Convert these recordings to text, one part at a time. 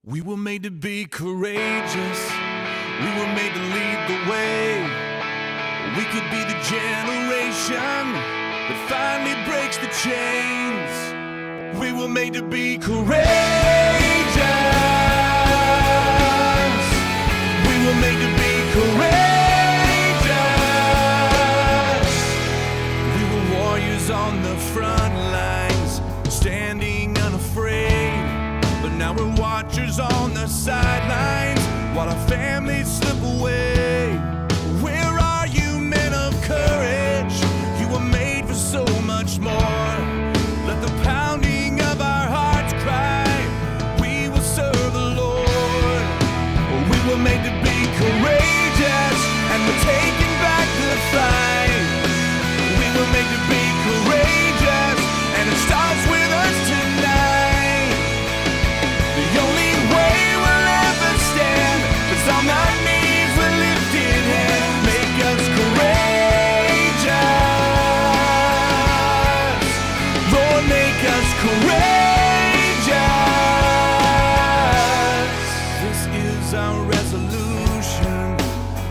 We were made to be courageous. We were made to lead the way. We could be the generation that finally breaks the chains. We were made to be courageous. We were made to be courageous. We were warriors on the front lines, standing unafraid. But now we're watchers on the sidelines while our families slip away. Where are you, men of courage? You were made for so much more. Let the pounding of our hearts cry, we will serve the Lord. We were made to be courageous, and we're taking back the fight. We were made to be courageous, and it starts with us tonight. The only way we'll ever stand is on our knees with lifted hands. Make us courageous. Lord, make us courageous. This is our resolution,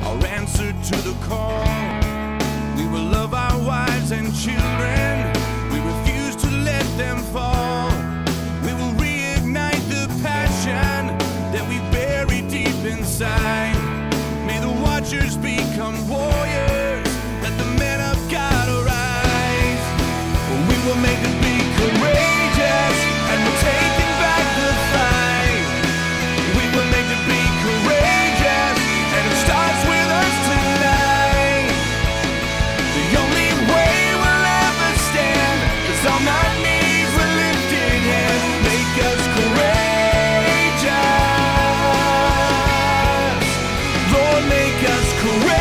our answer to the call. We will love our wives and children. We refuse to let them fall. We will reignite the passion that we bury deep inside. May the watchers become warriors. Let the men of God arise. We were made to be courageous, and we're taking back the fight. We were made to be courageous, and it starts with us tonight. The only way we'll ever stand is on our knees with lifted hands. Make us courageous. Lord, make us courageous.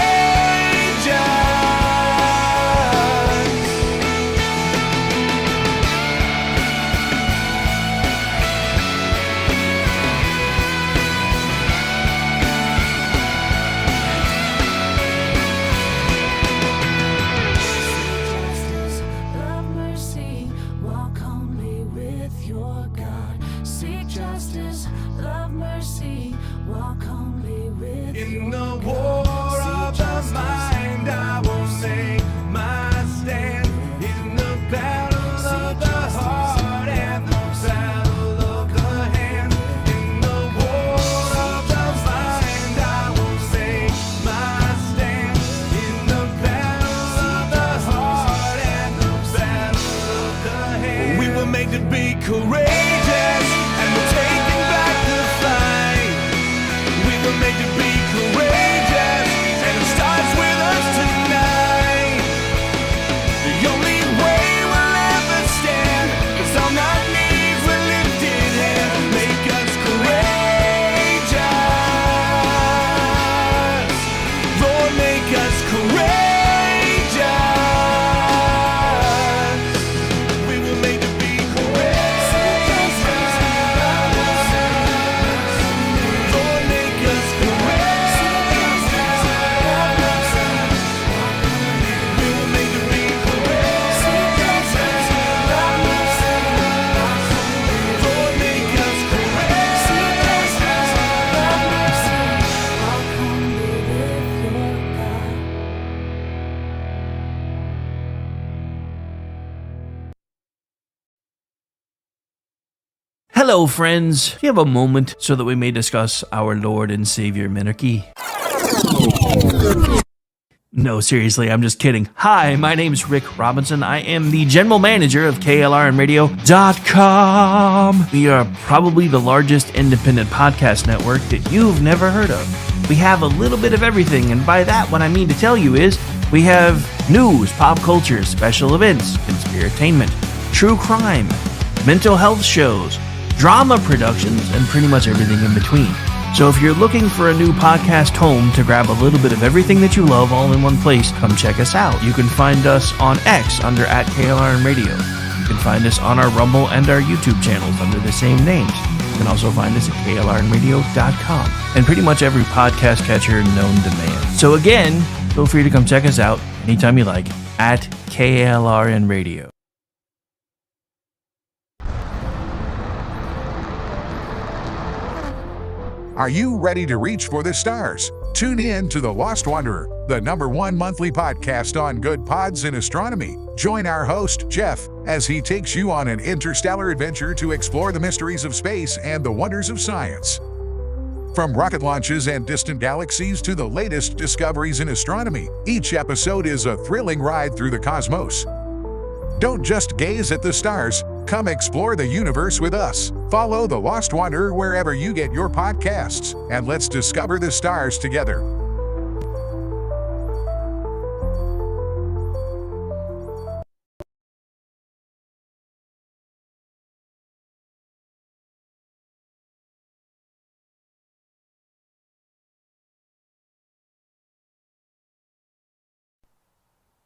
Love mercy, walk humbly with your God. Seek justice, love mercy, walk humbly with In your the God. war of the mind, I will make my stand. In the battle of the heart and the battle of the hand. In the war of the mind, I will make my stand. In the battle of the heart and the battle of the hand. We were made to be courageous, and we're taking back the fight. We were made to be courageous, and it starts with us tonight. The only way we'll ever stand is on our knees with lifted hands. Make us courageous. Lord, make us courageous. We were made to be courageous. Lord, make us courageous. We were made to be courageous. Lord, make us courageous. Walk humbly with your God. Hello, friends. Do you have a moment so that we may discuss our Lord and Savior Minarchy? No, seriously, I'm just kidding. Hi, my name's Rick Robinson. I am the general manager of KLRnradio.com. We are probably the largest independent podcast network that you've never heard of. We have a little bit of everything, and by that, what I mean to tell you is we have news, pop culture, special events, conspiratainment, true crime, mental health shows, drama productions, and pretty much everything in between. So if you're looking for a new podcast home to grab a little bit of everything that you love all in one place, come check us out. You can find us on X under @KLRnRadio. You can find us on our Rumble and our YouTube channels under the same names. You can also find us at KLRnRadio.com and pretty much every podcast catcher known to man. So again, feel free to come check us out anytime you like at KLRnRadio. Are you ready to reach for the stars? Tune in to The Lost Wanderer, the #1 monthly podcast on good pods in astronomy. Join our host, Jeff, as he takes you on an interstellar adventure to explore the mysteries of space and the wonders of science. From rocket launches and distant galaxies to the latest discoveries in astronomy, each episode is a thrilling ride through the cosmos. Don't just gaze at the stars, come explore the universe with us. Follow The Lost Wanderer wherever you get your podcasts, and let's discover the stars together.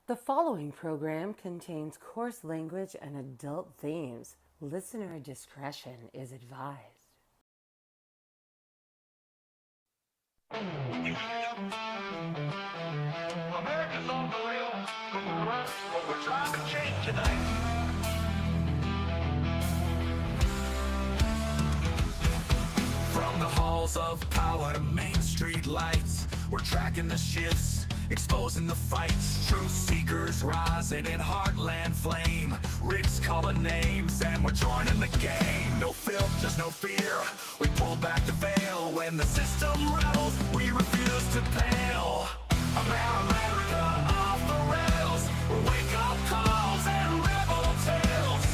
The following program contains coarse language and adult themes. Listener discretion is advised. America's on the rails. What we're trying to change tonight. From the halls of power to Main Street lights, we're tracking the shifts, exposing the fights. Truth seekers rising in heartland flame. Rigs calling names and we're joining the game. No filters, no fear. We pull back the veil. When the system rattles, we refuse to pale. America off the rails. Wake up calls and rebel tales.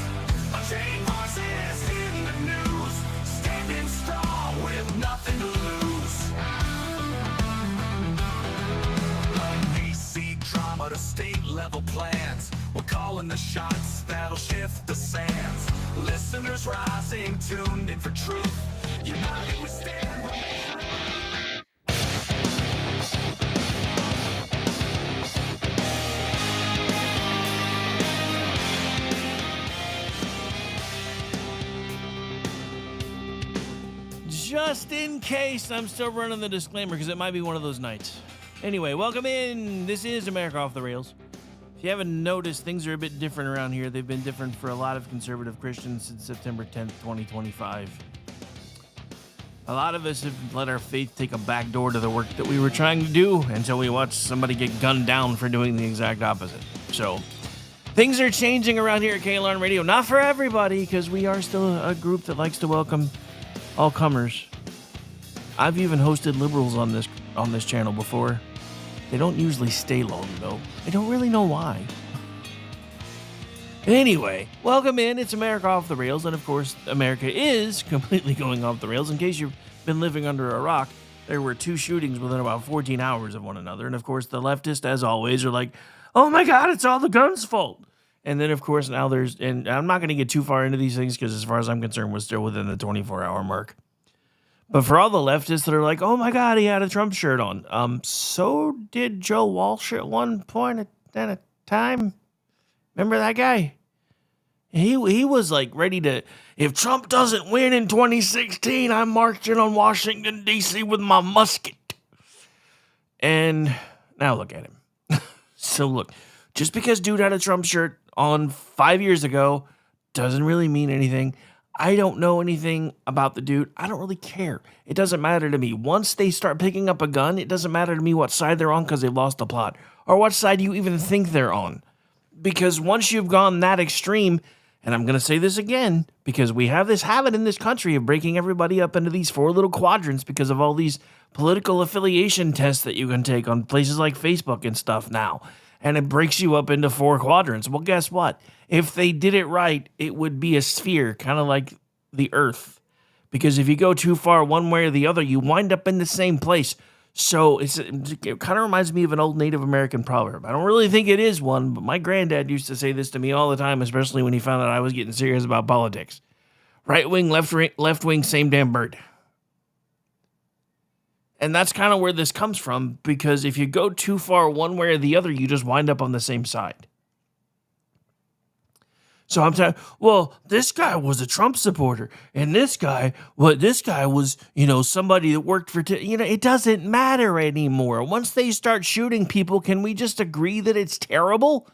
Unchained horses in the news. Standing strong with nothing to lose. Drama to state level plans. We're calling the shots that'll shift the sands. Listeners rising, tuned in for truth. United we stand. Just in case, I'm still running the disclaimer because it might be one of those nights. Anyway, welcome in. This is America Off the Rails. If you haven't noticed, things are a bit different around here. They've been different for a lot of conservative Christians since September 10th, 2025. A lot of us have let our faith take a back door to the work that we were trying to do until we watched somebody get gunned down for doing the exact opposite. So, things are changing around here at KLRN Radio. Not for everybody, because we are still a group that likes to welcome all comers. I've even hosted liberals on this channel before. They don't usually stay long, though. I don't really know why. Anyway, welcome in. It's America Off the Rails, and of course, America is completely going off the rails. In case you've been living under a rock, there were 2 shootings within about 14 hours of one another, and of course, the leftists, as always, are like, oh my God, it's all the guns' fault. And then, of course, now and I'm not going to get too far into these things, because as far as I'm concerned, we're still within the 24-hour mark. But for all the leftists that are like, oh my God, he had a Trump shirt on. So did Joe Walsh at one point at a time. Remember that guy? He was like ready to, if Trump doesn't win in 2016, I'm marching on Washington, D.C. with my musket. And now look at him. So look, just because dude had a Trump shirt on 5 years ago doesn't really mean anything. I don't know anything about the dude. I don't really care. It doesn't matter to me. Once they start picking up a gun, it doesn't matter to me what side they're on because they've lost the plot. Or what side you even think they're on. Because once you've gone that extreme, and I'm going to say this again, because we have this habit in this country of breaking everybody up into these 4 little quadrants because of all these political affiliation tests that you can take on places like Facebook and stuff now. And it breaks you up into 4 quadrants. Well, guess what? If they did it right, it would be a sphere, kind of like the Earth. Because if you go too far one way or the other, you wind up in the same place. So it kind of reminds me of an old Native American proverb. I don't really think it is one, but my granddad used to say this to me all the time, especially when he found out I was getting serious about politics. Right wing, left wing, same damn bird. And that's kind of where this comes from, because if you go too far one way or the other, you just wind up on the same side. So I'm saying, well, this guy was a Trump supporter, and this guy was, somebody that worked for, it doesn't matter anymore. Once they start shooting people, can we just agree that it's terrible?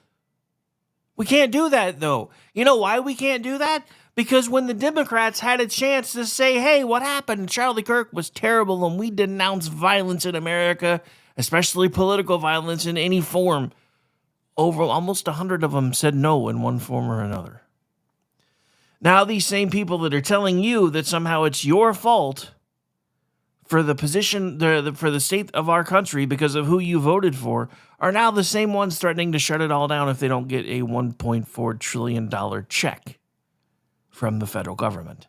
We can't do that, though. You know why we can't do that? Because when the Democrats had a chance to say, hey, what happened? Charlie Kirk was terrible and we denounce violence in America, especially political violence in any form, over almost 100 of them said no in one form or another. Now, these same people that are telling you that somehow it's your fault for the position, for the state of our country because of who you voted for, are now the same ones threatening to shut it all down if they don't get a $1.4 trillion check from the federal government.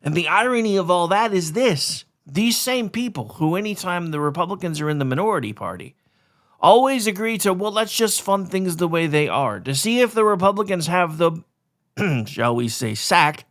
And the irony of all that is this. These same people who, anytime the Republicans are in the minority party, always agree to, well, let's just fund things the way they are, to see if the Republicans have the, shall we say, sack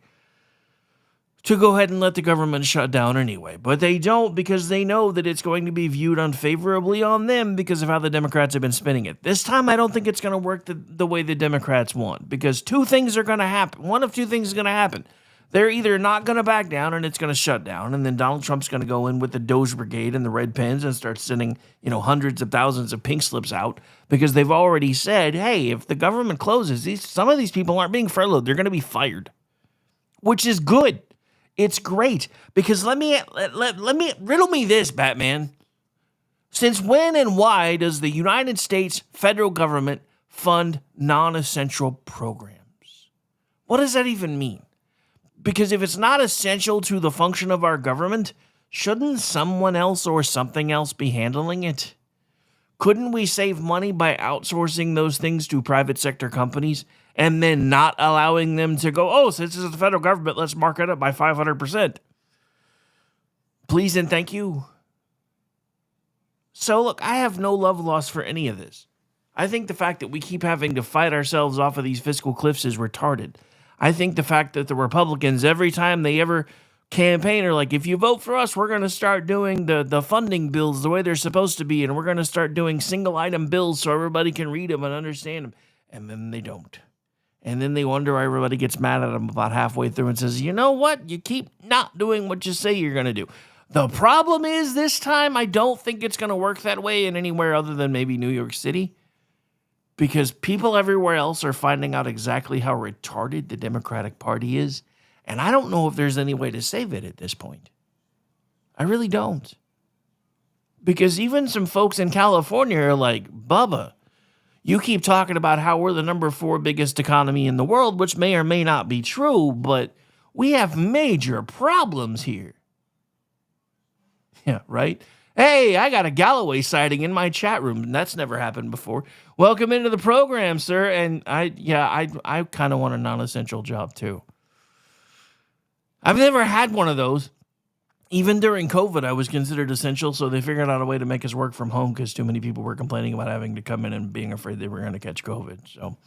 to go ahead and let the government shut down anyway. But they don't, because they know that it's going to be viewed unfavorably on them because of how the Democrats have been spinning it. This time, I don't think it's going to work the way the Democrats want, because two things are going to happen. One of two things is going to happen. They're either not going to back down and it's going to shut down, and then Donald Trump's going to go in with the Doge Brigade and the red pens and start sending, hundreds of thousands of pink slips out, because they've already said, hey, if the government closes, some of these people aren't being furloughed. They're going to be fired, which is good. It's great, because let me riddle me this, Batman. Since when and why does the United States federal government fund non-essential programs? What does that even mean? Because if it's not essential to the function of our government, shouldn't someone else or something else be handling it? Couldn't we save money by outsourcing those things to private sector companies and then not allowing them to go, oh, since this is the federal government, let's mark it up by 500%. Please and thank you. So look, I have no love lost for any of this. I think the fact that we keep having to fight ourselves off of these fiscal cliffs is retarded. I think the fact that the Republicans, every time they ever campaign, are like, if you vote for us, we're going to start doing the funding bills the way they're supposed to be, and we're going to start doing single item bills so everybody can read them and understand them. And then they don't. And then they wonder why everybody gets mad at them about halfway through and says, you know what? You keep not doing what you say you're going to do. The problem is this time, I don't think it's going to work that way in anywhere other than maybe New York City, because people everywhere else are finding out exactly how retarded the Democratic Party is. And I don't know if there's any way to save it at this point. I really don't. Because even some folks in California are like, Bubba, you keep talking about how we're the number 4 biggest economy in the world, which may or may not be true, but we have major problems here. Yeah, right? Hey, I got a Galloway sighting in my chat room, and that's never happened before. Welcome into the program, sir. And I kind of want a non-essential job too. I've never had one of those. Even during COVID, I was considered essential, so they figured out a way to make us work from home because too many people were complaining about having to come in and being afraid they were going to catch COVID. So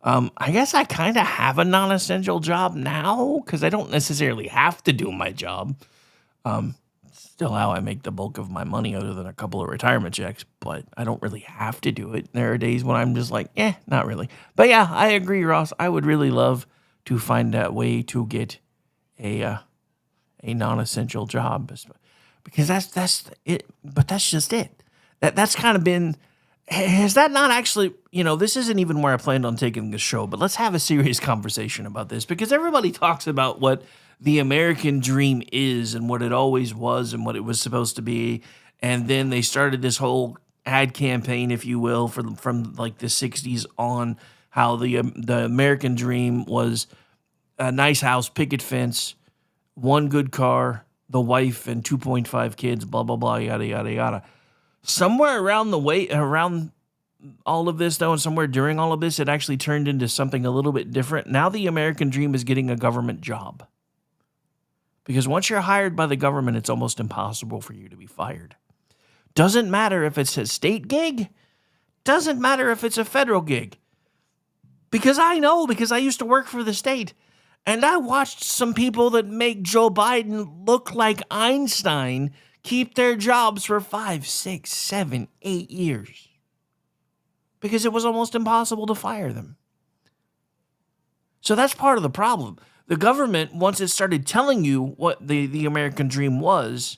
I guess I kind of have a non-essential job now because I don't necessarily have to do my job. Still how I make the bulk of my money other than a couple of retirement checks, but I don't really have to do it. There are days when I'm just like, not really. But yeah, I agree, Ross. I would really love to find that way to get a non-essential job, because that's it. But that's just it. That's kind of been. Has that not actually? This isn't even where I planned on taking the show. But let's have a serious conversation about this, because everybody talks about what the American dream is and what it always was and what it was supposed to be, and then they started this whole ad campaign, if you will, from like the 60s on, how the American dream was a nice house, picket fence, one good car, the wife, and 2.5 kids, blah, blah, blah, yada, yada, yada. Somewhere around all of this, though, and somewhere during all of this, it actually turned into something a little bit different. Now the American dream is getting a government job. Because once you're hired by the government, it's almost impossible for you to be fired. Doesn't matter if it's a state gig. Doesn't matter if it's a federal gig. Because I used to work for the state. And I watched some people that make Joe Biden look like Einstein keep their jobs for 5, 6, 7, 8 years. Because it was almost impossible to fire them. So that's part of the problem. The government, once it started telling you what the American dream was,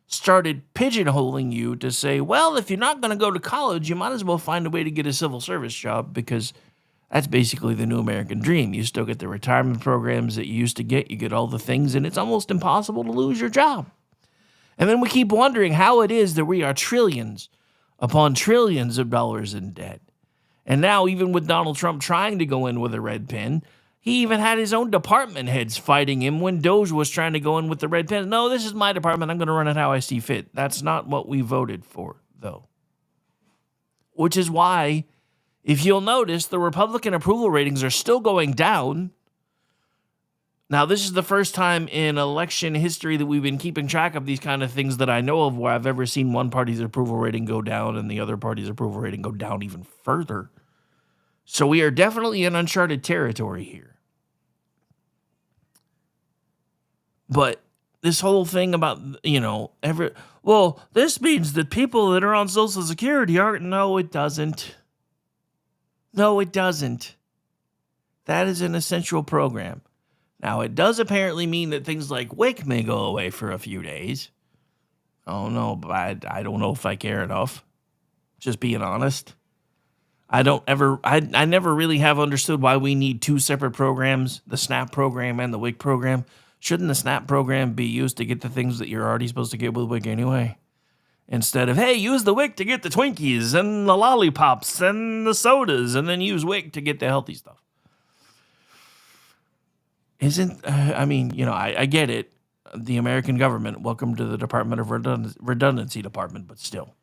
started pigeonholing you to say, well, if you're not going to go to college, you might as well find a way to get a civil service job, because That's basically the new American dream. You still get the retirement programs that you used to get. You get all the things, and it's almost impossible to lose your job. And then we keep wondering how it is that we are trillions upon trillions of dollars in debt. And now, even with Donald Trump trying to go in with a red pen, he even had his own department heads fighting him when Doge was trying to go in with the red pen. No, this is my department. I'm going to run it how I see fit. That's not what we voted for, though. Which is why, if you'll notice, the Republican approval ratings are still going down. Now, this is the first time in election history that we've been keeping track of these kind of things that I know of, where I've ever seen one party's approval rating go down and the other party's approval rating go down even further. So we are definitely in uncharted territory here. But this whole thing about, this means that people that are on Social Security aren't. No, it doesn't. No, it doesn't. That is an essential program. Now, it does apparently mean that things like WIC may go away for a few days. Oh, no, but I don't know if I care enough. Just being honest. I never really have understood why we need two separate programs, the SNAP program and the WIC program. Shouldn't the SNAP program be used to get the things that you're already supposed to get with WIC anyway? Instead of, hey, use the WIC to get the Twinkies and the lollipops and the sodas, and then use WIC to get the healthy stuff. I get it. The American government, welcome to the Department of Redundancy Department, but still.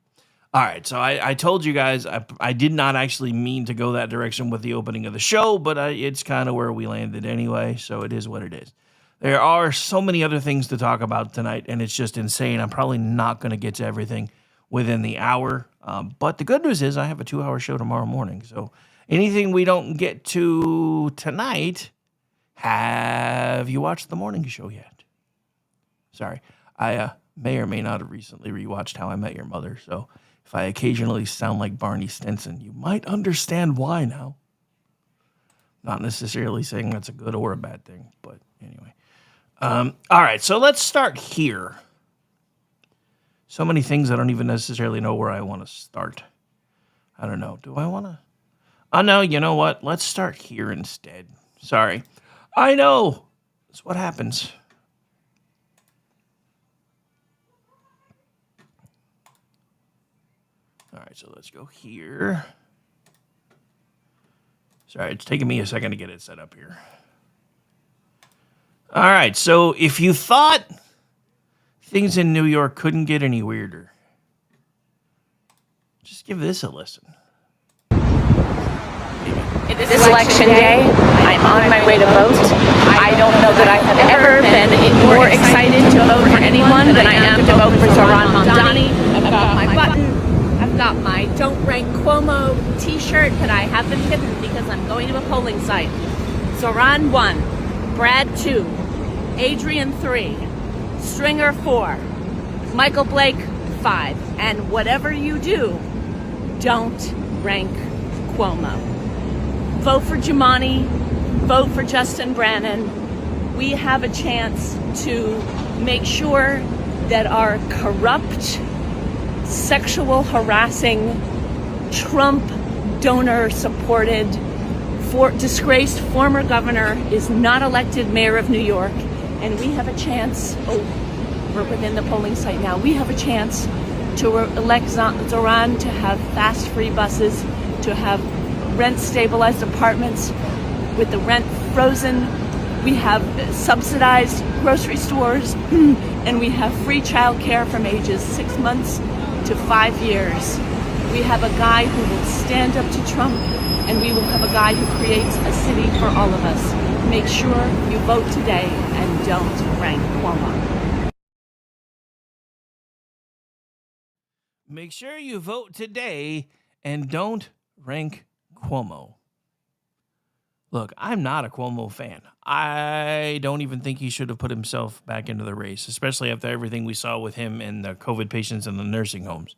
All right, so I told you guys I did not actually mean to go that direction with the opening of the show, but it's kind of where we landed anyway, so it is what it is. There are so many other things to talk about tonight, and it's just insane. I'm probably not going to get to everything within the hour, but the good news is I have a 2-hour show tomorrow morning, so anything we don't get to tonight... Have you watched the morning show yet? Sorry, I may or may not have recently rewatched How I Met Your Mother, so if I occasionally sound like Barney Stinson, you might understand why now. Not necessarily saying that's a good or a bad thing, but anyway. All right, so let's start here. So many things I don't even necessarily know where I want to start. I don't know. Do I want to? Oh, no, you know what? Let's start here instead. Sorry. I know. That's what happens. All right, so let's go here. Sorry, it's taking me a second to get it set up here. All right, so if you thought things in New York couldn't get any weirder, just give this a listen. It is election day. I'm on my way to vote. I don't know that I have ever been more excited to vote for anyone than I am to vote for Zoran Mamdani. I've got my button. I've got my Don't Rank Cuomo t-shirt that I have been hidden because I'm going to a polling site. Zoran 1, Brad 2, Adrian 3, Stringer 4, Michael Blake 5. And whatever you do, don't rank Cuomo. Vote for Jumaane, vote for Justin Brannan. We have a chance to make sure that our corrupt, sexual harassing, Trump donor-supported, disgraced former governor is not elected mayor of New York. And we have a chance, we're within the polling site now, we have a chance to elect Zoran to have fast free buses, to have rent-stabilized apartments with the rent frozen. We have subsidized grocery stores, and we have free child care from ages 6 months to 5 years. We have a guy who will stand up to Trump, and we will have a guy who creates a city for all of us. Make sure you vote today and don't rank Cuomo. Make sure you vote today and don't rank Cuomo. Look, I'm not a Cuomo fan. I don't even think he should have put himself back into the race, especially after everything we saw with him and the COVID patients in the nursing homes.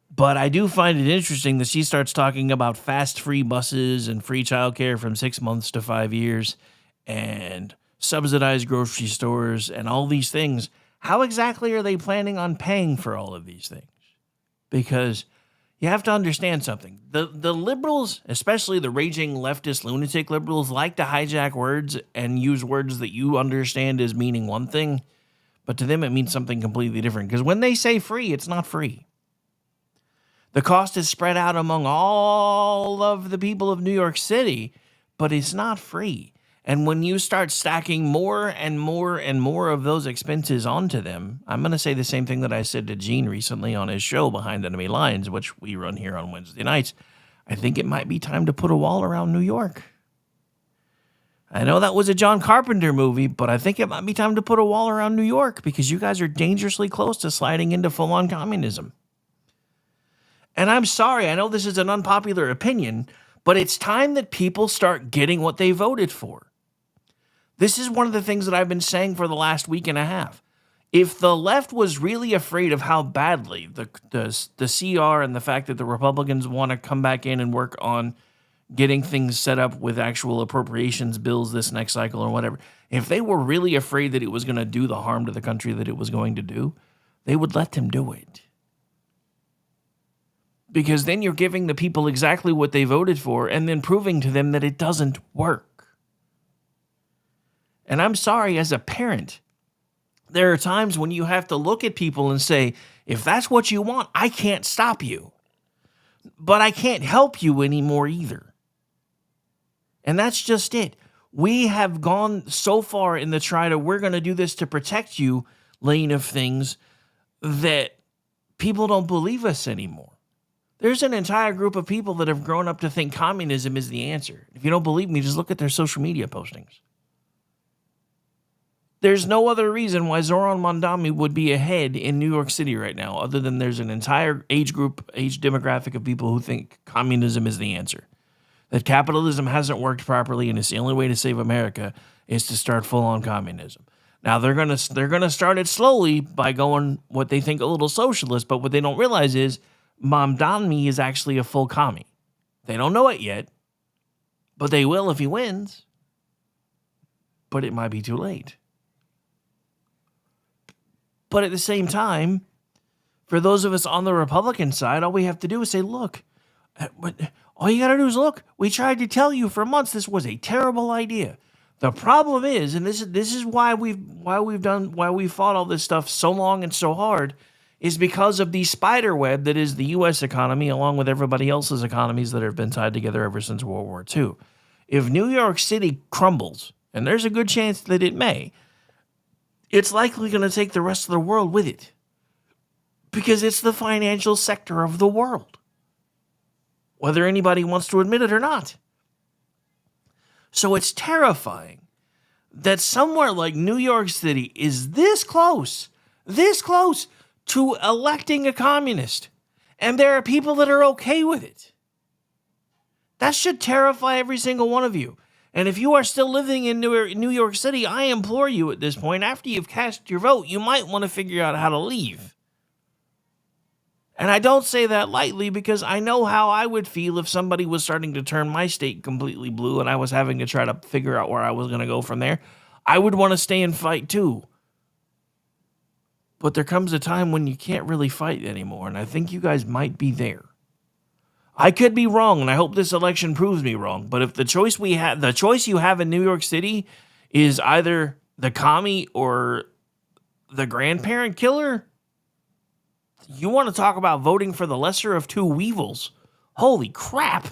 But I do find it interesting that she starts talking about fast free buses and free childcare from 6 months to 5 years and subsidized grocery stores and all these things. How exactly are they planning on paying for all of these things? Because You have to understand something. The liberals, especially the raging leftist lunatic liberals, like to hijack words and use words that you understand as meaning one thing, but to them it means something completely different. Because when they say free, it's not free. The cost is spread out among all of the people of New York City, but it's not free. And when you start stacking more and more and more of those expenses onto them, I'm going to say the same thing that I said to Gene recently on his show Behind Enemy Lines, which we run here on Wednesday nights. I think it might be time to put a wall around New York. I know that was a John Carpenter movie, but I think it might be time to put a wall around New York because you guys are dangerously close to sliding into full-on communism. And I'm sorry, I know this is an unpopular opinion, but it's time that people start getting what they voted for. This is one of the things that I've been saying for the last week and a half. If the left was really afraid of how badly the CR and the fact that the Republicans want to come back in and work on getting things set up with actual appropriations bills this next cycle or whatever, if they were really afraid that it was going to do the harm to the country that it was going to do, they would let them do it. Because then you're giving the people exactly what they voted for and then proving to them that it doesn't work. And I'm sorry, as a parent, there are times when you have to look at people and say, if that's what you want, I can't stop you. But I can't help you anymore either. And that's just it. We have gone so far in the we're going to do this to protect you lane of things that people don't believe us anymore. There's an entire group of people that have grown up to think communism is the answer. If you don't believe me, just look at their social media postings. There's no other reason why Zoran Mondami would be ahead in New York City right now, other than there's an entire age demographic of people who think communism is the answer. That capitalism hasn't worked properly, and it's the only way to save America is to start full-on communism. Now, they're gonna start it slowly by going what they think a little socialist, but what they don't realize is Mondami is actually a full commie. They don't know it yet, but they will if he wins. But it might be too late. But at the same time, for those of us on the Republican side, all we have to do is say, look, all you got to do is look. We tried to tell you for months this was a terrible idea. The problem is, and this is why we've fought all this stuff so long and so hard, is because of the spider web that is the U.S. economy, along with everybody else's economies that have been tied together ever since World War II. If New York City crumbles, and there's a good chance that it may, it's likely going to take the rest of the world with it. Because it's the financial sector of the world. Whether anybody wants to admit it or not. So it's terrifying that somewhere like New York City is this close to electing a communist. And there are people that are okay with it. That should terrify every single one of you. And if you are still living in New York City, I implore you at this point, after you've cast your vote, you might want to figure out how to leave. And I don't say that lightly because I know how I would feel if somebody was starting to turn my state completely blue and I was having to try to figure out where I was going to go from there. I would want to stay and fight too. But there comes a time when you can't really fight anymore, and I think you guys might be there. I could be wrong, and I hope this election proves me wrong, but if the choice you have in New York City is either the commie or the grandparent killer, you want to talk about voting for the lesser of two evils. Holy crap.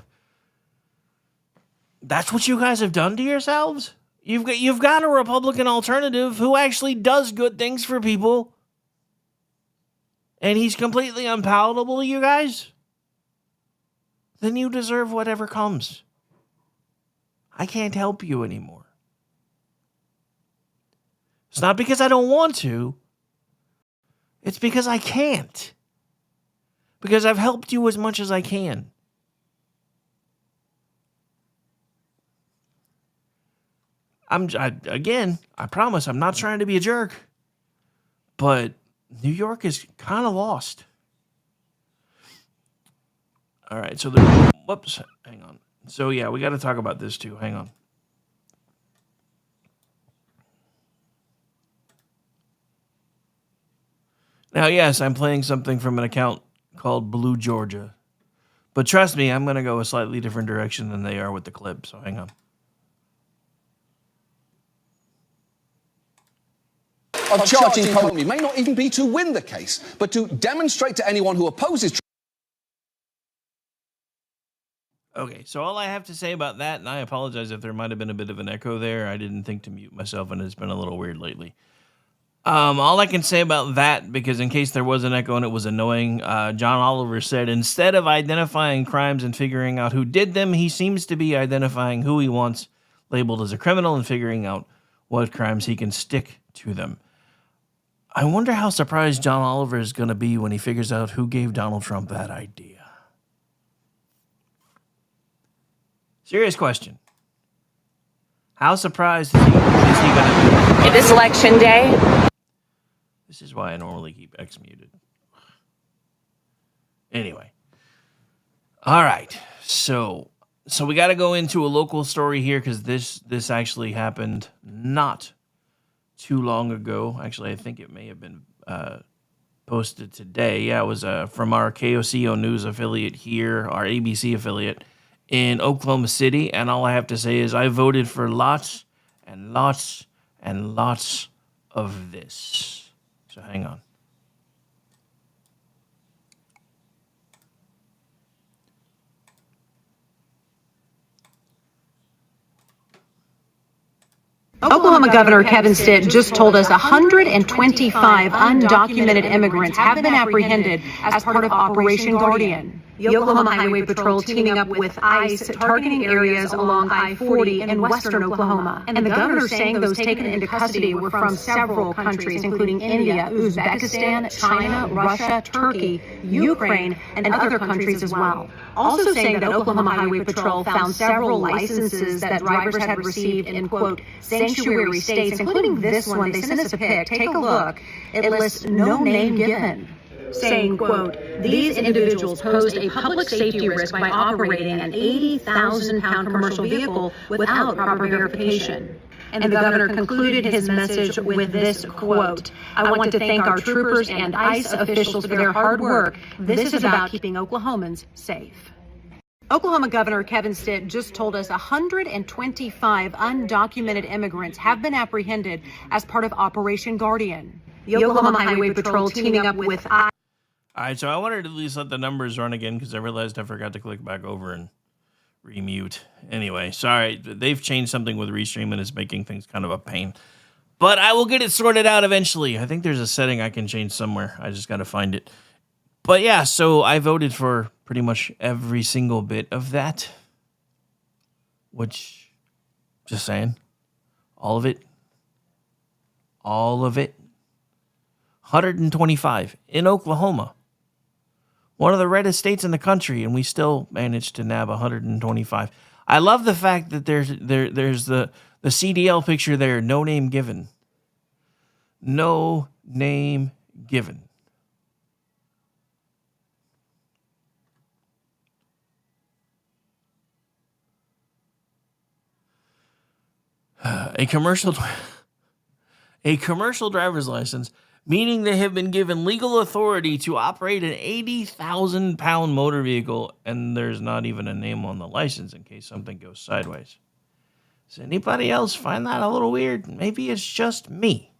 That's what you guys have done to yourselves? You've got a Republican alternative who actually does good things for people, and he's completely unpalatable to you guys? Then you deserve whatever comes. I can't help you anymore. It's not because I don't want to. It's because I can't. Because I've helped you as much as I can. I promise I'm not trying to be a jerk. But New York is kind of lost. All right, so whoops, hang on. So yeah, we got to talk about this too. Hang on. Now, yes, I'm playing something from an account called Blue Georgia. But trust me, I'm going to go a slightly different direction than they are with the clip, so hang on. Of charging Comey may not even be to win the case, but to demonstrate to anyone who opposes. Okay, so all I have to say about that, and I apologize if there might have been a bit of an echo there. I didn't think to mute myself, and it's been a little weird lately. All I can say about that, because in case there was an echo and it was annoying, John Oliver said, instead of identifying crimes and figuring out who did them, he seems to be identifying who he wants labeled as a criminal and figuring out what crimes he can stick to them. I wonder how surprised John Oliver is going to be when he figures out who gave Donald Trump that idea. Serious question. How surprised is he going to be? It is election day. This is why I normally keep X muted. Anyway. All right. So we got to go into a local story here because this actually happened not too long ago. Actually, I think it may have been posted today. Yeah, it was from our KOCO News affiliate here, our ABC affiliate in Oklahoma City. And all I have to say is I voted for lots and lots and lots of this. So hang on. Oklahoma Governor Kevin Stitt just told us 125 undocumented immigrants have been apprehended as part of Operation Guardian. The Oklahoma Highway Patrol teaming up with ICE targeting areas along I-40 in western Oklahoma. And the governor saying those taken into custody were from several countries, including India, Uzbekistan, China, Russia, Turkey, Ukraine, and other countries as well. Also saying that Oklahoma Highway Patrol found several licenses that drivers had received in, quote, sanctuary states, including this one. They sent us a pic. Take a look. It lists no name given, saying, quote, these individuals posed a public safety risk by operating an 80,000-pound commercial vehicle without proper verification. And the governor concluded his message with this quote, I want to thank our troopers and ICE officials for their hard work. This is about keeping Oklahomans safe. Oklahoma Governor Kevin Stitt just told us 125 undocumented immigrants have been apprehended as part of Operation Guardian. The Oklahoma Highway Patrol teaming up with ICE. All right, so I wanted to at least let the numbers run again because I realized I forgot to click back over and remute. Anyway, sorry. They've changed something with Restream and it's making things kind of a pain. But I will get it sorted out eventually. I think there's a setting I can change somewhere. I just got to find it. But yeah, so I voted for pretty much every single bit of that. Which, just saying, all of it. All of it. 125 in Oklahoma. One of the reddest states in the country, and we still managed to nab 125. I love the fact that there's the CDL picture there, no name given. No name given. A commercial driver's license, meaning they have been given legal authority to operate an 80,000-pound motor vehicle, and there's not even a name on the license in case something goes sideways. Does anybody else find that a little weird? Maybe it's just me.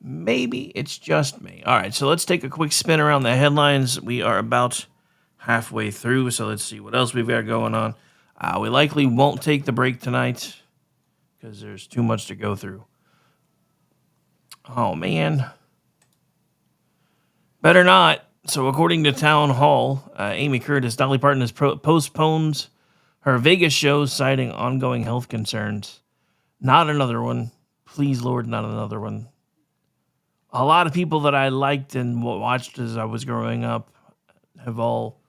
Maybe it's just me. All right, so let's take a quick spin around the headlines. We are about halfway through, so let's see what else we've got going on. We likely won't take the break tonight because there's too much to go through. Oh, man. Better not. So according to Town Hall, Amy Curtis, Dolly Parton has postponed her Vegas show, citing ongoing health concerns. Not another one. Please, Lord, not another one. A lot of people that I liked and watched as I was growing up have all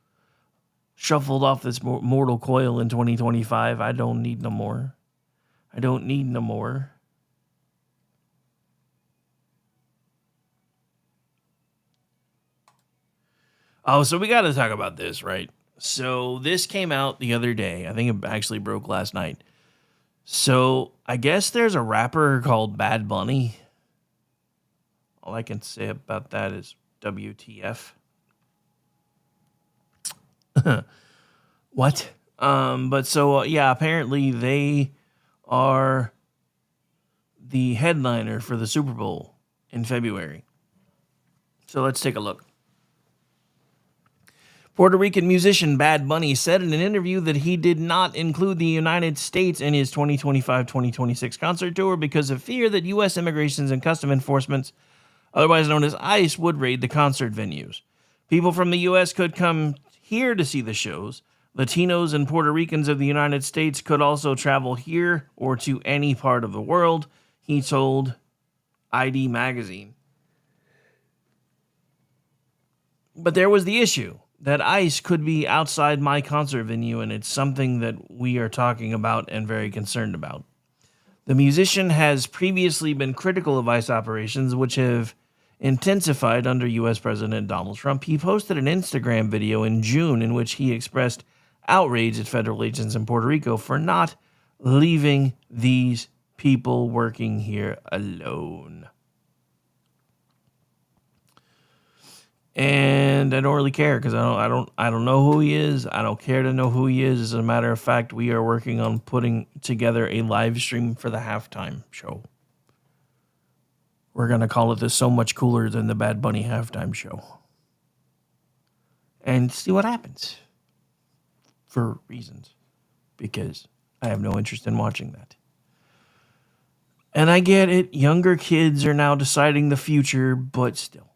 shuffled off this mortal coil in 2025. I don't need no more. I don't need no more. Oh, so we got to talk about this, right? So this came out the other day. I think it actually broke last night. So I guess there's a rapper called Bad Bunny. All I can say about that is WTF. What? But so, yeah, apparently they are the headliner for the Super Bowl in February. So let's take a look. Puerto Rican musician Bad Bunny said in an interview that he did not include the United States in his 2025-2026 concert tour because of fear that U.S. Immigration and Customs Enforcement, otherwise known as ICE, would raid the concert venues. People from the U.S. could come here to see the shows. Latinos and Puerto Ricans of the United States could also travel here or to any part of the world, he told ID Magazine. But there was the issue that ICE could be outside my concert venue, and it's something that we are talking about and very concerned about. The musician has previously been critical of ICE operations, which have intensified under U.S. President Donald Trump. He posted an Instagram video in June in which he expressed outrage at federal agents in Puerto Rico for not leaving these people working here alone. And I don't really care because I don't know who he is. I don't care to know who he is. As a matter of fact, we are working on putting together a live stream for the halftime show. We're going to call it this So Much Cooler Than the Bad Bunny Halftime Show. And see what happens. For reasons. Because I have no interest in watching that. And I get it. Younger kids are now deciding the future, but still.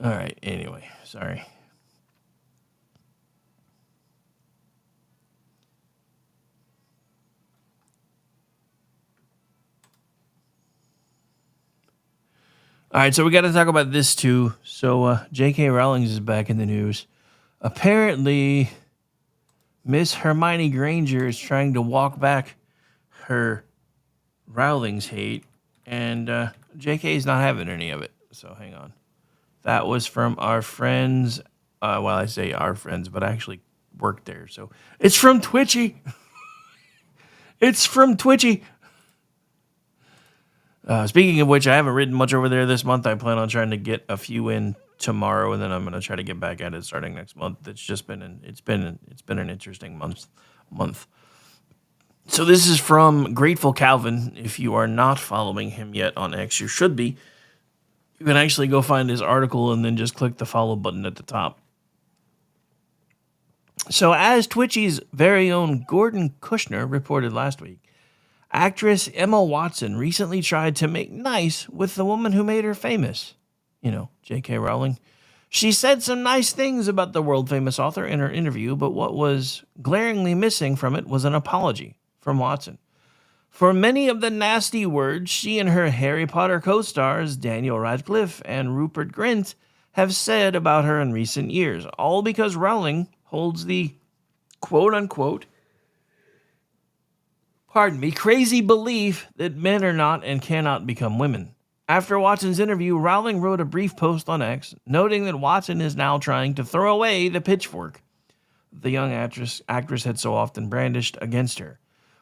All right, anyway, sorry. All right, so we got to talk about this too. So J.K. Rowling is back in the news. Apparently, Miss Hermione Granger is trying to walk back her Rowling's hate, and J.K. is not having any of it. So hang on. That was from our friends. Well, I say our friends, but I actually worked there. So it's from Twitchy. It's from Twitchy. Speaking of which, I haven't written much over there this month. I plan on trying to get a few in tomorrow, and then I'm going to try to get back at it starting next month. It's just been an interesting month. So this is from Grateful Calvin. If you are not following him yet on X, you should be. You can actually go find his article and then just click the follow button at the top. So as Twitchy's very own Gordon Kushner reported last week, actress Emma Watson recently tried to make nice with the woman who made her famous. You know, J.K. Rowling. She said some nice things about the world-famous author in her interview, but what was glaringly missing from it was an apology from Watson. For many of the nasty words she and her Harry Potter co-stars, Daniel Radcliffe and Rupert Grint, have said about her in recent years, all because Rowling holds the quote-unquote, crazy belief that men are not and cannot become women. After Watson's interview, Rowling wrote a brief post on X, noting that Watson is now trying to throw away the pitchfork the young actress had so often brandished against her.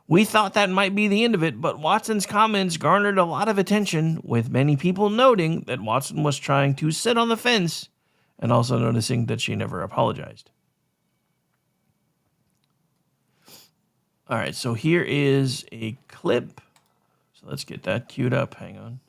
We thought that might be the end of it, but Watson's comments garnered a lot of attention, with many people noting that Watson was trying to sit on the fence and also noticing that she never apologized. All right, so here is a clip. So let's get that queued up. Hang on.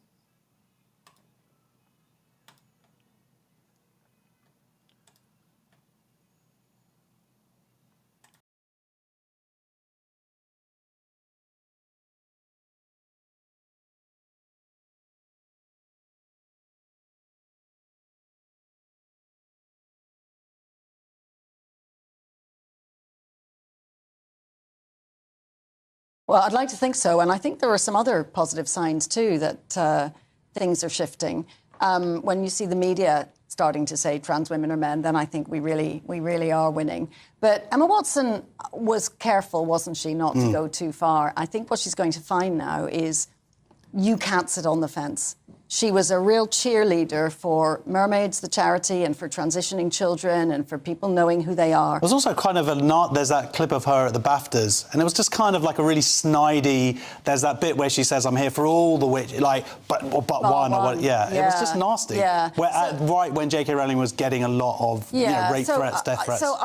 Well, I'd like to think so. And I think there are some other positive signs, too, that things are shifting. When you see the media starting to say trans women are men, then I think we really are winning. But Emma Watson was careful, wasn't she, not to go too far. I think what she's going to find now is you can't sit on the fence. She was a real cheerleader for Mermaids, the charity, and for transitioning children and for people knowing who they are. There's also kind of there's that clip of her at the BAFTAs, and it was just kind of like a really snidey, there's that bit where she says, I'm here for all the witches, like, but one. Or what, yeah, it was just nasty. Yeah. Right when J.K. Rowling was getting a lot of rape threats, death threats. So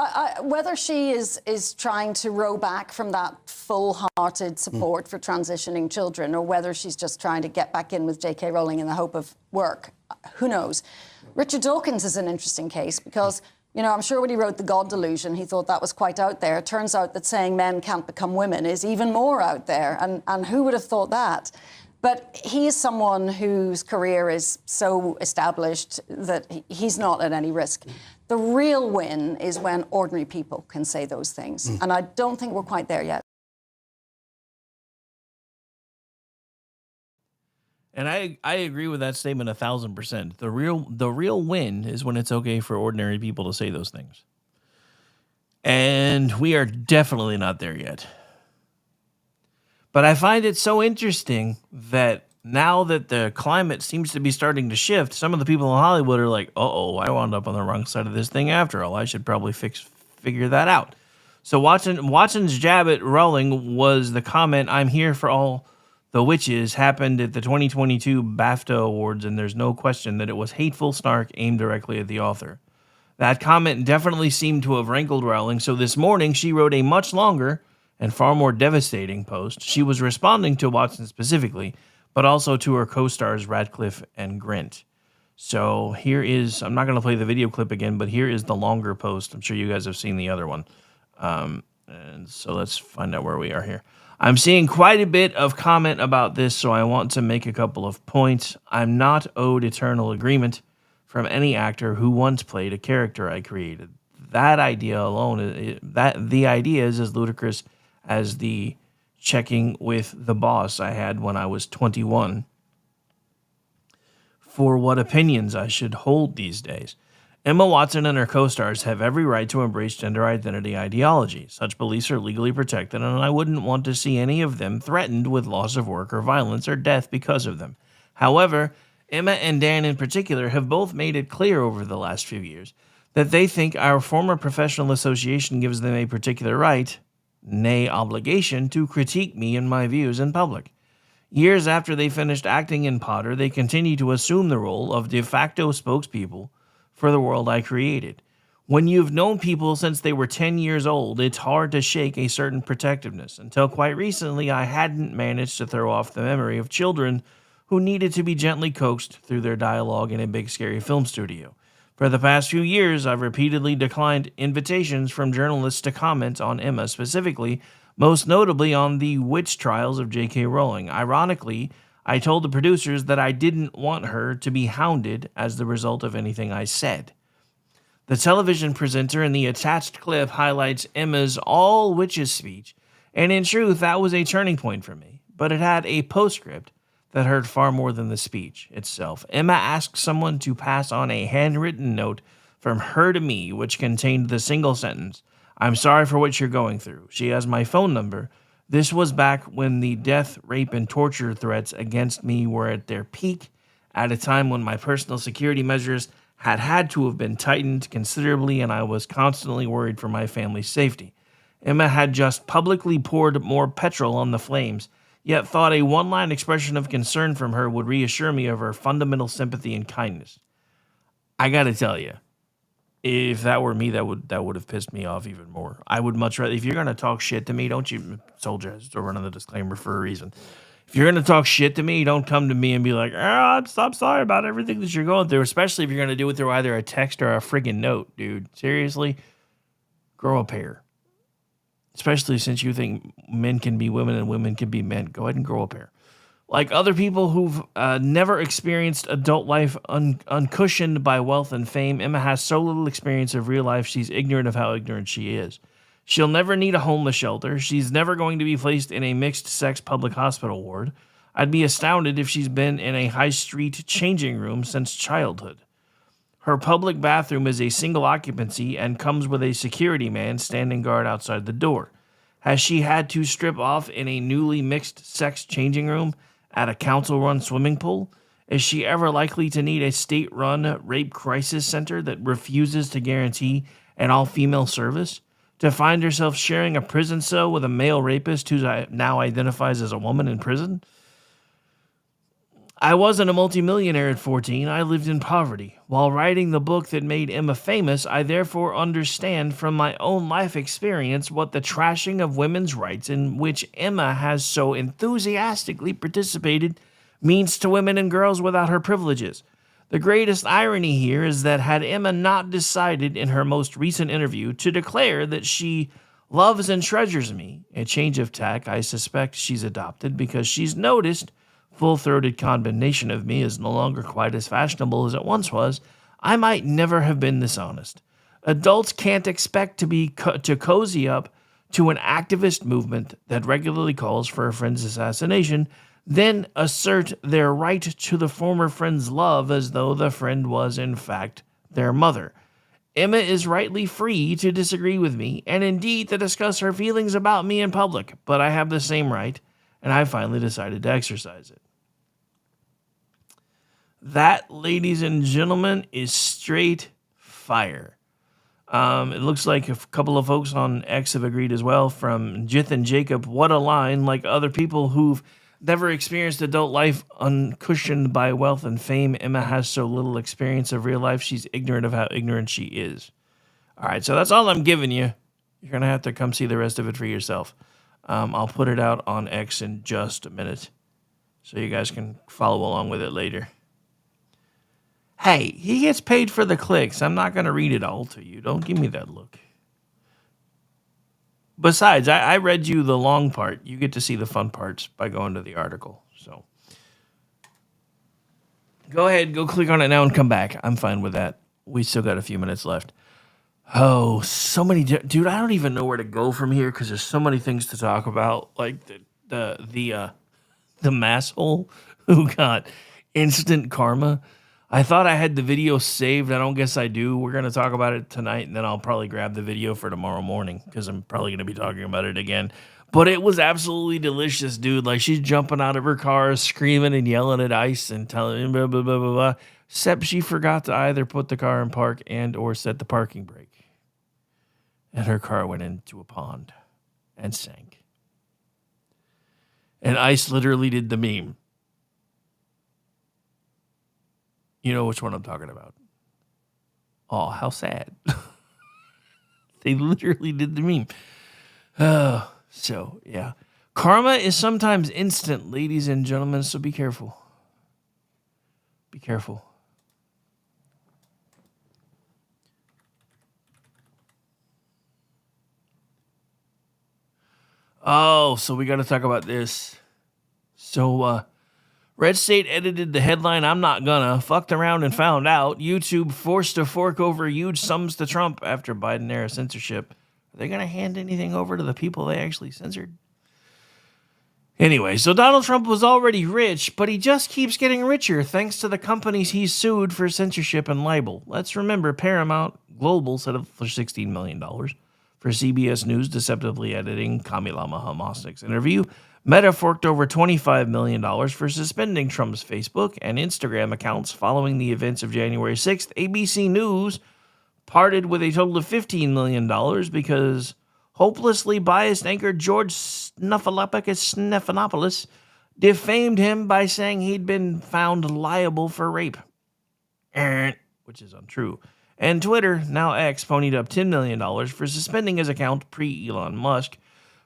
whether she is trying to row back from that full-hearted support for transitioning children, or whether she's just trying to get back in with J.K. Rowling in the hope of work, who knows? Richard Dawkins is an interesting case because, I'm sure when he wrote The God Delusion, he thought that was quite out there. It turns out that saying men can't become women is even more out there, and who would have thought that? But he is someone whose career is so established that he's not at any risk. The real win is when ordinary people can say those things, and I don't think we're quite there yet. And I agree with that statement 1,000%. The real win is when it's okay for ordinary people to say those things. And we are definitely not there yet. But I find it so interesting that now that the climate seems to be starting to shift, some of the people in Hollywood are like, uh-oh, I wound up on the wrong side of this thing after all. I should probably figure that out. So Watson's jab at Rowling was the comment, I'm here for all the witches, happened at the 2022 BAFTA Awards, and there's no question that it was hateful snark aimed directly at the author. That comment definitely seemed to have rankled Rowling, so this morning she wrote a much longer and far more devastating post. She was responding to Watson specifically, but also to her co-stars Radcliffe and Grint. So here is, I'm not going to play the video clip again, but here is the longer post. I'm sure you guys have seen the other one. And so let's find out where we are here. I'm seeing quite a bit of comment about this, so I want to make a couple of points. I'm not owed eternal agreement from any actor who once played a character I created. That idea alone, the idea is as ludicrous as the checking with the boss I had when I was 21 for what opinions I should hold these days. Emma Watson and her co-stars have every right to embrace gender identity ideology. Such beliefs are legally protected, and I wouldn't want to see any of them threatened with loss of work or violence or death because of them. However, Emma and Dan in particular have both made it clear over the last few years that they think our former professional association gives them a particular right, nay obligation, to critique me and my views in public. Years after they finished acting in Potter, they continue to assume the role of de facto spokespeople for the world I created. When you've known people since they were 10 years old, it's hard to shake a certain protectiveness. Until quite recently, I hadn't managed to throw off the memory of children who needed to be gently coaxed through their dialogue in a big scary film studio. For the past few years, I've repeatedly declined invitations from journalists to comment on Emma specifically, most notably on the witch trials of J.K. Rowling. Ironically, I told the producers that I didn't want her to be hounded as the result of anything I said. The television presenter in the attached clip highlights Emma's all witches speech, and in truth, that was a turning point for me. But it had a postscript that hurt far more than the speech itself. Emma asked someone to pass on a handwritten note from her to me, which contained the single sentence, "I'm sorry for what you're going through. She has my phone number." This was back when the death, rape, and torture threats against me were at their peak, at a time when my personal security measures had to have been tightened considerably, and I was constantly worried for my family's safety. Emma had just publicly poured more petrol on the flames, yet thought a one-line expression of concern from her would reassure me of her fundamental sympathy and kindness. I gotta tell you, if that were me, that would have pissed me off even more. I would much rather, if you're going to talk shit to me, don't you, told you, I was running the disclaimer for a reason. If you're going to talk shit to me, don't come to me and be like, I'm sorry about everything that you're going through, especially if you're going to do it through either a text or a friggin' note, dude. Seriously, grow a pair. Especially since you think men can be women and women can be men. Go ahead and grow a pair. Like other people who've never experienced adult life uncushioned by wealth and fame, Emma has so little experience of real life, she's ignorant of how ignorant she is. She'll never need a homeless shelter. She's never going to be placed in a mixed-sex public hospital ward. I'd be astounded if she's been in a high-street changing room since childhood. Her public bathroom is a single occupancy and comes with a security man standing guard outside the door. Has she had to strip off in a newly mixed-sex changing room at a council-run swimming pool? Is she ever likely to need a state-run rape crisis center that refuses to guarantee an all-female service? To find herself sharing a prison cell with a male rapist who now identifies as a woman in prison? I wasn't a multimillionaire at 14. I lived in poverty. While writing the book that made Emma famous, I therefore understand from my own life experience what the trashing of women's rights, in which Emma has so enthusiastically participated, means to women and girls without her privileges. The greatest irony here is that had Emma not decided in her most recent interview to declare that she loves and treasures me, a change of tack I suspect she's adopted because she's noticed full-throated condemnation of me is no longer quite as fashionable as it once was, I might never have been this honest. Adults can't expect to cozy up to an activist movement that regularly calls for a friend's assassination, then assert their right to the former friend's love as though the friend was, in fact, their mother. Emma is rightly free to disagree with me, and indeed to discuss her feelings about me in public, but I have the same right, and I finally decided to exercise it. That, ladies and gentlemen, is straight fire. It looks like a couple of folks on X have agreed as well, from Jith and Jacob. What a line, like other people who've never experienced adult life uncushioned by wealth and fame. Emma has so little experience of real life, she's ignorant of how ignorant she is. All right, so that's all I'm giving you. You're going to have to come see the rest of it for yourself. I'll put it out on X in just a minute so you guys can follow along with it later. Hey, he gets paid for the clicks. I'm not going to read it all to you. Don't give me that look. Besides, I read you the long part. You get to see the fun parts by going to the article. So go ahead, go click on it now and come back. I'm fine with that. We still got a few minutes left. Oh, so many... Dude, I don't even know where to go from here because there's so many things to talk about. Like the masshole who got instant karma. I thought I had the video saved. I don't guess I do. We're going to talk about it tonight, and then I'll probably grab the video for tomorrow morning because I'm probably going to be talking about it again. But it was absolutely delicious, dude. Like, she's jumping out of her car, screaming and yelling at ICE and telling him blah, blah, blah, blah, blah. Except she forgot to either put the car in park and or set the parking brake. And her car went into a pond and sank. And ICE literally did the meme. You know which one I'm talking about. Oh, how sad. They literally did the meme. So, yeah. Karma is sometimes instant, ladies and gentlemen, so be careful. Be careful. Oh, so we got to talk about this. So, Red State edited the headline, I'm not gonna, fucked around and found out. YouTube forced to fork over huge sums to Trump after Biden-era censorship. Are they gonna hand anything over to the people they actually censored? Anyway, so Donald Trump was already rich, but he just keeps getting richer thanks to the companies he's sued for censorship and libel. Let's remember Paramount Global settled for $16 million for CBS News deceptively editing Kamilama Hamasnik's interview. Meta forked over $25 million for suspending Trump's Facebook and Instagram accounts following the events of January 6th. ABC News parted with a total of $15 million because hopelessly biased anchor George Stephanopoulos defamed him by saying he'd been found liable for rape, which is untrue. And Twitter, now X, ponied up $10 million for suspending his account pre-Elon Musk.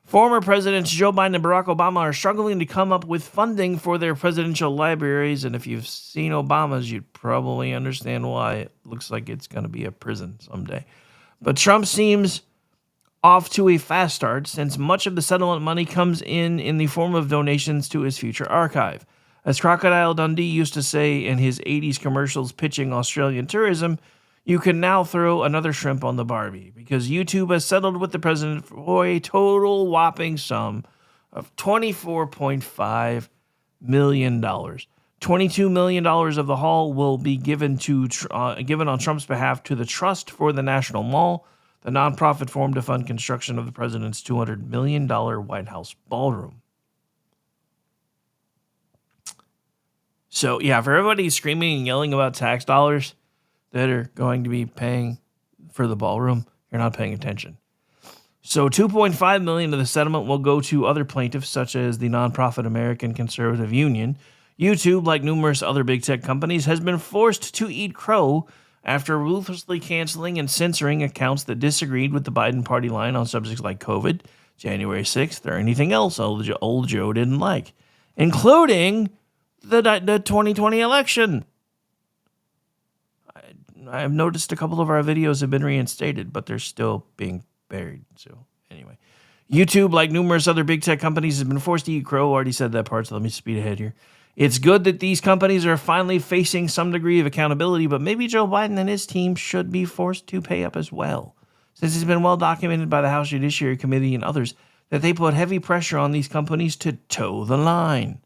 Former Presidents Joe Biden and Barack Obama are struggling to come up with funding for their presidential libraries, and if you've seen Obama's, you'd probably understand why. It looks like it's going to be a prison someday. But Trump seems off to a fast start since much of the settlement money comes in the form of donations to his future archive. As Crocodile Dundee used to say in his 80s commercials pitching Australian tourism, you can now throw another shrimp on the Barbie because YouTube has settled with the president for a total whopping sum of $24.5 million. $22 million of the haul will be given on Trump's behalf to the Trust for the National Mall, the nonprofit formed to fund construction of the president's $200 million White House ballroom. So, yeah, for everybody screaming and yelling about tax dollars that are going to be paying for the ballroom, you're not paying attention. So $2.5 million of the settlement will go to other plaintiffs, such as the nonprofit American Conservative Union. YouTube, like numerous other big tech companies, has been forced to eat crow after ruthlessly canceling and censoring accounts that disagreed with the Biden party line on subjects like COVID, January 6th, or anything else old Joe didn't like, including the 2020 election. I've noticed a couple of our videos have been reinstated, but they're still being buried. So anyway, YouTube, like numerous other big tech companies, has been forced to eat crow. Already said that part, so let me speed ahead here. It's good that these companies are finally facing some degree of accountability, but maybe Joe Biden and his team should be forced to pay up as well, since it's been well documented by the House Judiciary Committee and others that they put heavy pressure on these companies to toe the line.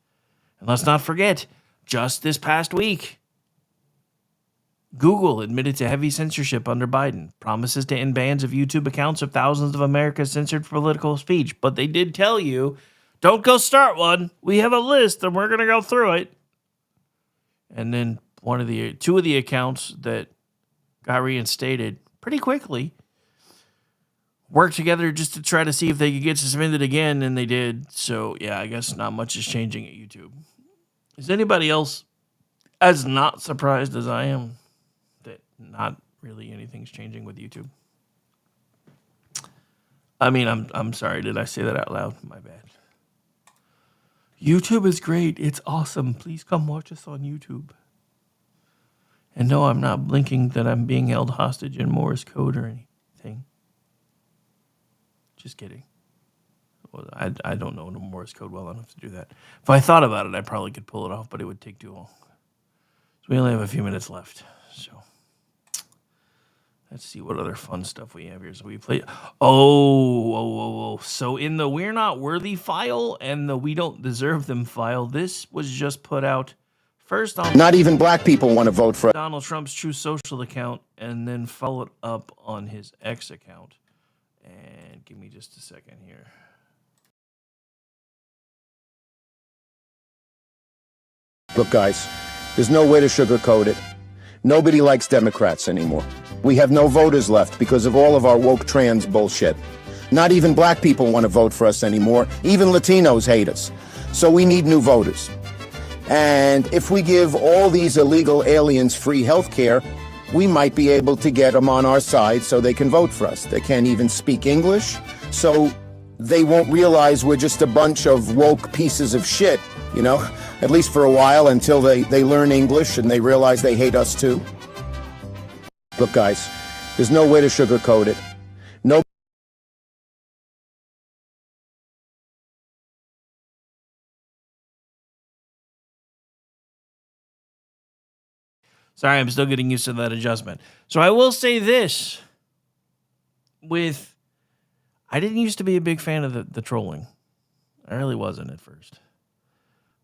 And let's not forget, just this past week, Google admitted to heavy censorship under Biden, promises to end bans of YouTube accounts of thousands of America's censored political speech. But they did tell you, don't go start one. We have a list and we're going to go through it. And then two of the accounts that got reinstated pretty quickly worked together just to try to see if they could get suspended again, and they did. So, yeah, I guess not much is changing at YouTube. Is anybody else as not surprised as I am that not really anything's changing with YouTube? I mean, I'm sorry. Did I say that out loud? My bad. YouTube is great. It's awesome. Please come watch us on YouTube. And no, I'm not blinking that I'm being held hostage in Morse code or anything. Just kidding. Well, I don't know Morse code well enough to do that. If I thought about it, I probably could pull it off, but it would take too long. So we only have a few minutes left. So let's see what other fun stuff we have here. So we play. Oh. So in the We're Not Worthy file and the We Don't Deserve Them file, this was just put out first on. Not even black people want to vote for Donald Trump's True Social account, and then followed up on his X account. And give me just a second here. Look, guys, there's no way to sugarcoat it. Nobody likes Democrats anymore. We have no voters left because of all of our woke trans bullshit. Not even black people want to vote for us anymore. Even Latinos hate us. So we need new voters. And if we give all these illegal aliens free health care, we might be able to get them on our side so they can vote for us. They can't even speak English, so they won't realize we're just a bunch of woke pieces of shit, you know, at least for a while until they learn English and they realize they hate us too. Look, guys, there's no way to sugarcoat it. No. Sorry, I'm still getting used to that adjustment. So I will say this. I didn't used to be a big fan of the trolling. I really wasn't at first.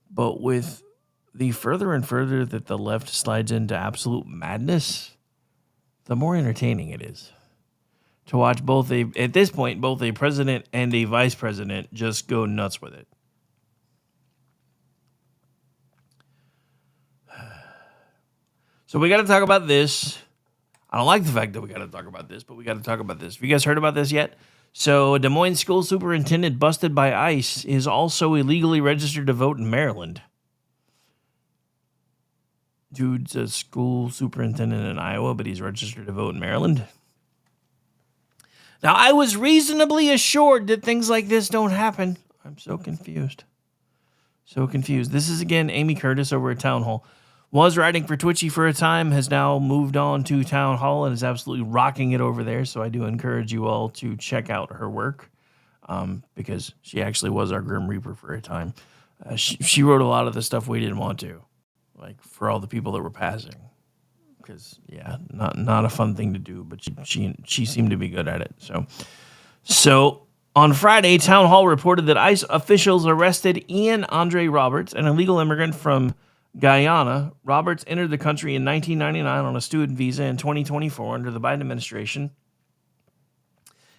But with the further and further that the left slides into absolute madness, the more entertaining it is to watch at this point, both a president and a vice president just go nuts with it. So we got to talk about this. I don't like the fact that we got to talk about this, but we got to talk about this. Have you guys heard about this yet? So a Des Moines school superintendent busted by ICE is also illegally registered to vote in Maryland. Dude's a school superintendent in Iowa, but he's registered to vote in Maryland. Now, I was reasonably assured that things like this don't happen. I'm so confused. This is, again, Amy Curtis over at Town Hall. Was writing for Twitchy for a time, has now moved on to Town Hall and is absolutely rocking it over there. So I do encourage you all to check out her work because she actually was our Grim Reaper for a time. She wrote a lot of the stuff we didn't want to, like for all the people that were passing. Because, yeah, not a fun thing to do, but she seemed to be good at it. So on Friday, Town Hall reported that ICE officials arrested Ian Andre Roberts, an illegal immigrant from Guyana. Roberts entered the country in 1999 on a student visa. In 2024, under the Biden administration,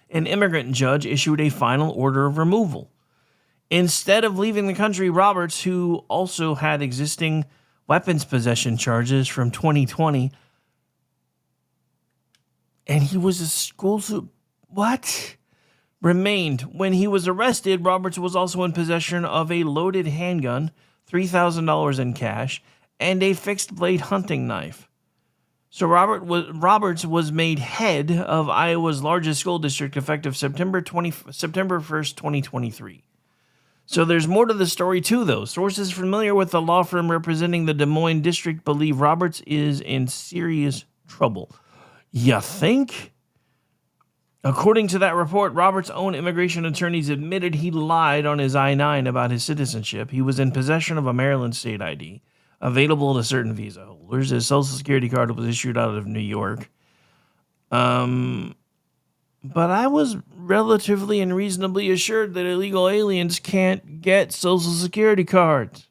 an immigrant judge issued a final order of removal. Instead of leaving the country, Roberts, who also had existing weapons possession charges from 2020. And he was a school what? Remained. When he was arrested, Roberts was also in possession of a loaded handgun, $3,000 in cash, and a fixed-blade hunting knife. So Roberts was made head of Iowa's largest school district effective September 1st, 2023. So there's more to the story too, though. Sources familiar with the law firm representing the Des Moines district believe Roberts is in serious trouble. You think? According to that report, Roberts' own immigration attorneys admitted he lied on his I-9 about his citizenship. He was in possession of a Maryland state ID, available to certain visa holders. His Social Security card was issued out of New York. But I was relatively and reasonably assured that illegal aliens can't get Social Security cards.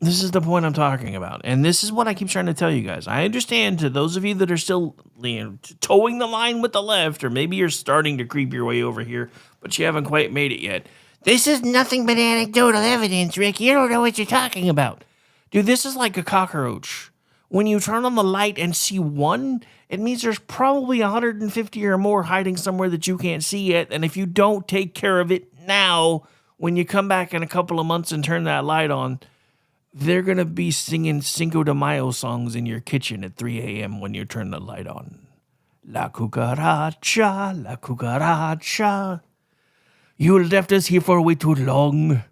This is the point I'm talking about. And this is what I keep trying to tell you guys. I understand to those of you that are still towing the line with the left, or maybe you're starting to creep your way over here, but you haven't quite made it yet. This is nothing but anecdotal evidence, Rick. You don't know what you're talking about. Dude, this is like a cockroach. When you turn on the light and see one, it means there's probably 150 or more hiding somewhere that you can't see yet. And if you don't take care of it now, when you come back in a couple of months and turn that light on, they're going to be singing Cinco de Mayo songs in your kitchen at 3 a.m. when you turn the light on. La cucaracha, la cucaracha. You left us here for way too long.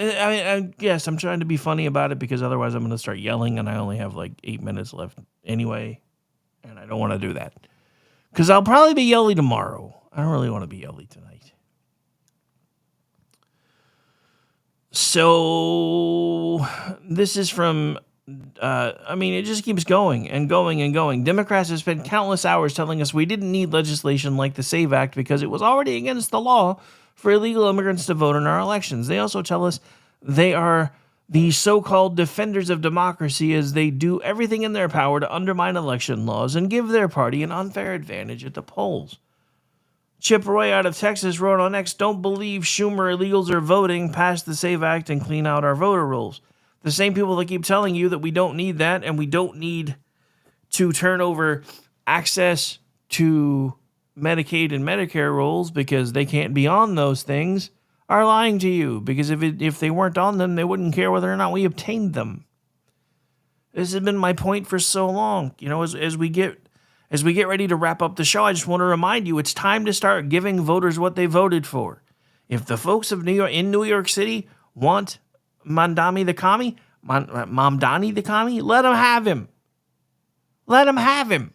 Yes, I'm trying to be funny about it because otherwise I'm going to start yelling and I only have like 8 minutes left anyway. And I don't want to do that. Because I'll probably be yelly tomorrow. I don't really want to be yelly tonight. So this is from, it just keeps going and going and going. Democrats have spent countless hours telling us we didn't need legislation like the SAVE Act because it was already against the law for illegal immigrants to vote in our elections. They also tell us they are the so-called defenders of democracy as they do everything in their power to undermine election laws and give their party an unfair advantage at the polls. Chip Roy out of Texas wrote on X, don't believe Schumer illegals are voting past the SAVE Act and clean out our voter rolls. The same people that keep telling you that we don't need that and we don't need to turn over access to Medicaid and Medicare rolls because they can't be on those things are lying to you, because if they weren't on them, they wouldn't care whether or not we obtained them. This has been my point for so long. You know, as we get ready to wrap up the show, I just want to remind you it's time to start giving voters what they voted for. If the folks of New York City want Mamdani the commie, let them have him. Let them have him.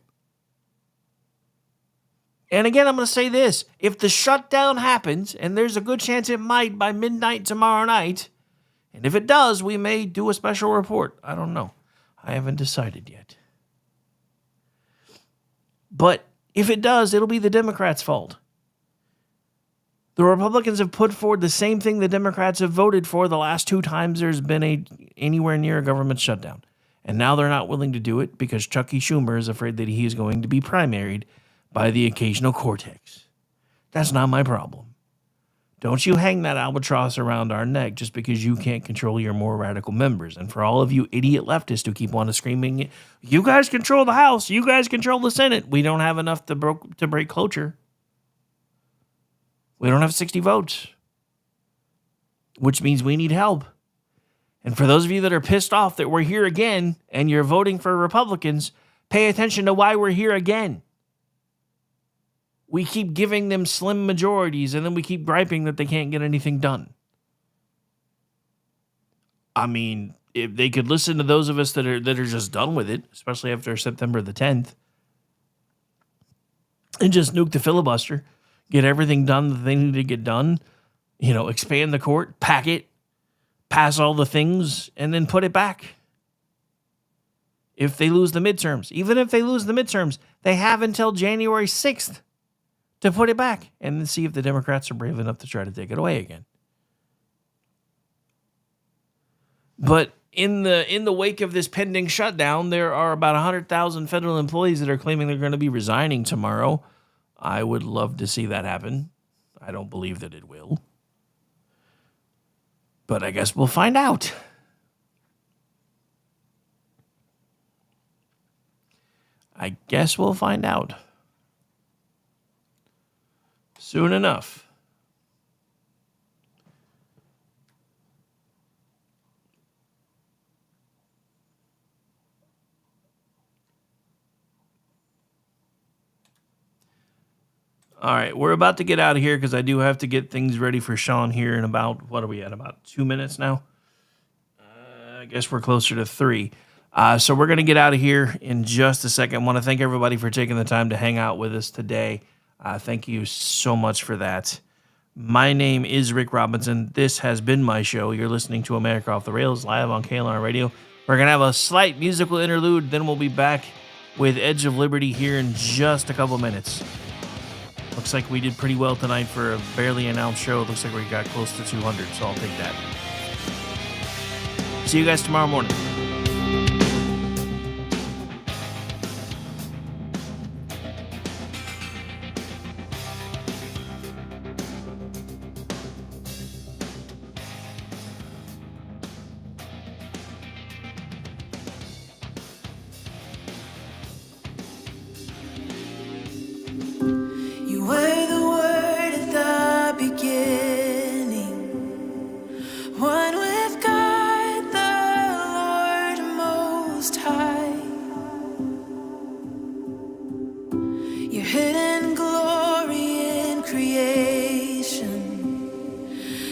And again, I'm going to say this. If the shutdown happens, and there's a good chance it might by midnight tomorrow night, and if it does, we may do a special report. I don't know. I haven't decided yet. But if it does, it'll be the Democrats' fault. The Republicans have put forward the same thing the Democrats have voted for the last 2 times there's been anywhere near a government shutdown. And now they're not willing to do it because Chucky Schumer is afraid that he is going to be primaried by the occasional cortex. That's not my problem. Don't you hang that albatross around our neck just because you can't control your more radical members. And for all of you idiot leftists who keep on screaming, you guys control the House, you guys control the Senate, we don't have enough to break cloture. We don't have 60 votes, which means we need help. And for those of you that are pissed off that we're here again and you're voting for Republicans, pay attention to why we're here again. We keep giving them slim majorities, and then we keep griping that they can't get anything done. I mean, if they could listen to those of us that are just done with it, especially after September the 10th, and just nuke the filibuster, get everything done that they need to get done, expand the court, pack it, pass all the things, and then put it back. If they lose the midterms, even if they lose the midterms, they have until January 6th. To put it back and then see if the Democrats are brave enough to try to take it away again. But in the wake of this pending shutdown, there are about 100,000 federal employees that are claiming they're going to be resigning tomorrow. I would love to see that happen. I don't believe that it will. But I guess we'll find out. I guess we'll find out soon enough. All right, we're about to get out of here because I do have to get things ready for Sean here in about, what are we at, about 2 minutes now? I guess we're closer to 3. So we're going to get out of here in just a second. I want to thank everybody for taking the time to hang out with us today. Thank you so much for that. My name is Rick Robinson. This has been my show. You're listening to America Off the Rails live on KLR Radio. We're going to have a slight musical interlude. Then we'll be back with Edge of Liberty here in just a couple minutes. Looks like we did pretty well tonight for a barely announced show. It looks like we got close to 200, so I'll take that. See you guys tomorrow morning. You were the Word at the beginning, one with God, the Lord Most High. Your hidden glory in creation,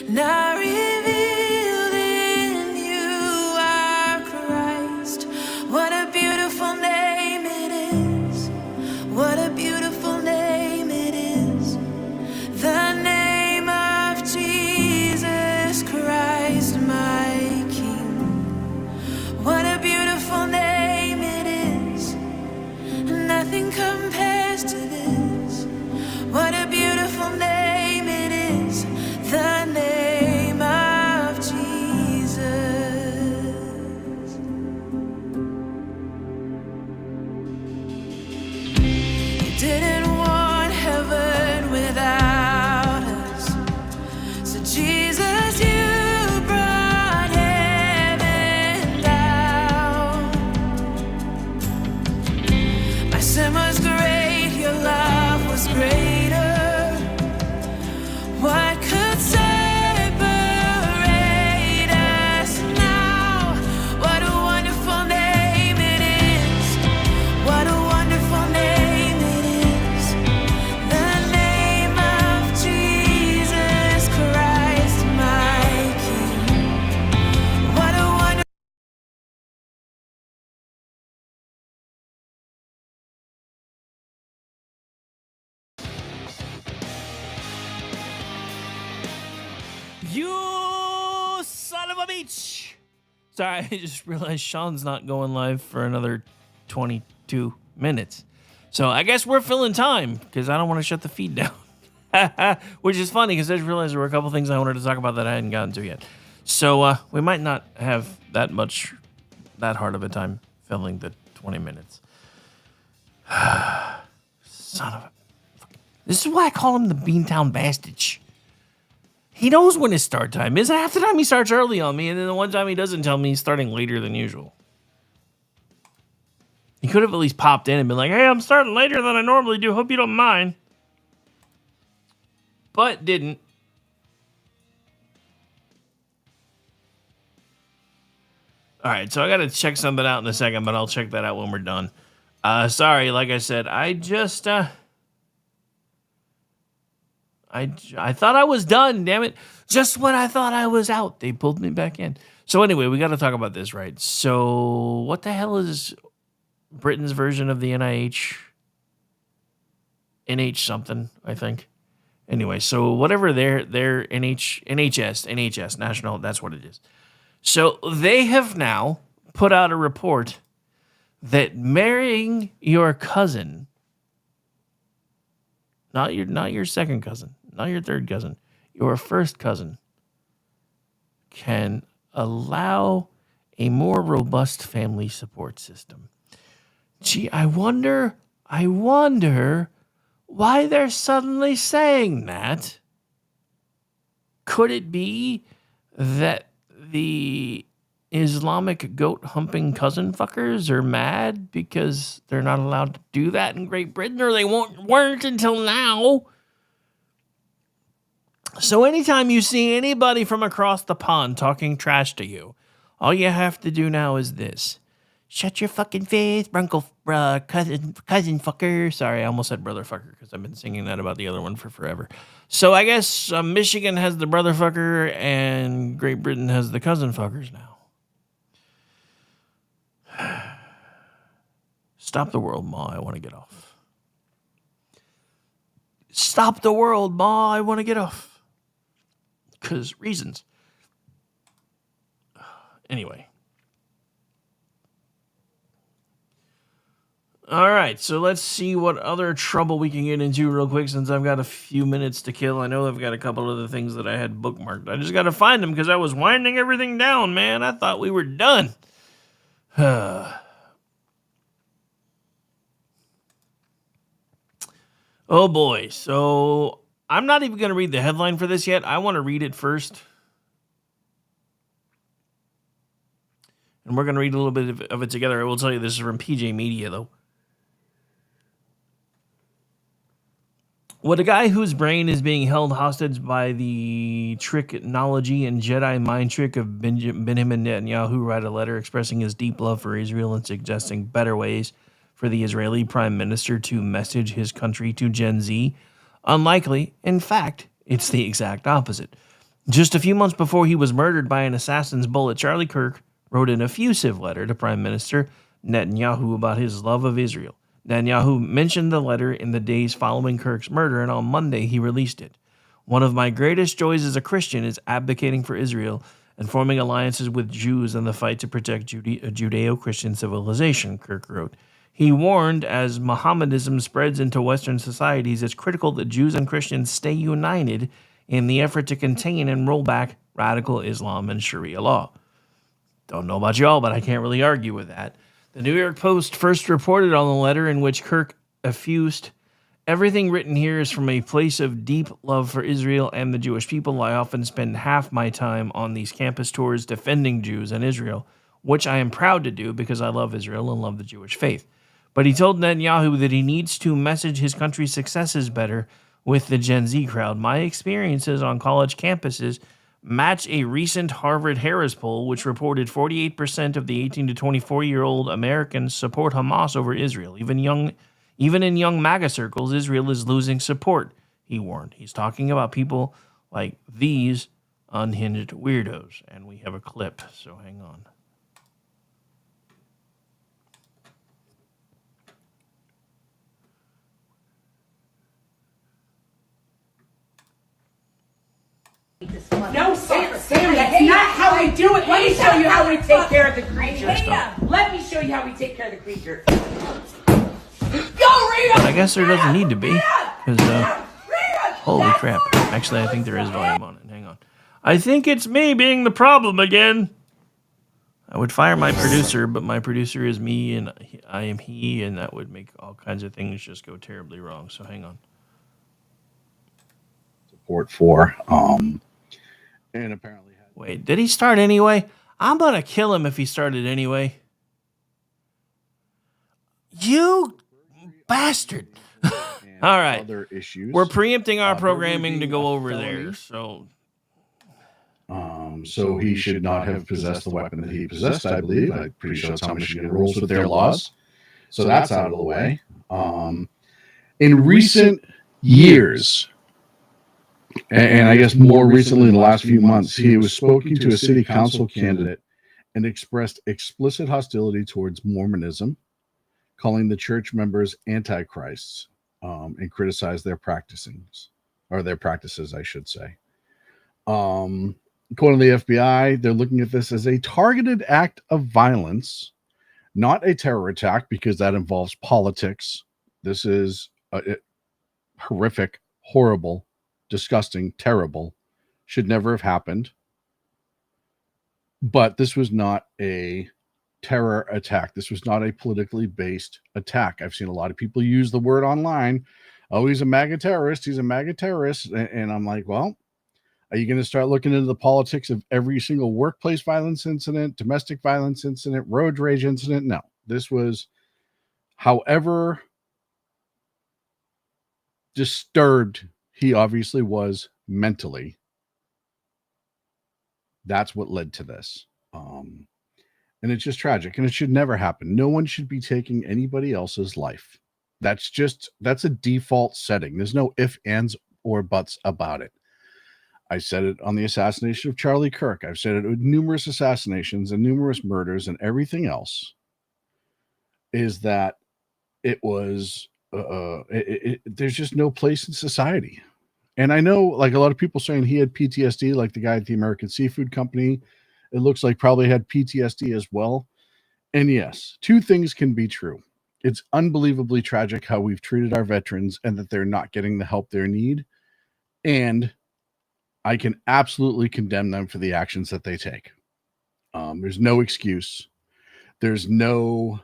now revealed in you are Christ. What a beautiful name it is. What a beautiful name it is. The name of Jesus Christ, my King. What a beautiful name it is. Nothing compares to this. What a beautiful name it is. The name of Jesus. You didn't want heaven without us. So Jesus, you brought heaven down. My sin was great, your love was greater. What could separate us now? What a wonderful name it is. What a wonderful name it is. The name of Jesus Christ, my King. What a wonderful You son of a bitch! Sorry, I just realized Sean's not going live for another 22 minutes. So I guess we're filling time because I don't want to shut the feed down. Which is funny because I just realized there were a couple things I wanted to talk about that I hadn't gotten to yet. So we might not have that hard of a time filling the 20 minutes. Son of a... This is why I call him the Beantown Bastich. He knows when his start time is. Half the time he starts early on me, and then the one time he doesn't tell me he's starting later than usual. He could have at least popped in and been like, hey, I'm starting later than I normally do. Hope you don't mind. But didn't. All right, so I got to check something out in a second, but I'll check that out when we're done. Sorry, like I said, I just... I thought I was done, damn it. Just when I thought I was out, they pulled me back in. So anyway, we got to talk about this, right? So what the hell is Britain's version of the NIH? NH something, I think. Anyway, so whatever their NHS, National, that's what it is. So they have now put out a report that marrying your cousin, not your second cousin, not your third cousin, your first cousin, can allow a more robust family support system. Gee, I wonder why they're suddenly saying that. Could it be that the Islamic goat humping cousin fuckers are mad because they're not allowed to do that in Great Britain, or they weren't until now. So anytime you see anybody from across the pond talking trash to you, all you have to do now is this. Shut your fucking face, cousin fucker. Sorry, I almost said brother fucker because I've been singing that about the other one for forever. So I guess Michigan has the brother fucker and Great Britain has the cousin fuckers now. Stop the world, Ma. I want to get off. Stop the world, Ma. I want to get off. Because reasons. Anyway. All right, so let's see what other trouble we can get into real quick since I've got a few minutes to kill. I know I've got a couple other things that I had bookmarked. I just got to find them because I was winding everything down, man. I thought we were done. Oh, boy. So I'm not even going to read the headline for this yet. I want to read it first. And we're going to read a little bit of it together. I will tell you this is from PJ Media, though. What a guy whose brain is being held hostage by the technology and Jedi mind trick of Benjamin Netanyahu write a letter expressing his deep love for Israel and suggesting better ways for the Israeli prime minister to message his country to Gen Z? Unlikely. In fact, it's the exact opposite. Just a few months before he was murdered by an assassin's bullet, Charlie Kirk wrote an effusive letter to Prime Minister Netanyahu about his love of Israel. Netanyahu mentioned the letter in the days following Kirk's murder, and on Monday he released it. One of my greatest joys as a Christian is advocating for Israel and forming alliances with Jews in the fight to protect Judeo-Christian civilization, Kirk wrote. He warned, as Mohammedanism spreads into Western societies, it's critical that Jews and Christians stay united in the effort to contain and roll back radical Islam and Sharia law. Don't know about y'all, but I can't really argue with that. The New York Post first reported on the letter in which Kirk effused, everything written here is from a place of deep love for Israel and the Jewish people. I often spend half my time on these campus tours defending Jews and Israel, which I am proud to do because I love Israel and love the Jewish faith. But he told Netanyahu that he needs to message his country's successes better with the Gen Z crowd. My experiences on college campuses match a recent Harvard-Harris poll, which reported 48% of the 18 to 24-year-old Americans support Hamas over Israel. Even in young MAGA circles, Israel is losing support, he warned. He's talking about people like these unhinged weirdos. And we have a clip, so hang on. No, Sam, that's not how we do it. Let me show you how we take care of the creature. Let me show you how we take care of the creature. Go, Rita! I guess there doesn't need to be, because, holy crap. Actually, I think there is volume on it. Hang on. I think it's me being the problem again. I would fire my producer, but my producer is me, and I am he, and that would make all kinds of things just go terribly wrong. So hang on. Support for, and apparently wait, did he start anyway? I'm gonna kill him if he started anyway. You bastard. All right, other issues. We're preempting our programming to go over there. So he should not have possessed the weapon that he possessed, I believe. I'm pretty sure that's how Michigan rules with their laws. So that's out of the way. In recent years, and I guess more recently in the last few months, he was speaking to a city council candidate and expressed explicit hostility towards Mormonism, calling the church members antichrists, and criticized their practices, I should say. According to the FBI, they're looking at this as a targeted act of violence, not a terror attack, because that involves politics. This is horrific, horrible, disgusting, terrible, should never have happened. But this was not a terror attack. This was not a politically based attack. I've seen a lot of people use the word online. Oh, he's a MAGA terrorist. He's a MAGA terrorist. And I'm like, well, Are you going to start looking into the politics of every single workplace violence incident, domestic violence incident, road rage incident? No. This was, however disturbed he obviously was mentally, that's what led to this. And it's just tragic, and it should never happen. No one should be taking anybody else's life. That's a default setting. There's no ifs, ands, or buts about it. I said it on the assassination of Charlie Kirk. I've said it with numerous assassinations and numerous murders and everything else, is that it was, there's just no place in society. And I know, like, a lot of people saying he had PTSD, like the guy at the American Seafood Company, it looks like probably had PTSD as well. And yes, two things can be true. It's unbelievably tragic how we've treated our veterans and that they're not getting the help they need. And I can absolutely condemn them for the actions that they take. There's no excuse. There's no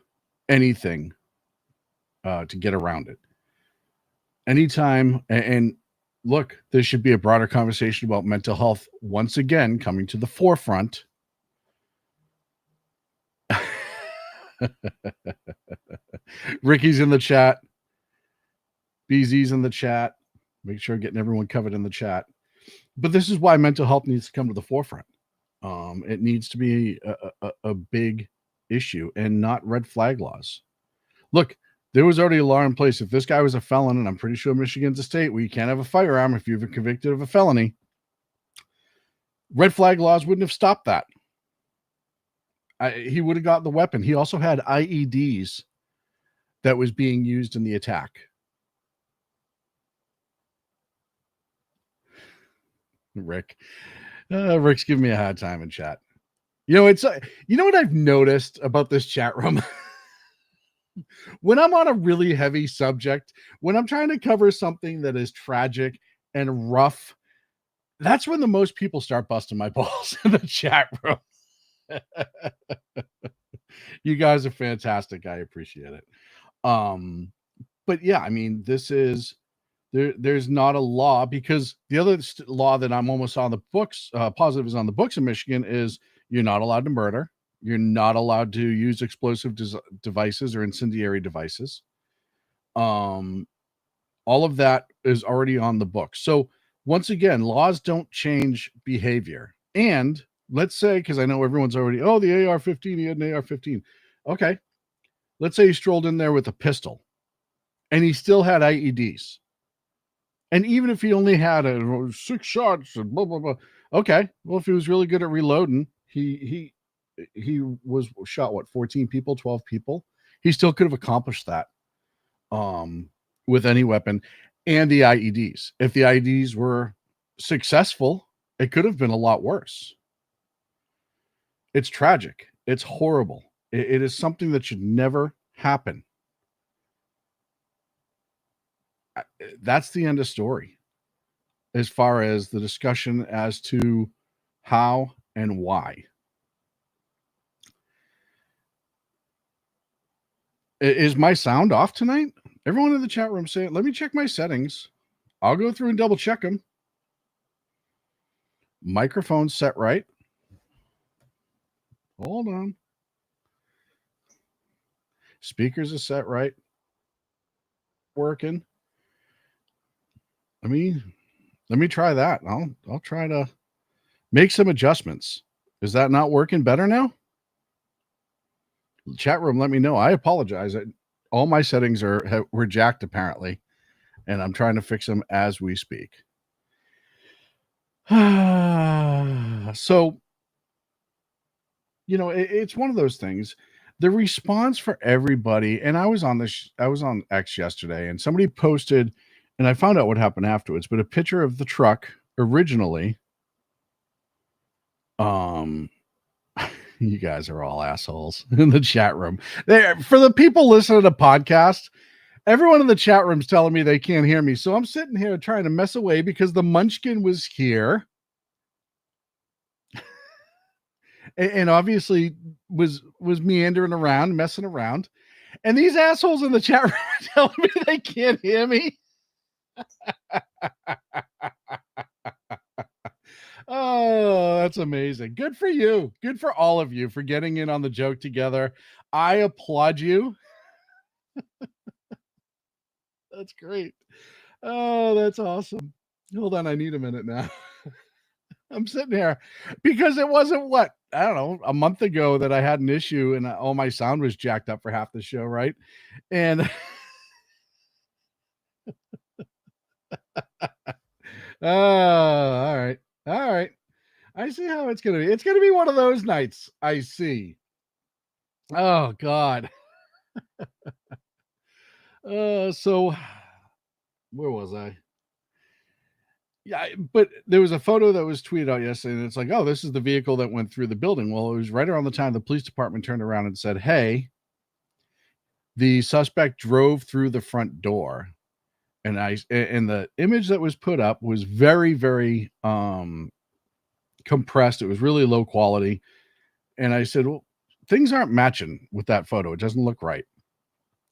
anything to get around it. Anytime, and look, there should be a broader conversation about mental health once again coming to the forefront. Ricky's in the chat. BZ's in the chat. Make sure I'm getting everyone covered in the chat. But this is why mental health needs to come to the forefront. It needs to be a big issue and not red flag laws. Look, there was already a law in place. If this guy was a felon, and I'm pretty sure Michigan's a state where you can't have a firearm if you've been convicted of a felony, red flag laws wouldn't have stopped that. He would have got the weapon. He also had IEDs that was being used in the attack. Rick's giving me a hard time in chat. You know, it's you know what I've noticed about this chat room? When I'm on a really heavy subject, when I'm trying to cover something that is tragic and rough, that's when the most people start busting my balls in the chat room. You guys are fantastic. I appreciate it. But yeah, I mean, this is there's not a law, because the other law that I'm almost on the books, positive is on the books in Michigan, is you're not allowed to murder. You're not allowed to use explosive devices or incendiary devices. All of that is already on the books. So once again, laws don't change behavior. And let's say, because I know everyone's already, oh, the AR-15, he had an AR-15. Okay. Let's say he strolled in there with a pistol and he still had IEDs. And even if he only had 6 shots and blah, blah, blah. Okay. Well, if he was really good at reloading, he was shot, 14 people, 12 people. He still could have accomplished that with any weapon and the IEDs. If the IEDs were successful, it could have been a lot worse. It's tragic. It's horrible. It is something that should never happen. That's the end of story as far as the discussion as to how and why. Is my sound off tonight? Everyone in the chat room saying, let me check my settings. I'll go through and double check them. Microphone set right. Hold on. Speakers are set right. Working. Let me try that. I'll try to make some adjustments. Is that not working better now? Chat room, let me know. I apologize. All my settings were jacked apparently, and I'm trying to fix them as we speak. So, you know, it's one of those things. The response for everybody, and I was on X yesterday, and somebody posted, and I found out what happened afterwards, but a picture of the truck originally. You guys are all assholes in the chat room. For the people listening to the podcast, everyone in the chat room's telling me they can't hear me. So I'm sitting here trying to mess away because the munchkin was here. And obviously was meandering around, messing around. And these assholes in the chat room are telling me they can't hear me. Oh, that's amazing. Good for you. Good for all of you for getting in on the joke together. I applaud you. That's great. Oh, that's awesome. Hold on, I need a minute now. I'm sitting here because it wasn't what, I don't know, a month ago that I had an issue and all my sound was jacked up for half the show, right? And oh, all right. All right. I see how it's going to be. It's going to be one of those nights. I see. Oh, God. So where was I? Yeah, but there was a photo that was tweeted out yesterday, and it's like, oh, this is the vehicle that went through the building. Well, it was right around the time the police department turned around and said, hey, the suspect drove through the front door. And the image that was put up was very, very compressed. It was really low quality. And I said, well, things aren't matching with that photo. It doesn't look right.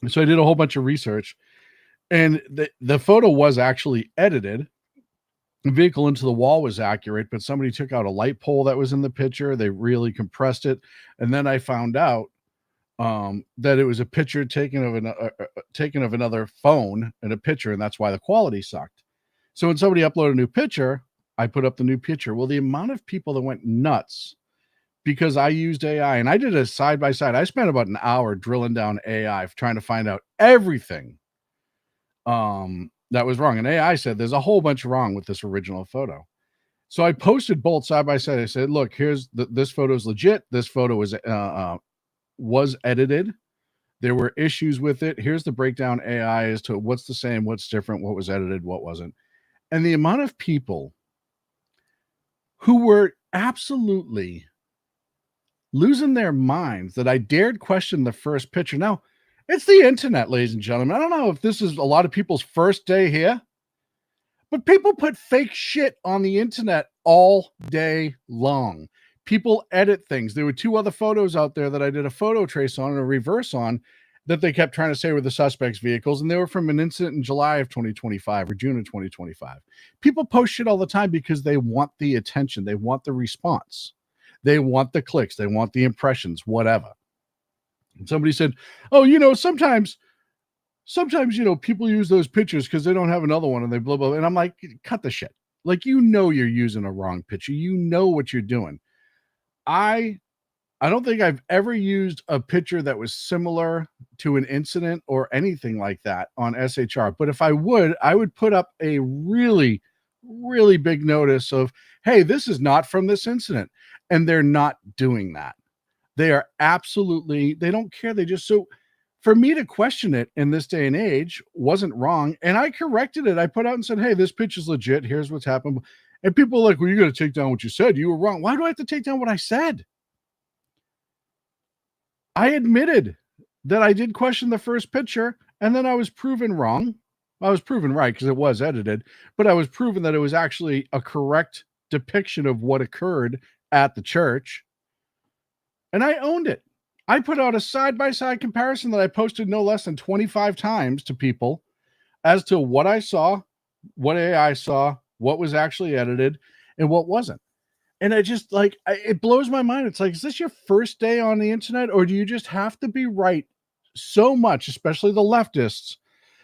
And so I did a whole bunch of research, and the photo was actually edited. The vehicle into the wall was accurate, but somebody took out a light pole that was in the picture. They really compressed it. And then I found out that it was a picture taken of another phone and a picture, and that's why the quality sucked. So when somebody uploaded a new picture, I put up the new picture. Well, the amount of people that went nuts because I used AI, and I did a side by side. I spent about an hour drilling down AI trying to find out everything that was wrong. And AI said there's a whole bunch wrong with this original photo. So I posted both side by side. I said, look, here's this photo is legit. This photo was edited. There were issues with it. Here's the breakdown AI as to what's the same, what's different, what was edited, what wasn't. And the amount of people who were absolutely losing their minds that I dared question the first picture. Now, it's the internet, ladies and gentlemen. I don't know if this is a lot of people's first day here, but people put fake shit on the internet all day long. People edit things. There were two other photos out there that I did a photo trace on and a reverse on that they kept trying to say were the suspects' vehicles, and they were from an incident in July of 2025 or June of 2025. People post shit all the time because they want the attention. They want the response. They want the clicks. They want the impressions, whatever. And somebody said, oh, sometimes, people use those pictures because they don't have another one and they blah, blah. And I'm like, cut the shit. Like, you're using a wrong picture. You know what you're doing. I don't think I've ever used a picture that was similar to an incident or anything like that on SHR. But if I would put up a really, really big notice of, hey, this is not from this incident. And they're not doing that. They are absolutely, they don't care. So for me to question it in this day and age wasn't wrong. And I corrected it. I put out and said, hey, this pitch is legit. Here's what's happened. And people are like, well, you got to take down what you said. You were wrong. Why do I have to take down what I said? I admitted that I did question the first picture, and then I was proven wrong. I was proven right because it was edited, but I was proven that it was actually a correct depiction of what occurred at the church. And I owned it. I put out a side-by-side comparison that I posted no less than 25 times to people as to what I saw, what AI saw, what was actually edited, and what wasn't. And I just it blows my mind. It's like, is this your first day on the internet, or do you just have to be right so much, especially the leftists,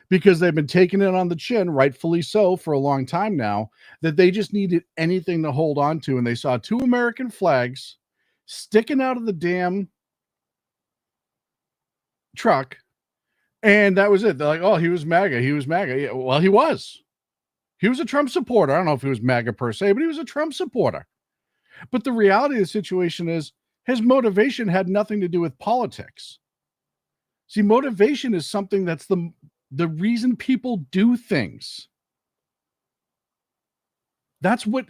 because they've been taking it on the chin, rightfully so, for a long time now, that they just needed anything to hold on to. And they saw two American flags sticking out of the damn truck, and that was it. They're like, oh, he was MAGA. He was MAGA. Yeah, well, he was. He was a Trump supporter. I don't know if he was MAGA per se, but he was a Trump supporter. But the reality of the situation is his motivation had nothing to do with politics. See, motivation is something that's the reason people do things. That's what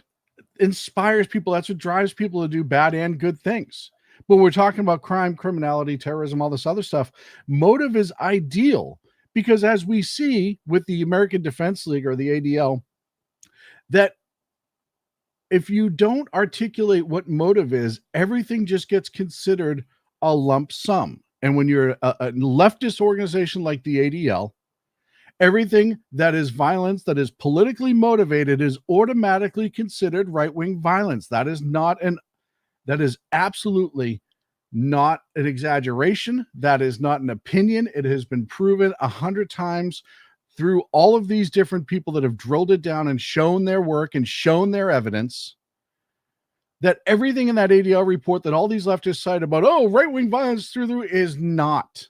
inspires people. That's what drives people to do bad and good things. But we're talking about crime, criminality, terrorism, all this other stuff. Motive is ideal because, as we see with the American Defense League or the ADL, that if you don't articulate what motive is, everything just gets considered a lump sum. And when you're a leftist organization like the ADL, Everything that is violence, that is politically motivated, is automatically considered right-wing violence. That is absolutely not an exaggeration. That is not an opinion. It has been proven 100 times through all of these different people that have drilled it down and shown their work and shown their evidence, that everything in that ADL report that all these leftists cite about, oh, right-wing violence through the roof, is not.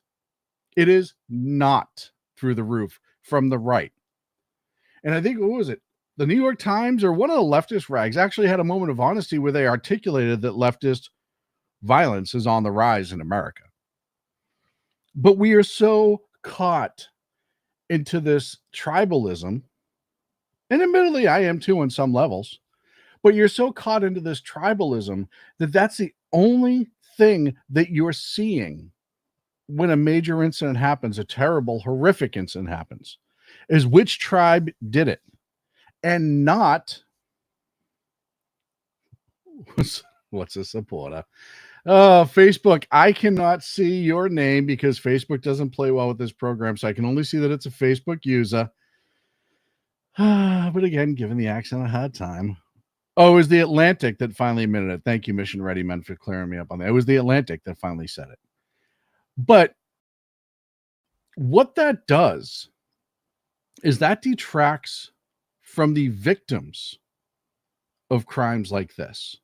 It is not through the roof from the right. And I think, what was it? The New York Times or one of the leftist rags actually had a moment of honesty where they articulated that leftist violence is on the rise in America. But we are so caught into this tribalism, and admittedly I am too on some levels, but you're so caught into this tribalism that that's the only thing that you're seeing when a major incident happens, a terrible, horrific incident happens, is which tribe did it, and not what's a supporter. Oh, Facebook, I cannot see your name because Facebook doesn't play well with this program, so I can only see that it's a Facebook user. But again, given the accent, a hard time. Oh, it was the Atlantic that finally admitted it. Thank you, Mission Ready Men, for clearing me up on that. It was the Atlantic that finally said it. But what that does is that detracts from the victims of crimes like this,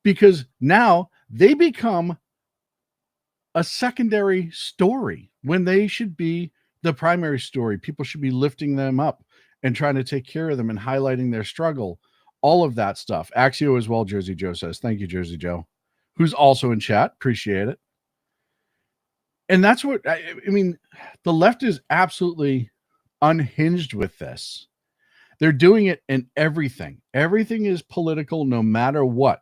because now they become a secondary story when they should be the primary story. People should be lifting them up and trying to take care of them and highlighting their struggle, all of that stuff. Axio as well, Jersey Joe says. Thank you, Jersey Joe, who's also in chat. Appreciate it. And that's what I mean. The left is absolutely unhinged with this. They're doing it in everything. Everything is political, no matter what.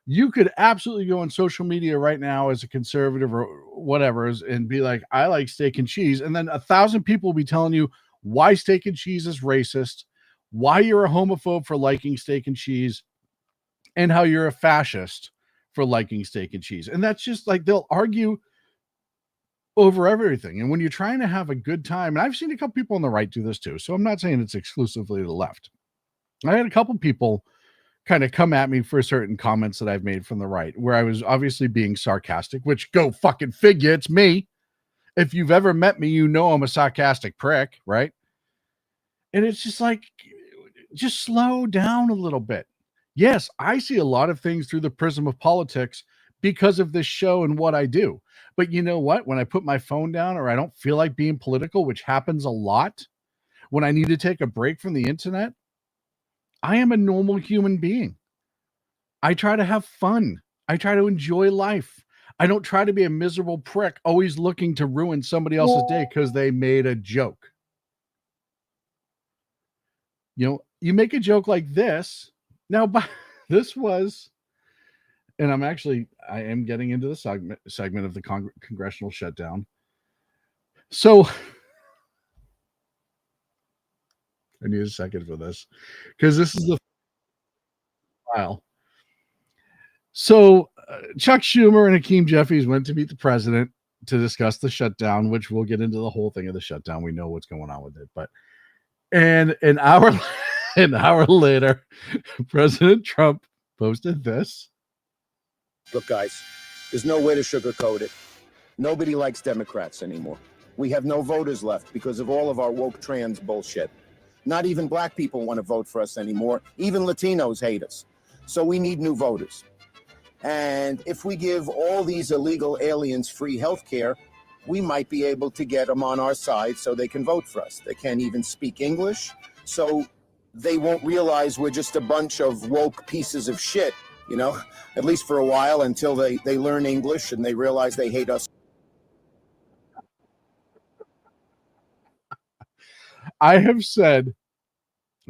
You could absolutely go on social media right now as a conservative or whatever and be like, I like steak and cheese. And then 1,000 people will be telling you why steak and cheese is racist, why you're a homophobe for liking steak and cheese, and how you're a fascist for liking steak and cheese. And that's just like, they'll argue over everything. And when you're trying to have a good time, and I've seen a couple people on the right do this too, so I'm not saying it's exclusively the left. I had a couple people kind of come at me for certain comments that I've made from the right, where I was obviously being sarcastic, which, go fucking figure, it's me. If you've ever met me, you know I'm a sarcastic prick, right? And it's just like, just slow down a little bit. Yes, I see a lot of things through the prism of politics because of this show and what I do. But you know what? When I put my phone down or I don't feel like being political, which happens a lot, when I need to take a break from the internet, I am a normal human being. I try to have fun. I try to enjoy life. I don't try to be a miserable prick always looking to ruin somebody else's day because they made a joke. You know, you make a joke like this. Now, this was, and I am getting into the segment of the congressional shutdown. So I need a second for this because this is the file. So Chuck Schumer and Hakeem Jeffries went to meet the president to discuss the shutdown, which we'll get into the whole thing of the shutdown. We know what's going on with it, but and an hour later, President Trump posted this. Look, guys, there's no way to sugarcoat it. Nobody likes Democrats anymore. We have no voters left because of all of our woke trans bullshit. Not even black people want to vote for us anymore. Even Latinos hate us. So we need new voters. And if we give all these illegal aliens free health care, we might be able to get them on our side so they can vote for us. They can't even speak English, so they won't realize we're just a bunch of woke pieces of shit, you know, at least for a while until they learn English and they realize they hate us. I have said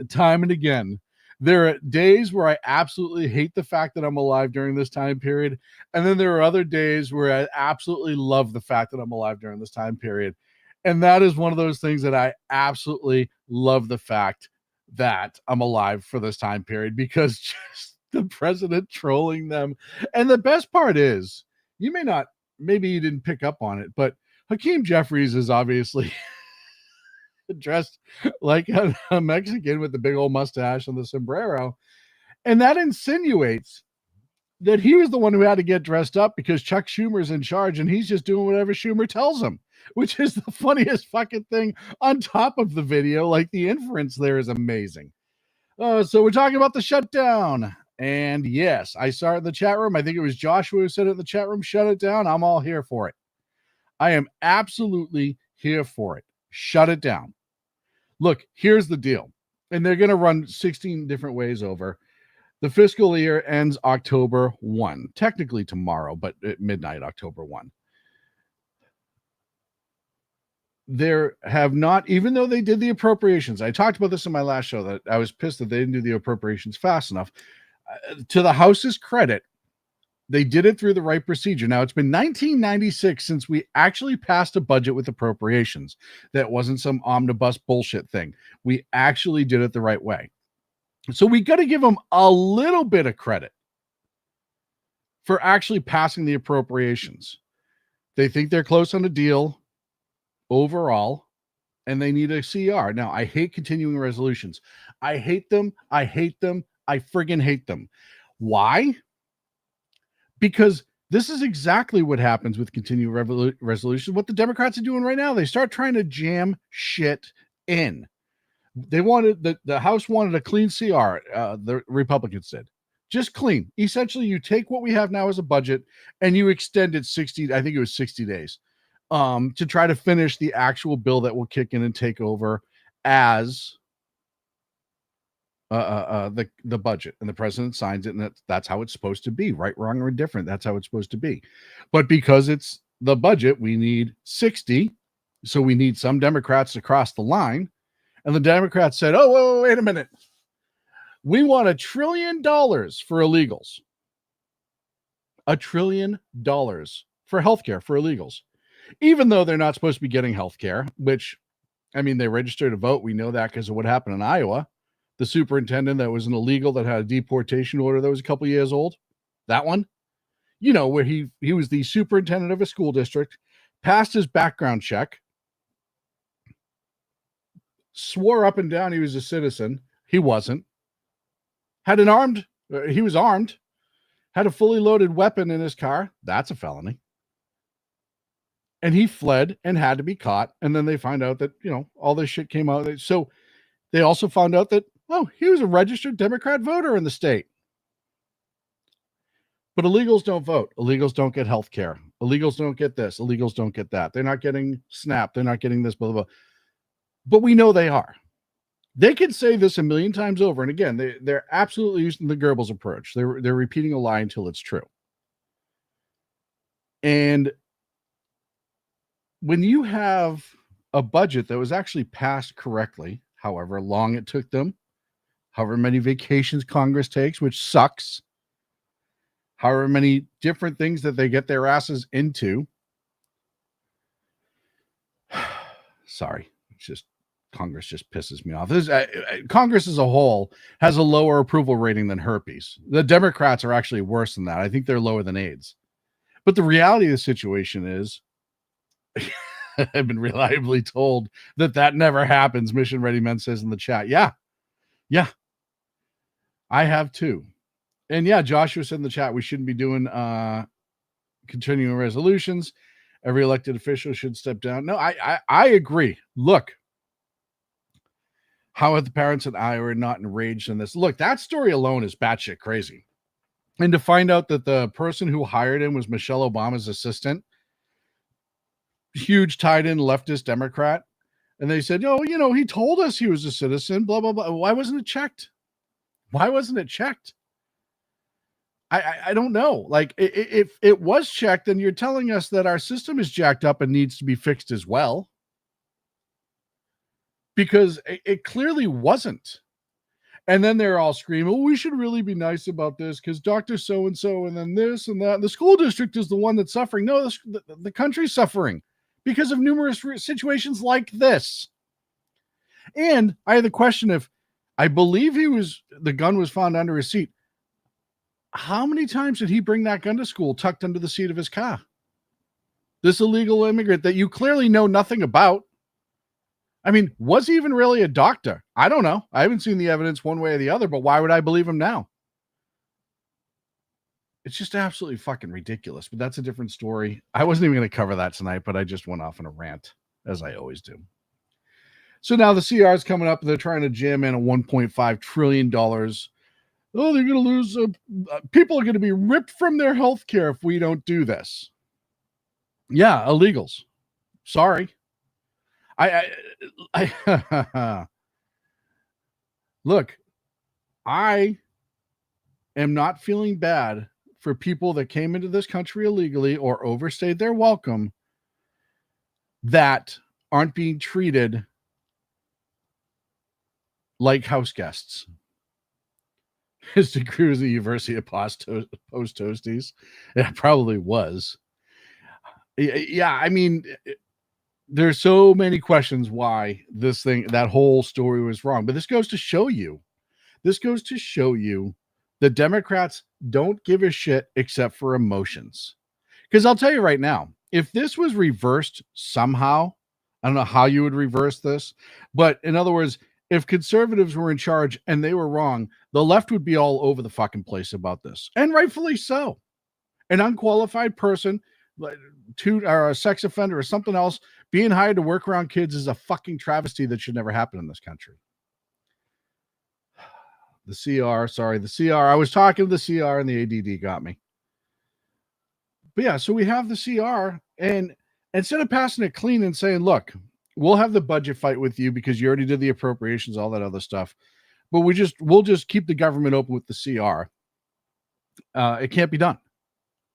time and again, there are days where I absolutely hate the fact that I'm alive during this time period. And then there are other days where I absolutely love the fact that I'm alive during this time period. And that is one of those things that I absolutely love, the fact that I'm alive for this time period, because just the president trolling them. And the best part is, maybe you didn't pick up on it, but Hakeem Jeffries is obviously dressed like a Mexican with the big old mustache and the sombrero. And that insinuates that he was the one who had to get dressed up because Chuck Schumer's in charge and he's just doing whatever Schumer tells him, which is the funniest fucking thing on top of the video. Like, the inference there is amazing. So we're talking about the shutdown. And yes, I saw it in the chat room. I think it was Joshua who said it in the chat room, shut it down. I'm all here for it. I am absolutely here for it. Shut it down. Look, here's the deal. And they're going to run 16 different ways over. The fiscal year ends October 1, technically tomorrow, but at midnight, October 1. There have not, even though they did the appropriations, I talked about this in my last show, that I was pissed that they didn't do the appropriations fast enough. To the House's credit, they did it through the right procedure. Now, it's been 1996 since we actually passed a budget with appropriations. That wasn't some omnibus bullshit thing. We actually did it the right way. So we got to give them a little bit of credit for actually passing the appropriations. They think they're close on a deal overall, and they need a CR. Now, I hate continuing resolutions. I hate them. I hate them. I friggin' hate them. Why? Because this is exactly what happens with continuing resolutions. What the Democrats are doing right now, they start trying to jam shit in. They wanted the House wanted a clean CR. The Republicans did. Just clean. Essentially, you take what we have now as a budget and you extend it 60, I think it was 60 days, to try to finish the actual bill that will kick in and take over as the budget. And the president signs it, and that's how it's supposed to be. Right, wrong, or indifferent. That's how it's supposed to be. But because it's the budget, we need 60. So we need some Democrats to cross the line. And the Democrats said, oh, wait a minute. We want $1 trillion for illegals. $1 trillion for healthcare for illegals. Even though they're not supposed to be getting healthcare, which, I mean, they registered to vote. We know that because of what happened in Iowa. The superintendent that was an illegal that had a deportation order that was a couple years old. That one. You know, where he was the superintendent of a school district, passed his background check, swore up and down he was a citizen. He wasn't. He was armed, had a fully loaded weapon in his car. That's a felony. And he fled and had to be caught. And then they find out that, all this shit came out. So they also found out that, he was a registered Democrat voter in the state. But illegals don't vote. Illegals don't get health care. Illegals don't get this. Illegals don't get that. They're not getting SNAP. They're not getting this, blah, blah, blah. But we know they are. They can say this a million times over. And again, they're absolutely using the Goebbels approach. They're repeating a lie until it's true. And when you have a budget that was actually passed correctly, however long it took them, however many vacations Congress takes, which sucks, however many different things that they get their asses into. Sorry, it's just Congress just pisses me off. Congress as a whole has a lower approval rating than herpes. The Democrats are actually worse than that. I think they're lower than AIDS. But the reality of the situation is, I've been reliably told that never happens. Mission Ready Men says in the chat. Yeah. I have too. And yeah, Joshua said in the chat, we shouldn't be doing continuing resolutions. Every elected official should step down. No, I agree. Look, how are the parents in Iowa not enraged in this? Look, that story alone is batshit crazy. And to find out that the person who hired him was Michelle Obama's assistant, huge tied-in leftist Democrat, and they said, he told us he was a citizen, blah, blah, blah. Why wasn't it checked? I don't know. Like, if it was checked, then you're telling us that our system is jacked up and needs to be fixed as well. Because it clearly wasn't. And then they're all screaming, we should really be nice about this because Dr. So-and-so and then this and that. And the school district is the one that's suffering. No, the country's suffering because of numerous situations like this. And I had the question if I believe the gun was found under his seat. How many times did he bring that gun to school tucked under the seat of his car? This illegal immigrant that you clearly know nothing about. I mean, was he even really a doctor? I don't know. I haven't seen the evidence one way or the other, but why would I believe him now? It's just absolutely fucking ridiculous, but that's a different story. I wasn't even going to cover that tonight, but I just went off on a rant, as I always do. So now the CR is coming up. They're trying to jam in a $1.5 trillion. Oh, they're going to lose. People are going to be ripped from their health care if we don't do this. Yeah, illegals. Sorry. I look, I am not feeling bad for people that came into this country illegally or overstayed their welcome that aren't being treated like house guests. His degree was at the University of Post Toasties. It probably was. Yeah, I mean, there's so many questions why that whole story was wrong. But this goes to show you the Democrats don't give a shit except for emotions. Because I'll tell you right now, if this was reversed somehow, I don't know how you would reverse this, but in other words, if conservatives were in charge and they were wrong, the left would be all over the fucking place about this. And rightfully so. An unqualified person, or a sex offender or something else, being hired to work around kids is a fucking travesty that should never happen in this country. The CR. I was talking to the CR and the ADD got me. But yeah, so we have the CR, and instead of passing it clean and saying, look, we'll have the budget fight with you because you already did the appropriations, all that other stuff, but we'll just keep the government open with the CR. It can't be done.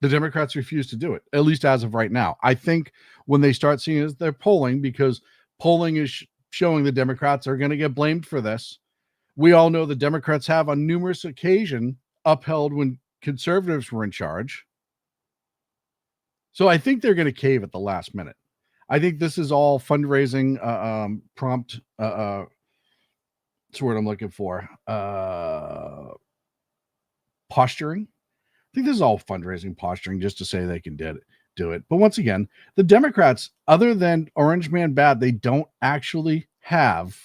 The Democrats refuse to do it, at least as of right now. I think when they start seeing it, they're polling, because polling is showing the Democrats are going to get blamed for this. We all know the Democrats have on numerous occasions upheld when conservatives were in charge. So I think they're going to cave at the last minute. I think this is all fundraising prompt. That's the word I'm looking for. Posturing. I think this is all fundraising posturing just to say they can do it. But once again, the Democrats, other than Orange Man Bad, they don't actually have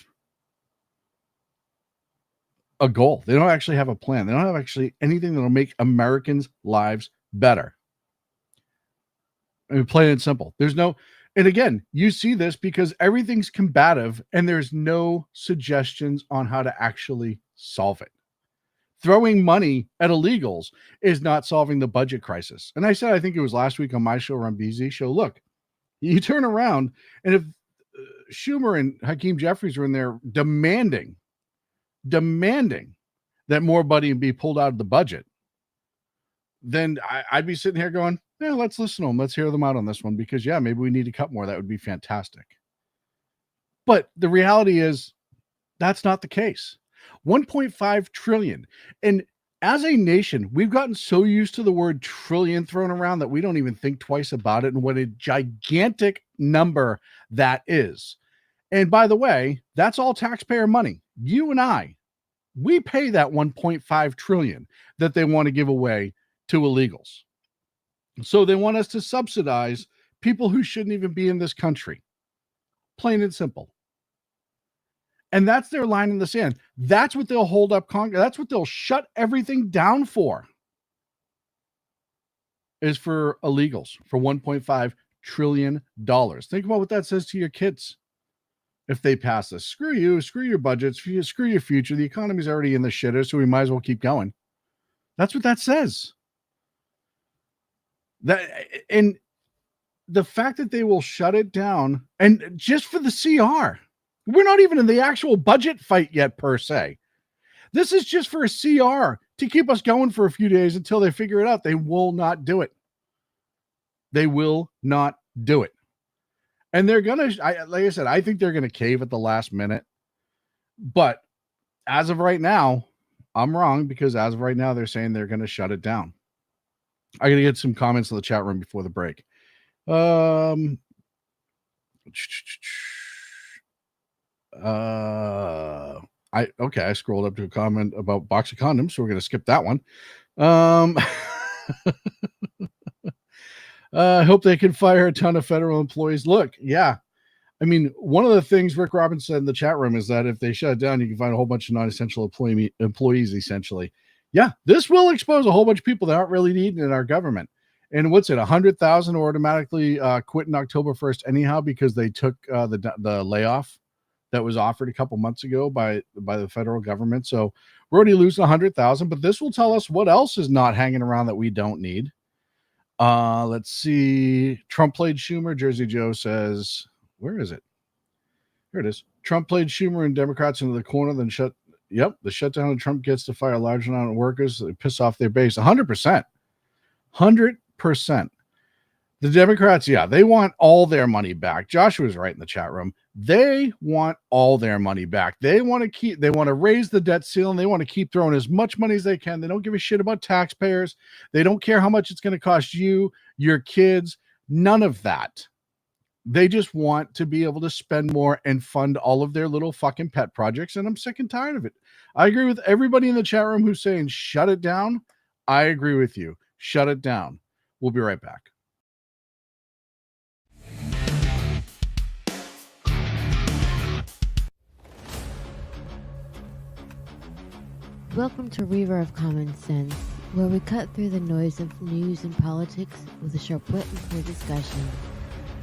a goal. They don't actually have a plan. They don't have actually anything that will make Americans' lives better. I mean, plain and simple. And again, you see this because everything's combative and there's no suggestions on how to actually solve it. Throwing money at illegals is not solving the budget crisis. And I said, I think it was last week on my show, Run BZ show, look, you turn around and if Schumer and Hakeem Jeffries are in there demanding that more money be pulled out of the budget, then I'd be sitting here going, yeah, let's listen to them. Let's hear them out on this one because, yeah, maybe we need to cut more. That would be fantastic. But the reality is that's not the case. 1.5 trillion. And as a nation, we've gotten so used to the word trillion thrown around that we don't even think twice about it and what a gigantic number that is. And by the way, that's all taxpayer money. You and I, we pay that 1.5 trillion that they want to give away to illegals. So they want us to subsidize people who shouldn't even be in this country. Plain and simple. And that's their line in the sand. That's what they'll hold up Congress. That's what they'll shut everything down for. Is for illegals for $1.5 trillion. Think about what that says to your kids. If they pass this, screw you, screw your budgets, screw your future. The economy's already in the shitter, so we might as well keep going. That's what that says. And the fact that they will shut it down, and just for the CR, we're not even in the actual budget fight yet, per se. This is just for a CR to keep us going for a few days until they figure it out. They will not do it. They will not do it. And they're going to, like I said, I think they're going to cave at the last minute. But as of right now, I'm wrong, because as of right now, they're saying they're going to shut it down. I got to get some comments in the chat room before the break. I scrolled up to a comment about box of condoms, so we're going to skip that one. I hope they can fire a ton of federal employees. Look, yeah, I mean, one of the things Rick Robbins said in the chat room is that if they shut it down, you can find a whole bunch of non-essential employees, essentially. Yeah, this will expose a whole bunch of people that aren't really needed in our government. And what's it, 100,000 automatically quit in October 1st anyhow because they took the layoff that was offered a couple months ago by the federal government. So we're already losing 100,000, but this will tell us what else is not hanging around that we don't need. Let's see. Trump played Schumer. Jersey Joe says, where is it? Here it is. Trump played Schumer and Democrats into the corner, then the shutdown of Trump gets to fire a large amount of workers. They piss off their base. 100%. 100%. The Democrats, they want all their money back. Joshua's right in the chat room. They want all their money back. They want to raise the debt ceiling. They want to keep throwing as much money as they can. They don't give a shit about taxpayers. They don't care how much it's going to cost you, your kids, none of that. They just want to be able to spend more and fund all of their little fucking pet projects. And I'm sick and tired of it. I agree with everybody in the chat room who's saying, shut it down. I agree with you. Shut it down. We'll be right back. Welcome to River of Common Sense, where we cut through the noise of news and politics with a sharp wit and clear discussion.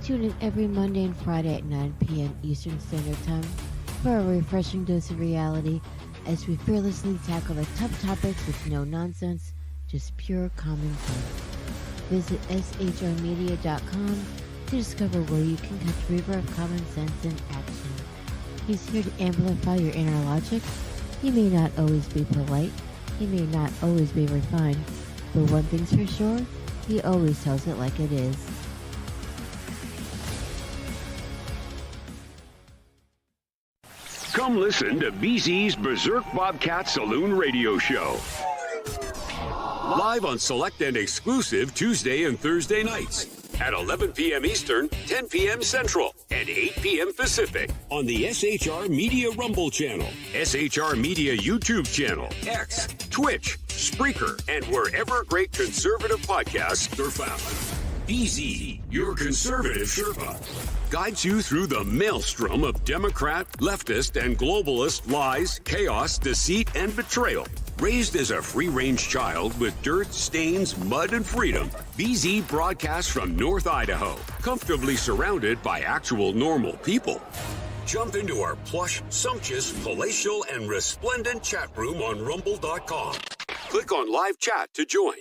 Tune in every Monday and Friday at 9 p.m. Eastern Standard Time for a refreshing dose of reality as we fearlessly tackle the tough topics with no nonsense, just pure common sense. Visit shrmedia.com to discover where you can catch River of Common Sense in action. He's here to amplify your inner logic. He may not always be polite, he may not always be refined, but one thing's for sure, he always tells it like it is. Come listen to BZ's Berzerk Bobcat Saloon radio show. Live on select and exclusive Tuesday and Thursday nights at 11 p.m. Eastern, 10 p.m. Central, and 8 p.m. Pacific on the SHR Media Rumble channel, SHR Media YouTube channel, X, Twitch, Spreaker, and wherever great conservative podcasts are found. BZ, your conservative Sherpa, guides you through the maelstrom of Democrat, leftist, and globalist lies, chaos, deceit, and betrayal. Raised as a free-range child with dirt, stains, mud, and freedom, BZ broadcasts from North Idaho, comfortably surrounded by actual normal people. Jump into our plush, sumptuous, palatial, and resplendent chat room on rumble.com. Click on live chat to join.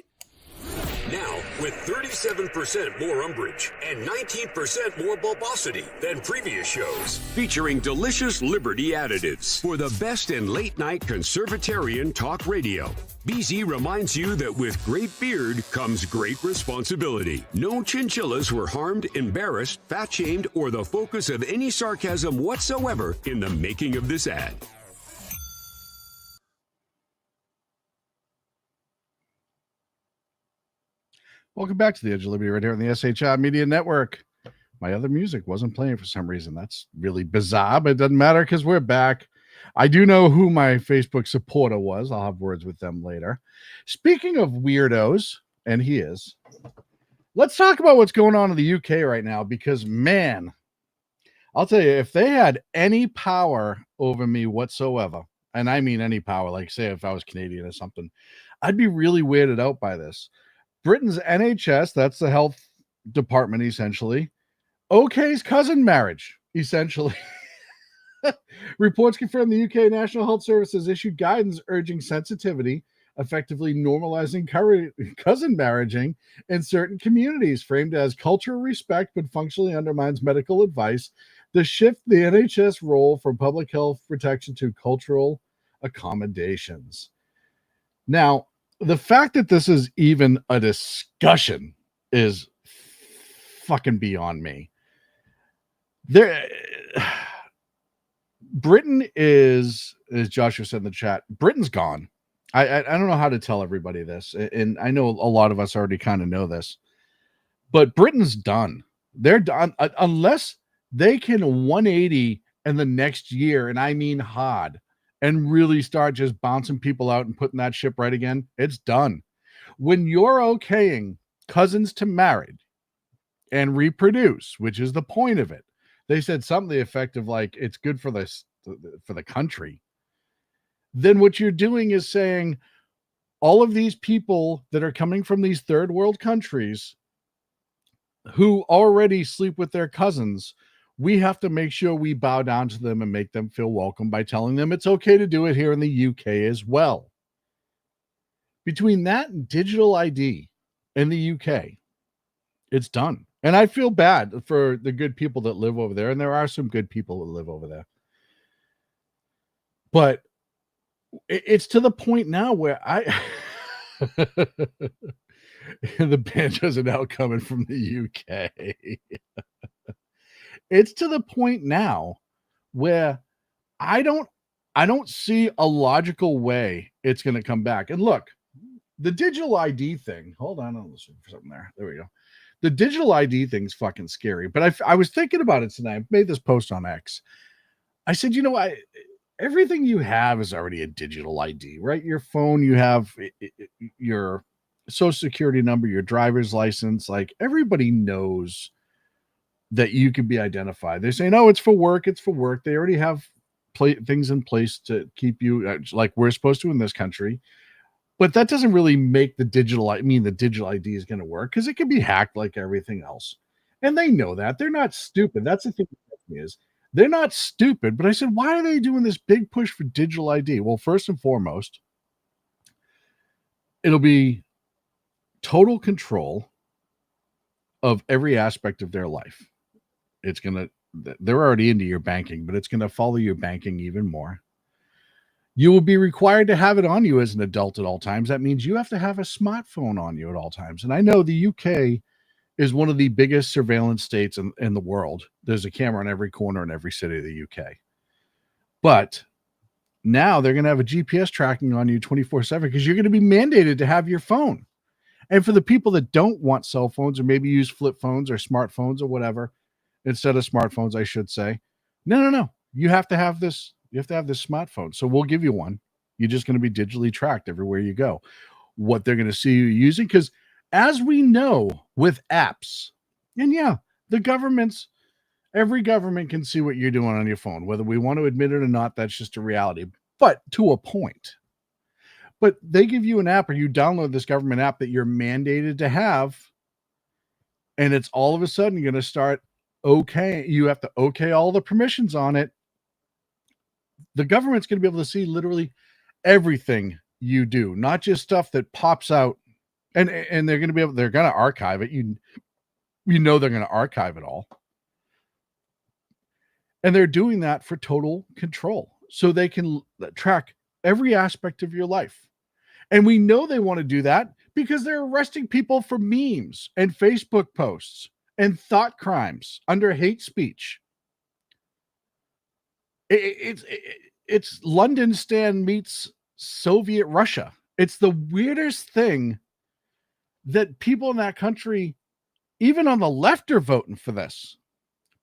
Now, with 37% more umbrage and 19% more bulbosity than previous shows, featuring delicious Liberty additives for the best in late-night conservatarian talk radio. BZ reminds you that with great beard comes great responsibility. No chinchillas were harmed, embarrassed, fat-shamed, or the focus of any sarcasm whatsoever in the making of this ad. Welcome back to the Edge of Liberty right here on the SHI Media Network. My other music wasn't playing for some reason. That's really bizarre, but it doesn't matter because we're back. I do know who my Facebook supporter was. I'll have words with them later. Speaking of weirdos, and he is, let's talk about what's going on in the UK right now because, man, I'll tell you, if they had any power over me whatsoever, and I mean any power, like say if I was Canadian or something, I'd be really weirded out by this. Britain's NHS, that's the health department essentially, okay's cousin marriage, essentially. Reports confirm the UK National Health Service has issued guidance urging sensitivity, effectively normalizing cousin marriaging in certain communities, framed as cultural respect but functionally undermines medical advice. The shift the NHS role from public health protection to cultural accommodations. Now, the fact that this is even a discussion is fucking beyond me. Britain is, as Joshua said in the chat, Britain's gone. I don't know how to tell everybody this, and I know a lot of us already kind of know this, but Britain's done. They're done unless they can 180 in the next year, and I mean hard, and really start just bouncing people out and putting that ship right again. It's done. When you're okaying cousins to marry and reproduce, which is the point of it, They said something to the effect of like, it's good for the country. Then what you're doing is saying all of these people that are coming from these third world countries who already sleep with their cousins, we have to make sure we bow down to them and make them feel welcome by telling them it's okay to do it here in the UK as well. Between that and digital ID in the UK, it's done. And I feel bad for the good people that live over there. And there are some good people that live over there. But it's to the point now where the banjos are now coming from the UK. It's to the point now where I don't see a logical way it's going to come back. And look, the digital ID thing. Hold on, I'm listening for something there. There we go. The digital ID thing's fucking scary. But I was thinking about it tonight. I made this post on X. I said, you know, everything you have is already a digital ID, right? Your phone, you have your social security number, your driver's license. Like, everybody knows that you can be identified. They're saying, oh, it's for work. It's for work. They already have things in place to keep you like we're supposed to in this country. But that doesn't really make the digital ID is going to work, because it can be hacked like everything else. And they know that. They're not stupid. That's the thing is they're not stupid. But I said, why are they doing this big push for digital ID? Well, first and foremost, it'll be total control of every aspect of their life. They're already into your banking, but it's going to follow your banking even more. You will be required to have it on you as an adult at all times. That means you have to have a smartphone on you at all times. And I know the UK is one of the biggest surveillance states in the world. There's a camera in every corner in every city of the UK. But now they're going to have a GPS tracking on you 24/7, because you're going to be mandated to have your phone. And for the people that don't want cell phones, or maybe use flip phones or smartphones or whatever, instead of smartphones, I should say, no. You have to have this. You have to have this smartphone. So we'll give you one. You're just going to be digitally tracked everywhere you go. What they're going to see you using, because as we know with apps, and yeah, every government can see what you're doing on your phone, whether we want to admit it or not. That's just a reality, but to a point. But they give you an app, or you download this government app that you're mandated to have, and it's all of a sudden going to start you have to okay all the permissions on it. The government's going to be able to see literally everything you do, not just stuff that pops out, and they're going to archive it. You know they're going to archive it all. And they're doing that for total control, so they can track every aspect of your life. And we know they want to do that because they're arresting people for memes and Facebook posts and thought crimes under hate speech. It's London Stan meets Soviet Russia. It's the weirdest thing that people in that country, even on the left, are voting for this.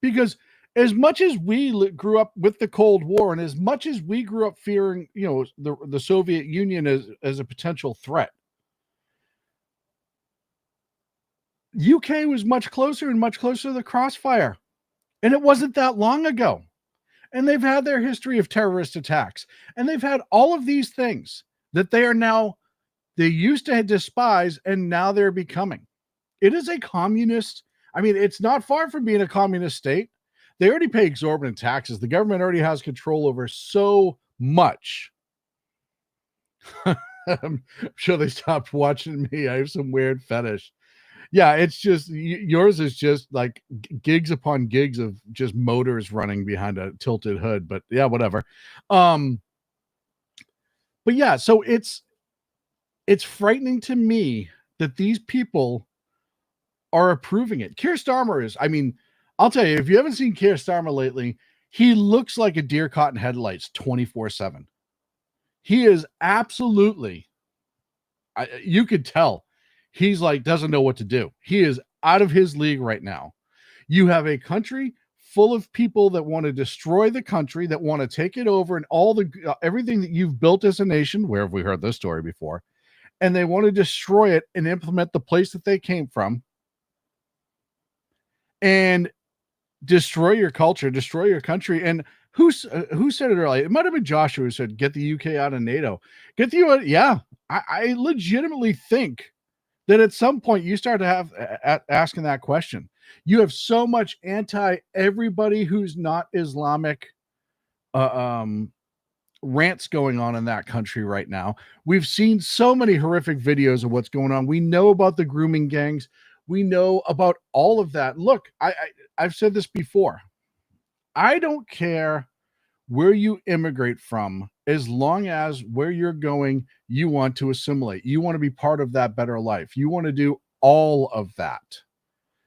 Because as much as we grew up with the Cold War, and as much as we grew up fearing, the Soviet Union as a potential threat, UK was much closer to the crossfire. And it wasn't that long ago. And they've had their history of terrorist attacks. And they've had all of these things that they used to despise, and now they're becoming. It is a communist. I mean, it's not far from being a communist state. They already pay exorbitant taxes. The government already has control over so much. I'm sure they stopped watching me. I have some weird fetish. Yeah, it's just, yours is just like gigs upon gigs of just motors running behind a tilted hood. But yeah, whatever. But yeah, so it's frightening to me that these people are approving it. Keir Starmer is, I'll tell you, if you haven't seen Keir Starmer lately, he looks like a deer caught in headlights 24/7. He is absolutely, you could tell, he's like, doesn't know what to do. He is out of his league right now. You have a country full of people that want to destroy the country, that want to take it over, and all everything that you've built as a nation. Where have we heard this story before? And they want to destroy it and implement the place that they came from. And destroy your culture, destroy your country. And who said it earlier? It might have been Joshua who said, get the UK out of NATO. Get the US. Yeah, I legitimately think that at some point you start to have asking that question. You have so much anti everybody who's not Islamic rants going on in that country right now. We've seen so many horrific videos of what's going on. We know about the grooming gangs. We know about all of that. Look, I've said this before. I don't care where you immigrate from, as long as where you're going, you want to assimilate. You want to be part of that better life. You want to do all of that.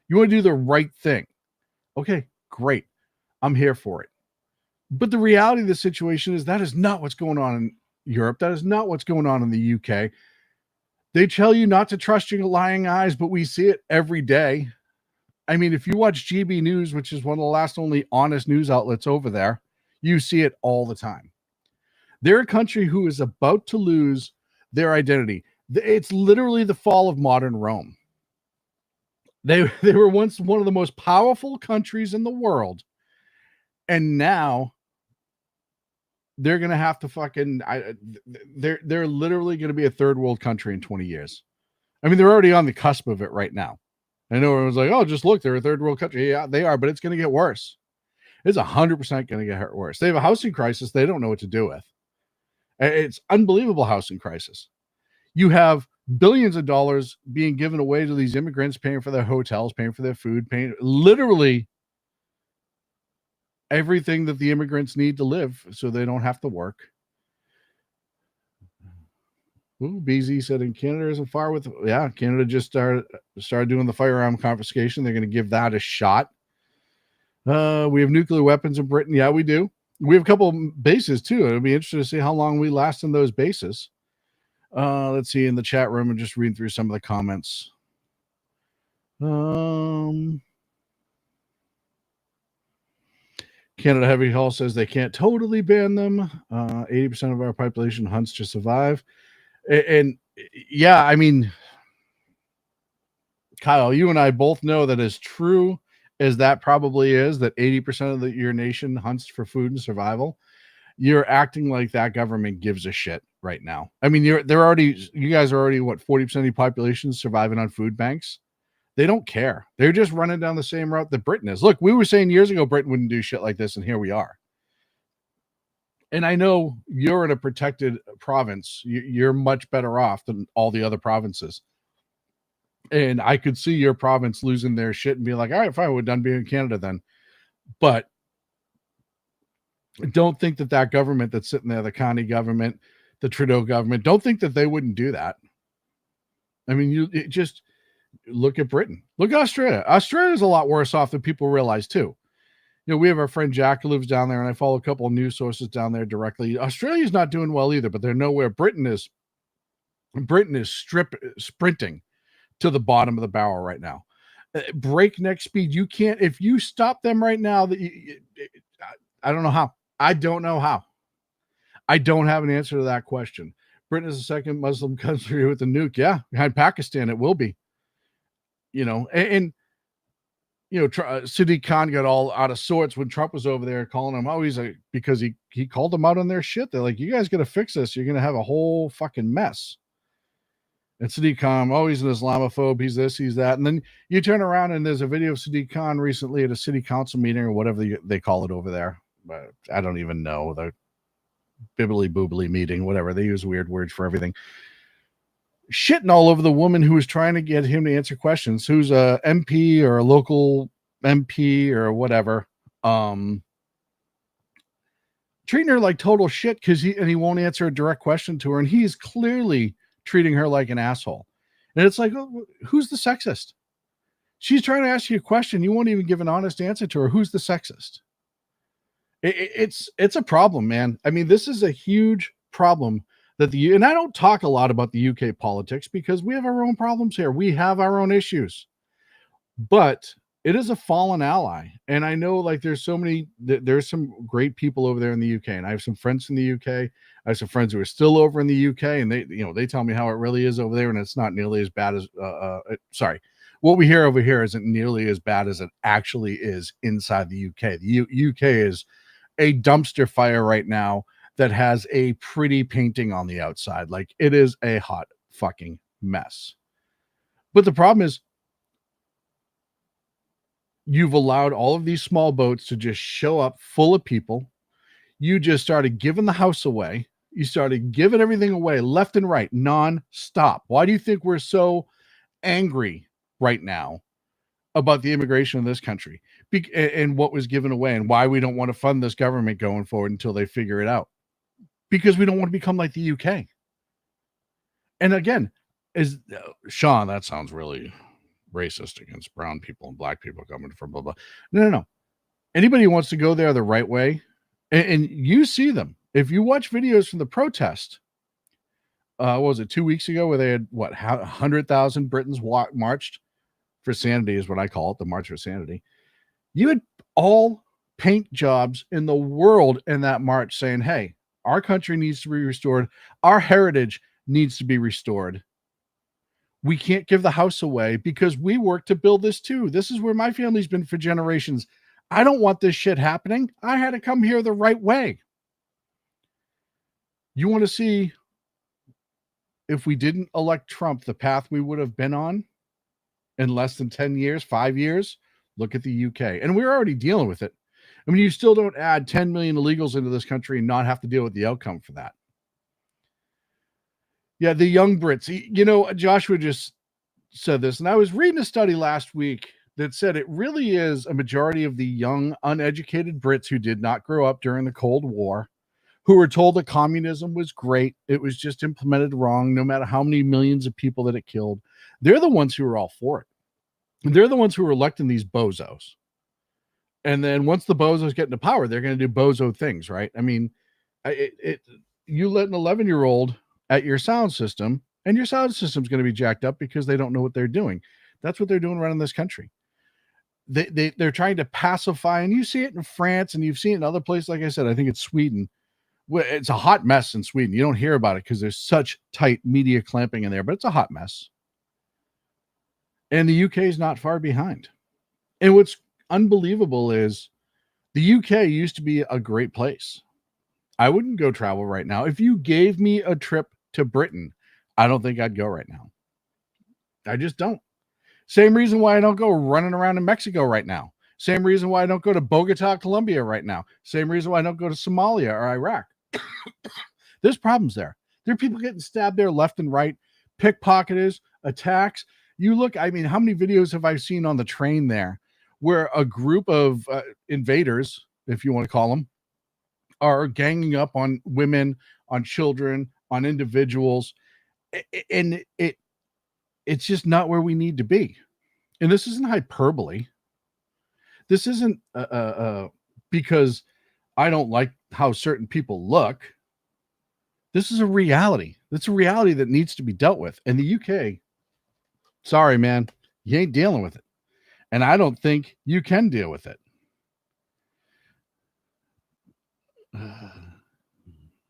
You want to do the right thing. Okay, great. I'm here for it. But the reality of the situation is that is not what's going on in Europe. That is not what's going on in the UK. They tell you not to trust your lying eyes, but we see it every day. I mean, if you watch GB News, which is one of the last only honest news outlets over there, you see it all the time. They're a country who is about to lose their identity. It's literally the fall of modern Rome. They were once one of the most powerful countries in the world, and now they're going to have to fucking they're literally going to be a third world country in 20 years. I mean, they're already on the cusp of it right now. I know everyone's like, oh, just look, they're a third world country. Yeah, they are, but it's going to get worse. It's 100% going to get worse. They have a housing crisis they don't know what to do with. It's unbelievable housing crisis. You have billions of dollars being given away to these immigrants, paying for their hotels, paying for their food, paying literally everything that the immigrants need to live so they don't have to work. Ooh, BZ said in Canada isn't far with, yeah, Canada just started doing the firearm confiscation. They're going to give that a shot. We have nuclear weapons in Britain. Yeah, we do. We have a couple bases too. It'll be interesting to see how long we last in those bases. Let's see in the chat room and just read through some of the comments. Canada Heavy Hall says they can't totally ban them. 80% of our population hunts to survive. And yeah, I mean, Kyle, you and I both know that as true as that probably is, that 80% of your nation hunts for food and survival. You're acting like that government gives a shit right now. I mean, you guys are already, what, 40% of the population surviving on food banks? They don't care. They're just running down the same route that Britain is. Look, we were saying years ago Britain wouldn't do shit like this, and here we are. And I know you're in a protected province. You're much better off than all the other provinces. And I could see your province losing their shit and be like, all right, fine, we're done being in Canada then. But don't think that government that's sitting there, the Connie government, the Trudeau government, don't think that they wouldn't do that. I mean, just look at Britain. Look at Australia. Australia's a lot worse off than people realize too. You know, we have our friend Jack who lives down there, and I follow a couple of news sources down there directly. Australia's not doing well either, but they're nowhere. Britain is sprinting to the bottom of the barrel right now. Breakneck speed. You can't, if you stop them right now, I don't know how. I don't know how. I don't have an answer to that question. Britain is the second Muslim country with a nuke. Yeah, behind Pakistan, it will be. You know, and you know, Sadiq Khan got all out of sorts when Trump was over there calling him. Oh, he's like, because he called them out on their shit. They're like, you guys got to fix this. You're going to have a whole fucking mess. And Sadiq Khan, oh, he's an Islamophobe. He's this, he's that. And then you turn around and there's a video of Sadiq Khan recently at a city council meeting or whatever they call it over there. But I don't even know. The bibbly boobly meeting, whatever. They use weird words for everything. Shitting all over the woman who was trying to get him to answer questions, who's a MP or a local MP or whatever, treating her like total shit because he won't answer a direct question to her, and he's clearly treating her like an asshole. And it's like, oh, who's the sexist? She's trying to ask you a question, you won't even give an honest answer to her. Who's the sexist? It's a problem, man. I mean, this is a huge problem. And I don't talk a lot about the UK politics because we have our own problems here. We have our own issues, but it is a fallen ally. And I know like there's some great people over there in the UK, and I have some friends in the UK. I have some friends who are still over in the UK, and they tell me how it really is over there. And it's not nearly as bad as, what we hear over here isn't nearly as bad as it actually is inside the UK. The UK is a dumpster fire right now that has a pretty painting on the outside. Like, it is a hot fucking mess. But the problem is, you've allowed all of these small boats to just show up full of people. You just started giving the house away. You started giving everything away left and right, non-stop. Why do you think we're so angry right now about the immigration of this country and what was given away, and why we don't want to fund this government going forward until they figure it out? Because we don't want to become like the UK. And again, Sean, that sounds really racist against brown people and black people coming from blah, blah. No. Anybody who wants to go there the right way, and you see them. If you watch videos from the protest, what was it, 2 weeks ago, where they had, 100,000 Britons marched for sanity is what I call it, the March for Sanity. You had all paint jobs in the world in that march saying, hey, our country needs to be restored. Our heritage needs to be restored. We can't give the house away because we work to build this too. This is where my family's been for generations. I don't want this shit happening. I had to come here the right way. You want to see, if we didn't elect Trump, the path we would have been on in less than 10 years, 5 years? Look at the UK. And we're already dealing with it. I mean, you still don't add 10 million illegals into this country and not have to deal with the outcome for that. Yeah, the young Brits. You know, Joshua just said this, and I was reading a study last week that said it really is a majority of the young, uneducated Brits who did not grow up during the Cold War, who were told that communism was great. It was just implemented wrong, no matter how many millions of people that it killed. They're the ones who are all for it. They're the ones who are electing these bozos. And then once the bozos get into power, they're going to do bozo things, right? I mean, you let an 11-year-old at your sound system, and your sound system's going to be jacked up because they don't know what they're doing. That's what they're doing around this country. They're trying to pacify, and you see it in France, and you've seen it in other places. Like I said, I think it's Sweden. It's a hot mess in Sweden. You don't hear about it because there's such tight media clamping in there, but it's a hot mess. And the UK is not far behind. And what's unbelievable is the UK used to be a great place. I wouldn't go travel right now. If you gave me a trip to Britain, I don't think I'd go right now. I just don't. Same reason why I don't go running around in Mexico right now. Same reason why I don't go to Bogota, Colombia right now. Same reason why I don't go to Somalia or Iraq. There's problems there. There are people getting stabbed there left and right, pickpocketers, attacks. You look, I mean, how many videos have I seen on the train there where a group of invaders, if you want to call them, are ganging up on women, on children, on individuals. And it's just not where we need to be. And this isn't hyperbole. This isn't because I don't like how certain people look. This is a reality. That's a reality that needs to be dealt with. And the UK, sorry, man, you ain't dealing with it. And I don't think you can deal with it.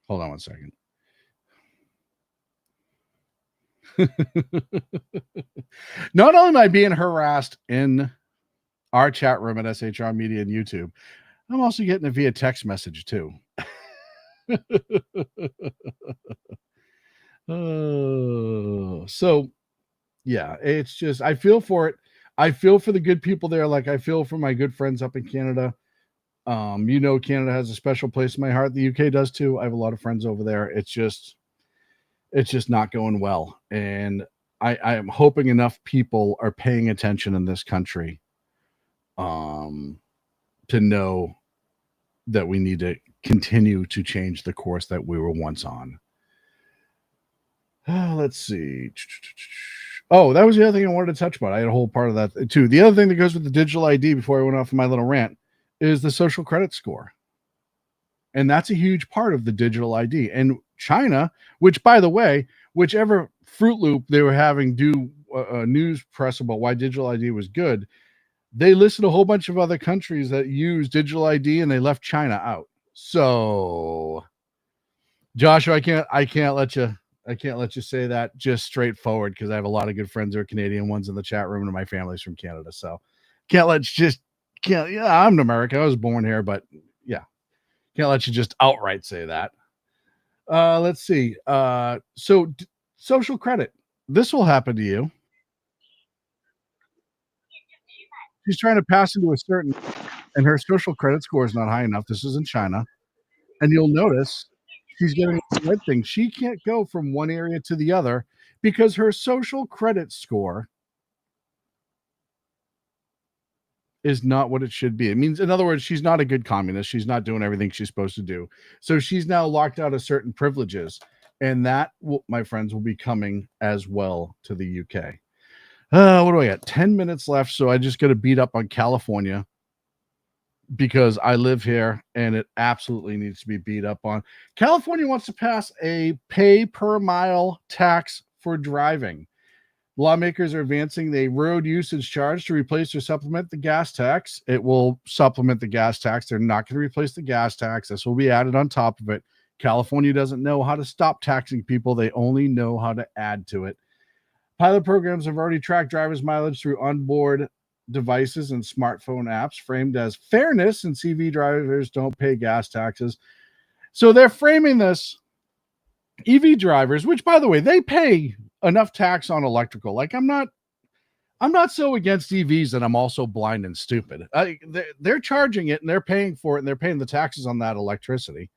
Hold on one second. Not only am I being harassed in our chat room at SHR Media and YouTube, I'm also getting it via text message too. So yeah, it's just, I feel for it. I feel for the good people there. Like I feel for my good friends up in Canada. You know, Canada has a special place in my heart. The UK does too. I have a lot of friends over there. It's just not going well. And I am hoping enough people are paying attention in this country to know that we need to continue to change the course that we were once on. Let's see. Oh, that was the other thing I wanted to touch about. I had a whole part of that too. The other thing that goes with the digital ID before I went off on my little rant is the social credit score. And that's a huge part of the digital ID. And China, which, by the way, whichever Fruit Loop they were having do a news press about why digital ID was good, they listed a whole bunch of other countries that use digital ID and they left China out. So, Joshua, I can't let you I can't let you say that just straightforward because I have a lot of good friends who are Canadian ones in the chat room, and my family's from Canada. So yeah, I'm an American. I was born here, but yeah, can't let you just outright say that. Let's see. Social credit. This will happen to you. She's trying to pass into a certain, and her social credit score is not high enough. This is in China. And you'll notice she's getting the red thing. She can't go from one area to the other because her social credit score is not what it should be. It means, in other words, she's not a good communist. She's not doing everything she's supposed to do. So she's now locked out of certain privileges. And that, my friends, will be coming as well to the UK. What do I got? 10 minutes left. So I just got to beat up on California because I live here and it absolutely needs to be beat up on. California wants to pass a pay per mile tax for driving. Lawmakers are advancing the road usage charge to replace or supplement the gas tax. It will supplement the gas tax. They're not going to replace the gas tax. This will be added on top of it. California doesn't know how to stop taxing people. They only know how to add to it. Pilot programs have already tracked drivers' mileage through onboard devices and smartphone apps framed as fairness, and CV drivers don't pay gas taxes. So they're framing this EV drivers, which, by the way, they pay enough tax on electrical. Like, I'm not so against EVs that I'm also blind and stupid. They're charging it and they're paying for it and they're paying the taxes on that electricity.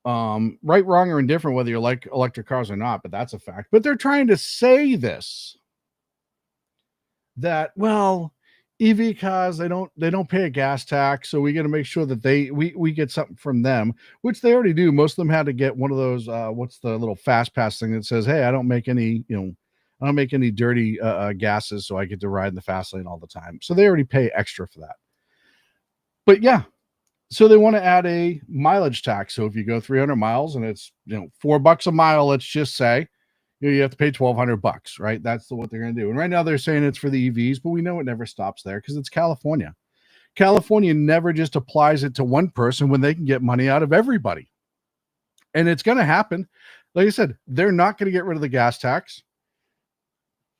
Right, wrong, or indifferent whether you like electric cars or not, but that's a fact. But they're trying to say this, that, well, EV cars, they don't pay a gas tax, so we got to make sure that we get something from them, which they already do. Most of them had to get one of those what's the little fast pass thing that says, hey, I don't make any dirty gases, so I get to ride in the fast lane all the time. So they already pay extra for that. But yeah, so they want to add a mileage tax. So if you go 300 miles and it's $4 a mile, let's just say, you have to pay $1,200, right? That's what they're going to do. And right now they're saying it's for the EVs, but we know it never stops there because it's California. California never just applies it to one person when they can get money out of everybody. And it's going to happen. Like I said, they're not going to get rid of the gas tax.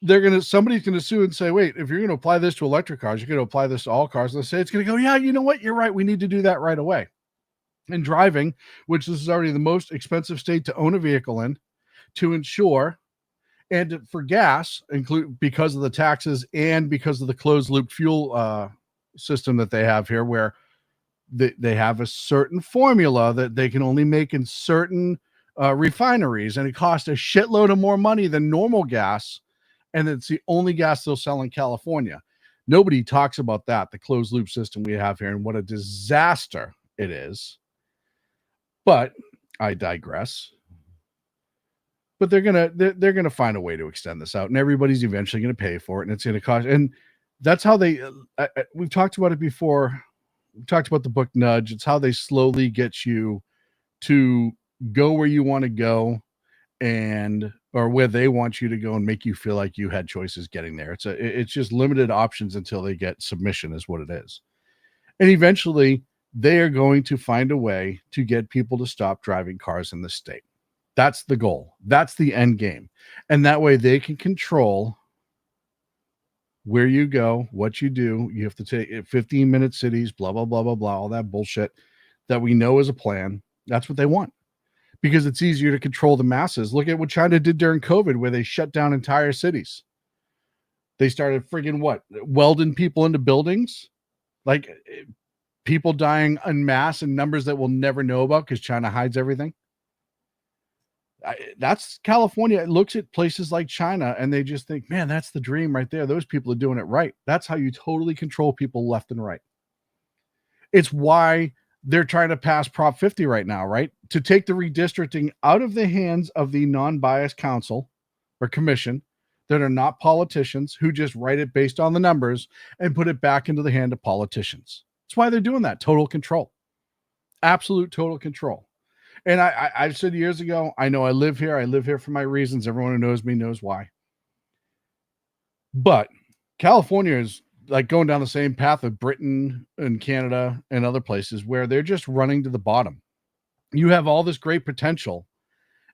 Somebody's going to sue and say, wait, if you're going to apply this to electric cars, you're going to apply this to all cars. And the state's going to go, yeah, you know what? You're right. We need to do that right away. And driving, which this is already the most expensive state to own a vehicle in, to ensure, and for gas, include because of the taxes and because of the closed loop fuel system that they have here, where they have a certain formula that they can only make in certain refineries, and it costs a shitload of more money than normal gas, and it's the only gas they'll sell in California. Nobody talks about that, the closed loop system we have here, and what a disaster it is. But I digress. But they're gonna find a way to extend this out, and everybody's eventually gonna pay for it, and it's gonna cost. And that's how they. We've talked about it before. We talked about the book Nudge. It's how they slowly get you to go where you want to go, or where they want you to go, and make you feel like you had choices getting there. It's just limited options until they get submission, is what it is. And eventually, they are going to find a way to get people to stop driving cars in the state. That's the goal. That's the end game. And that way they can control where you go, what you do. You have to take 15-minute cities, blah, blah, blah, blah, blah, all that bullshit that we know is a plan. That's what they want because it's easier to control the masses. Look at what China did during COVID, where they shut down entire cities. They started friggin' welding people into buildings, like people dying en masse in numbers that we'll never know about because China hides everything. That's California. It looks at places like China and they just think, man, that's the dream right there. Those people are doing it right. That's how you totally control people left and right. It's why they're trying to pass Prop 50 right now, right? To take the redistricting out of the hands of the non-biased council or commission that are not politicians who just write it based on the numbers and put it back into the hand of politicians. That's why they're doing that. Total control. Absolute total control. And I've said years ago, I know I live here. I live here for my reasons. Everyone who knows me knows why. But California is like going down the same path of Britain and Canada and other places where they're just running to the bottom. You have all this great potential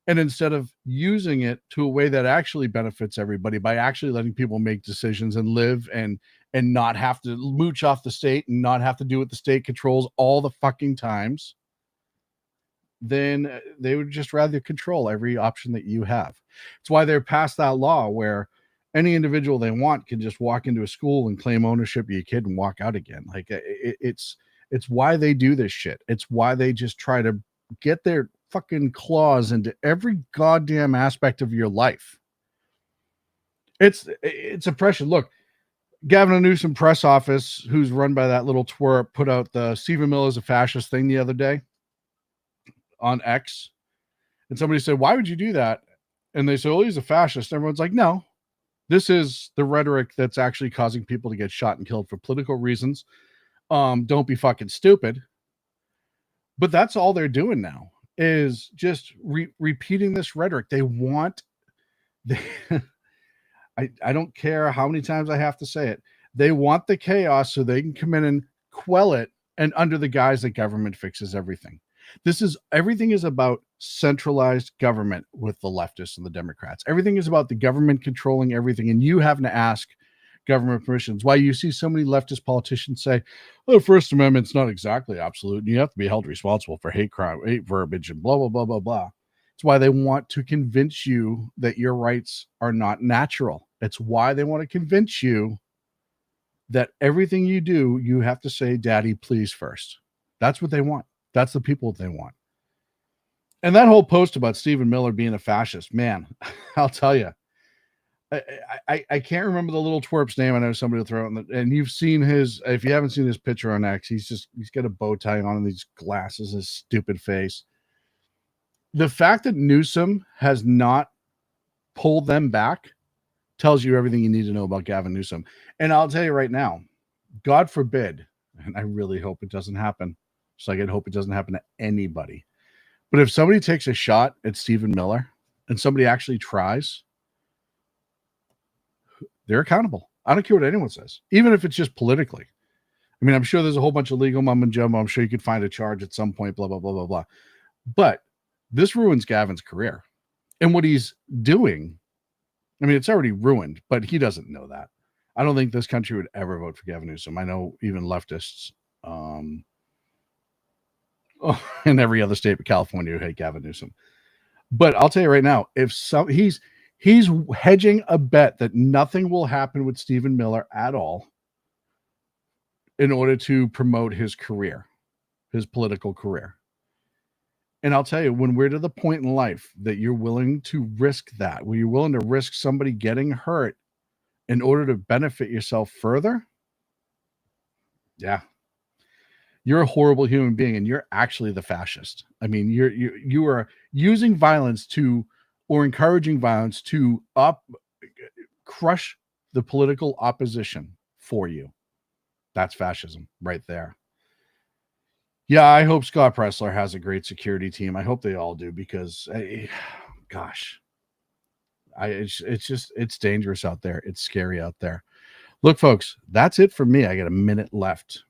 And instead of using it to a way that actually benefits everybody by actually letting people make decisions and live and not have to mooch off the state and not have to do what the state controls all the fucking times, then they would just rather control every option that you have. It's why they're passed that law where any individual they want can just walk into a school and claim ownership of your kid and walk out again. Like it's why they do this shit. It's why they just try to get their fucking claws into every goddamn aspect of your life. It's oppression. Look, Gavin Newsom press office, who's run by that little twerp, put out the Stephen Miller is a fascist thing the other day on X. And somebody said, why would you do that? And they said, oh, he's a fascist. Everyone's like, no, this is the rhetoric that's actually causing people to get shot and killed for political reasons. Don't be fucking stupid. But that's all they're doing now is just repeating this rhetoric. They want, I don't care how many times I have to say it. They want the chaos so they can come in and quell it, and under the guise that government fixes everything. Everything is about centralized government with the leftists and the Democrats. Everything is about the government controlling everything, and you having to ask government permissions. Why you see so many leftist politicians say, well, the First Amendment's not exactly absolute, and you have to be held responsible for hate crime, hate verbiage, and blah, blah, blah, blah, blah. It's why they want to convince you that your rights are not natural. It's why they want to convince you that everything you do, you have to say, Daddy, please first. That's what they want. That's the people that they want. And that whole post about Stephen Miller being a fascist, man, I'll tell you, I can't remember the little twerp's name. I know somebody will throw it and you've seen if you haven't seen his picture on X, he's got a bow tie on and these glasses, his stupid face. The fact that Newsom has not pulled them back tells you everything you need to know about Gavin Newsom. And I'll tell you right now, God forbid, and I really hope it doesn't happen, just like I hope it doesn't happen to anybody. But if somebody takes a shot at Stephen Miller and somebody actually tries, they're accountable. I don't care what anyone says, even if it's just politically. I mean, I'm sure there's a whole bunch of legal mumbo jumbo. I'm sure you could find a charge at some point, blah, blah, blah, blah, blah. But this ruins Gavin's career. And what he's doing, I mean, it's already ruined, but he doesn't know that. I don't think this country would ever vote for Gavin Newsom. I know even leftists in every other state but California who hate Gavin Newsom. But I'll tell you right now, he's hedging a bet that nothing will happen with Stephen Miller at all in order to promote his career, his political career. And I'll tell you, when we're to the point in life that you're willing to risk that, where you're willing to risk somebody getting hurt in order to benefit yourself further, yeah, you're a horrible human being, and you're actually the fascist. I mean, you are using violence or encouraging violence to crush the political opposition for you. That's fascism right there. Yeah, I hope Scott Pressler has a great security team. I hope they all do, because, gosh, it's dangerous out there. It's scary out there. Look, folks, that's it for me. I got a minute left.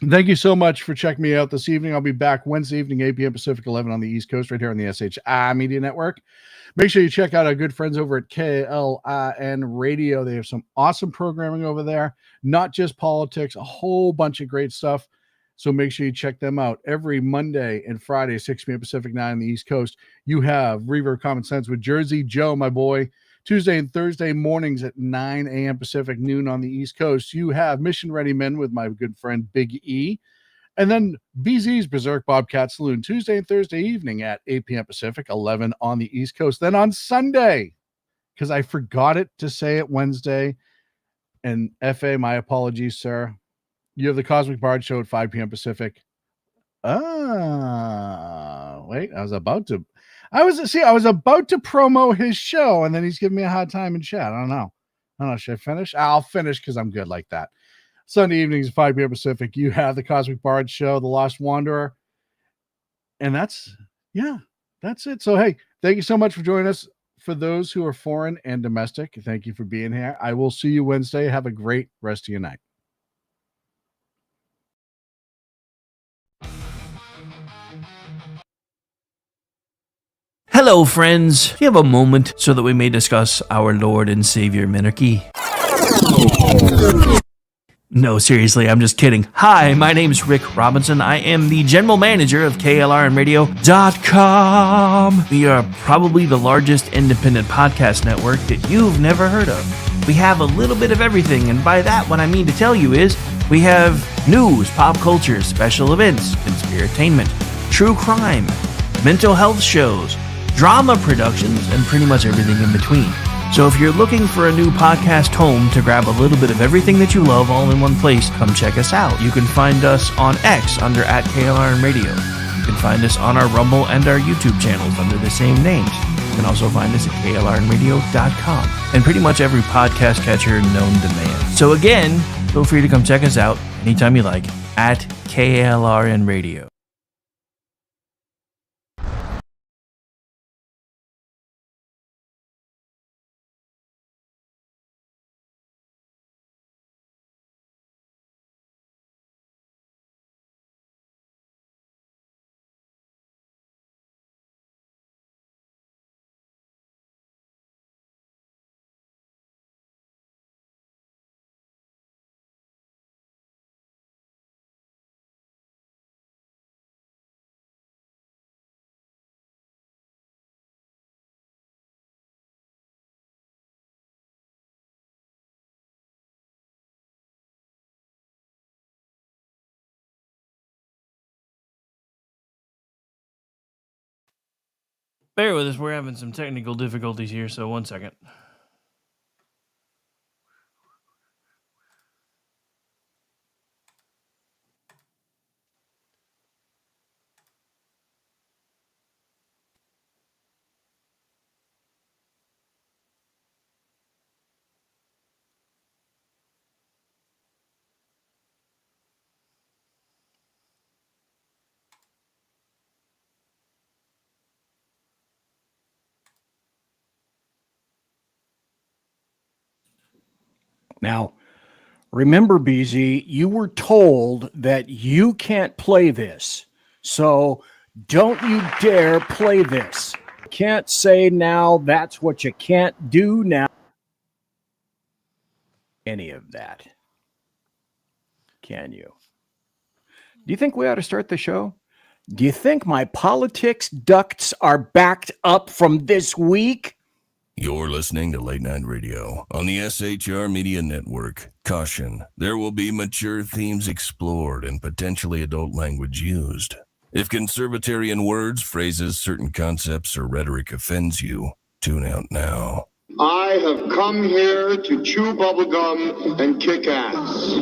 Thank you so much for checking me out this evening. I'll be back Wednesday evening, 8 p.m. Pacific, 11 on the East Coast, right here on the SHI Media Network. Make sure you check out our good friends over at KLIN Radio. They have some awesome programming over there, not just politics, a whole bunch of great stuff. So make sure you check them out. Every Monday and Friday, 6 p.m. Pacific, 9 on the East Coast, you have Reverb Common Sense with Jersey Joe, my boy. Tuesday and Thursday mornings at 9 a.m. Pacific, noon on the East Coast, you have Mission Ready Men with my good friend Big E. And then BZ's Berzerk Bobcat Saloon, Tuesday and Thursday evening at 8 p.m. Pacific, 11 on the East Coast. Then on Sunday, because I forgot it to say it Wednesday, and FA, my apologies, sir. You have the Cosmic Bard Show at 5 p.m. Pacific. Wait, I was about to promo his show, and then he's giving me a hard time in chat. I don't know. Should I finish? I'll finish because I'm good like that. Sunday evenings at 5 p.m. Pacific, you have the Cosmic Bard Show, The Lost Wanderer. And that's it. So, hey, thank you so much for joining us. For those who are foreign and domestic, thank you for being here. I will see you Wednesday. Have a great rest of your night. Hello, friends. Do you have a moment so that we may discuss our Lord and Savior Minarchy? No, seriously, I'm just kidding. Hi, my name's Rick Robinson. I am the general manager of KLRNradio.com. We are probably the largest independent podcast network that you've never heard of. We have a little bit of everything, and by that, what I mean to tell you is we have news, pop culture, special events, conspiratainment, true crime, mental health shows, drama productions, and pretty much everything in between. So if you're looking for a new podcast home to grab a little bit of everything that you love all in one place, come check us out. You can find us on X under @KLRNradio. You can find us on our Rumble and our YouTube channels under the same names. You can also find us at KLRNradio.com and pretty much every podcast catcher known to man. So again, feel free to come check us out anytime you like at KLRNradio. Bear with us, we're having some technical difficulties here, so 1 second. Now, remember, BZ, you were told that you can't play this. So don't you dare play this. Can't say now that's what you can't do now. Any of that. Can you? Do you think we ought to start the show? Do you think my politics ducts are backed up from this week? You're listening to Late Night Radio on the SHR Media Network. Caution, there will be mature themes explored and potentially adult language used. If conservatarian words, phrases, certain concepts, or rhetoric offends you, tune out now. I have come here to chew bubblegum and kick ass.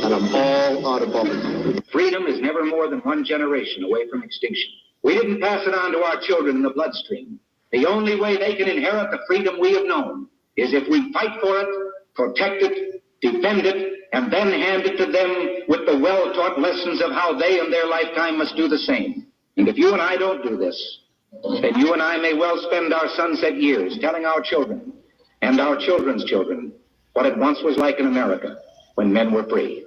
And I'm all out of bubblegum. Freedom is never more than one generation away from extinction. We didn't pass it on to our children in the bloodstream. The only way they can inherit the freedom we have known is if we fight for it, protect it, defend it, and then hand it to them with the well-taught lessons of how they in their lifetime must do the same. And if you and I don't do this, then you and I may well spend our sunset years telling our children and our children's children what it once was like in America when men were free.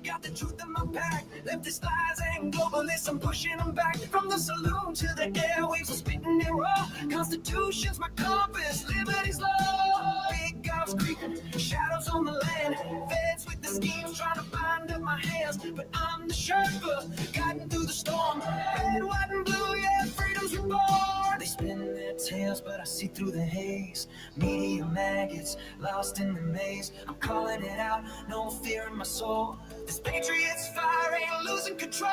Got the truth in my pack. Leftist lies and globalists, I'm pushing them back. From the saloon to the airwaves, I'm spitting it raw. Constitution's my compass, liberty's law. Big guns creeping, shadows on the land. Feds with the schemes trying to bind up my hands. But I'm the Sherpa, guiding through the storm. Red, white, and blue, yeah, freedom's reborn. They spin their tails, but I see through the haze. Media maggots, lost in the maze. I'm calling it out, no fear in my soul. This patriot's fire ain't losing control.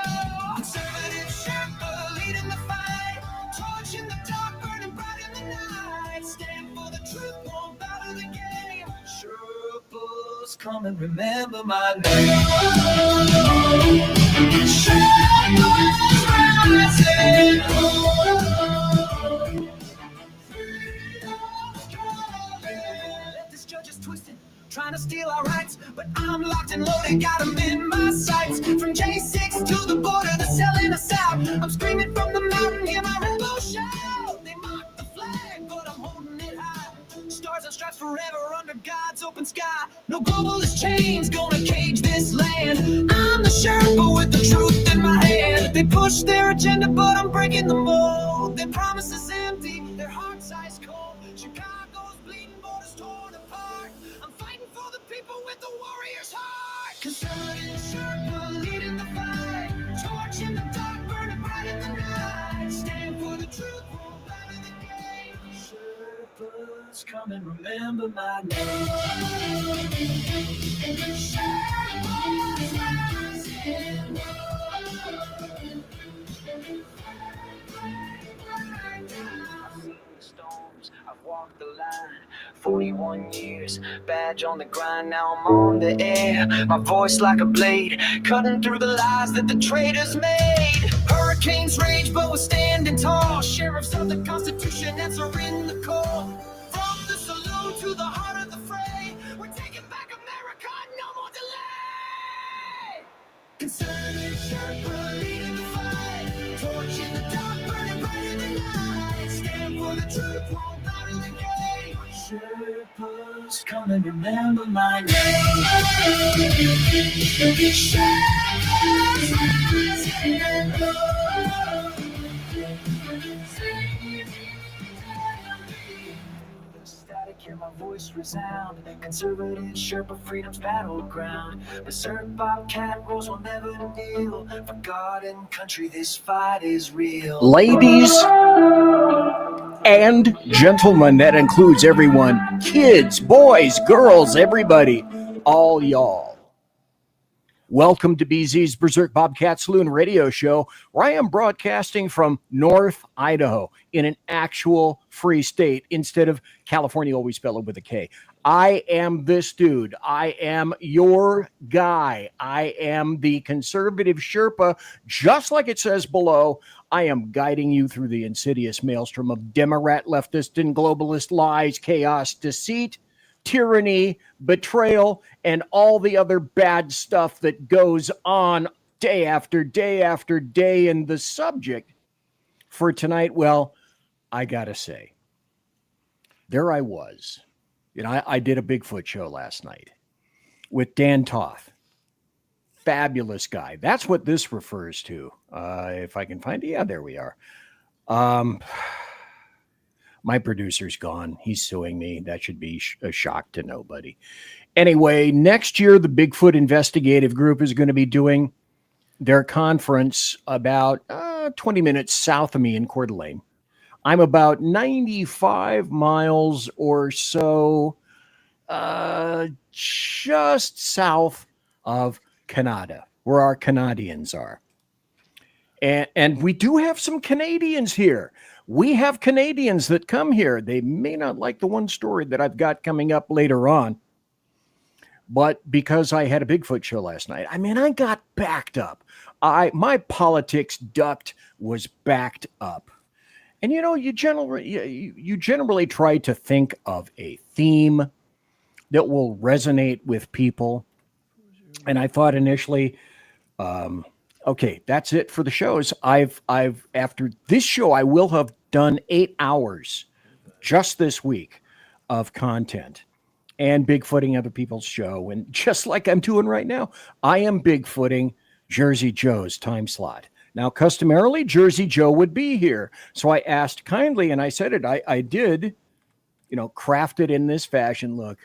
Conservative Sherpa leading the fight. Torch in the dark, burning bright in the night. Stand for the truth, won't bow to the game. Sherpas, come and remember my name. Sherpas rising. Freedom's calling. Let this judge is twisted. trying to steal our rights, but I'm locked and loaded, got them in my sights. From J6 to the border, they're selling us out. I'm screaming from the mountain, hear my rebel shout. They mock the flag, but I'm holding it high. Stars and stripes forever under God's open sky. No globalist chains gonna cage this land. I'm the Sherpa with the truth in my hand. They push their agenda, but I'm breaking the mold. Their promises empty, their hearts ice cold. Chicago's bleeding, borders torn apart. I'm fighting for the people with the warrior's heart. Conservative Sherpa leading the fight. Torch in the dark, burning bright in the night. Stand for the truth, won't bow to the game. Sherpas, come and remember my name. Sherpas rising. Storms, I've walked the line, 41 years, badge on the grind, now I'm on the air, my voice like a blade, cutting through the lies that the traitors made. Hurricanes rage, but we're standing tall, sheriffs of the Constitution answering the call. From the saloon to the heart of the fray, we're taking back America, no more delay. Conservative Sherpa leading the fight, torch in the dark, burning bright in the night. Stand for the truth, won't bow to the game. Sherpas, come and remember my name. Sherpas rising. Static, hear my voice resound. Conservative Sherpa, freedom's battleground. Berzerk Bobcat rules will never kneel. For God and country, this fight is real. Ladies and gentlemen, that includes everyone, kids, boys, girls, everybody, all y'all. Welcome to BZ's Berzerk Bobcat Saloon radio show, where I am broadcasting from North Idaho in an actual free state instead of California, always spelled with a K. I am this dude. I am your guy. I am the conservative Sherpa, just like it says below. I am guiding you through the insidious maelstrom of Democrat, leftist, and globalist lies, chaos, deceit, tyranny, betrayal, and all the other bad stuff that goes on day after day after day. And the subject for tonight, well, I gotta say, there I was. You know, I did a Bigfoot show last night with Dan Toth. Fabulous guy. That's what this refers to. If I can find it. Yeah, there we are. My producer's gone. He's suing me. That should be a shock to nobody. Anyway, next year, the Bigfoot Investigative Group is going to be doing their conference about 20 minutes south of me in Coeur d'Alene. I'm about 95 miles or so just south of Canada, where our Canadians are. And we do have some Canadians here. We have Canadians that come here. They may not like the one story that I've got coming up later on, but because I had a Bigfoot show last night, I mean, I got backed up. My politics duct was backed up. And you know, you generally try to think of a theme that will resonate with people. And I thought initially, okay, that's it for the shows. I've after this show, I will have done 8 hours just this week of content and Bigfooting other people's show. And just like I'm doing right now, I am Bigfooting Jersey Joe's time slot. Now, customarily, Jersey Joe would be here. So I asked kindly, and I said it. I did, craft it in this fashion. Look,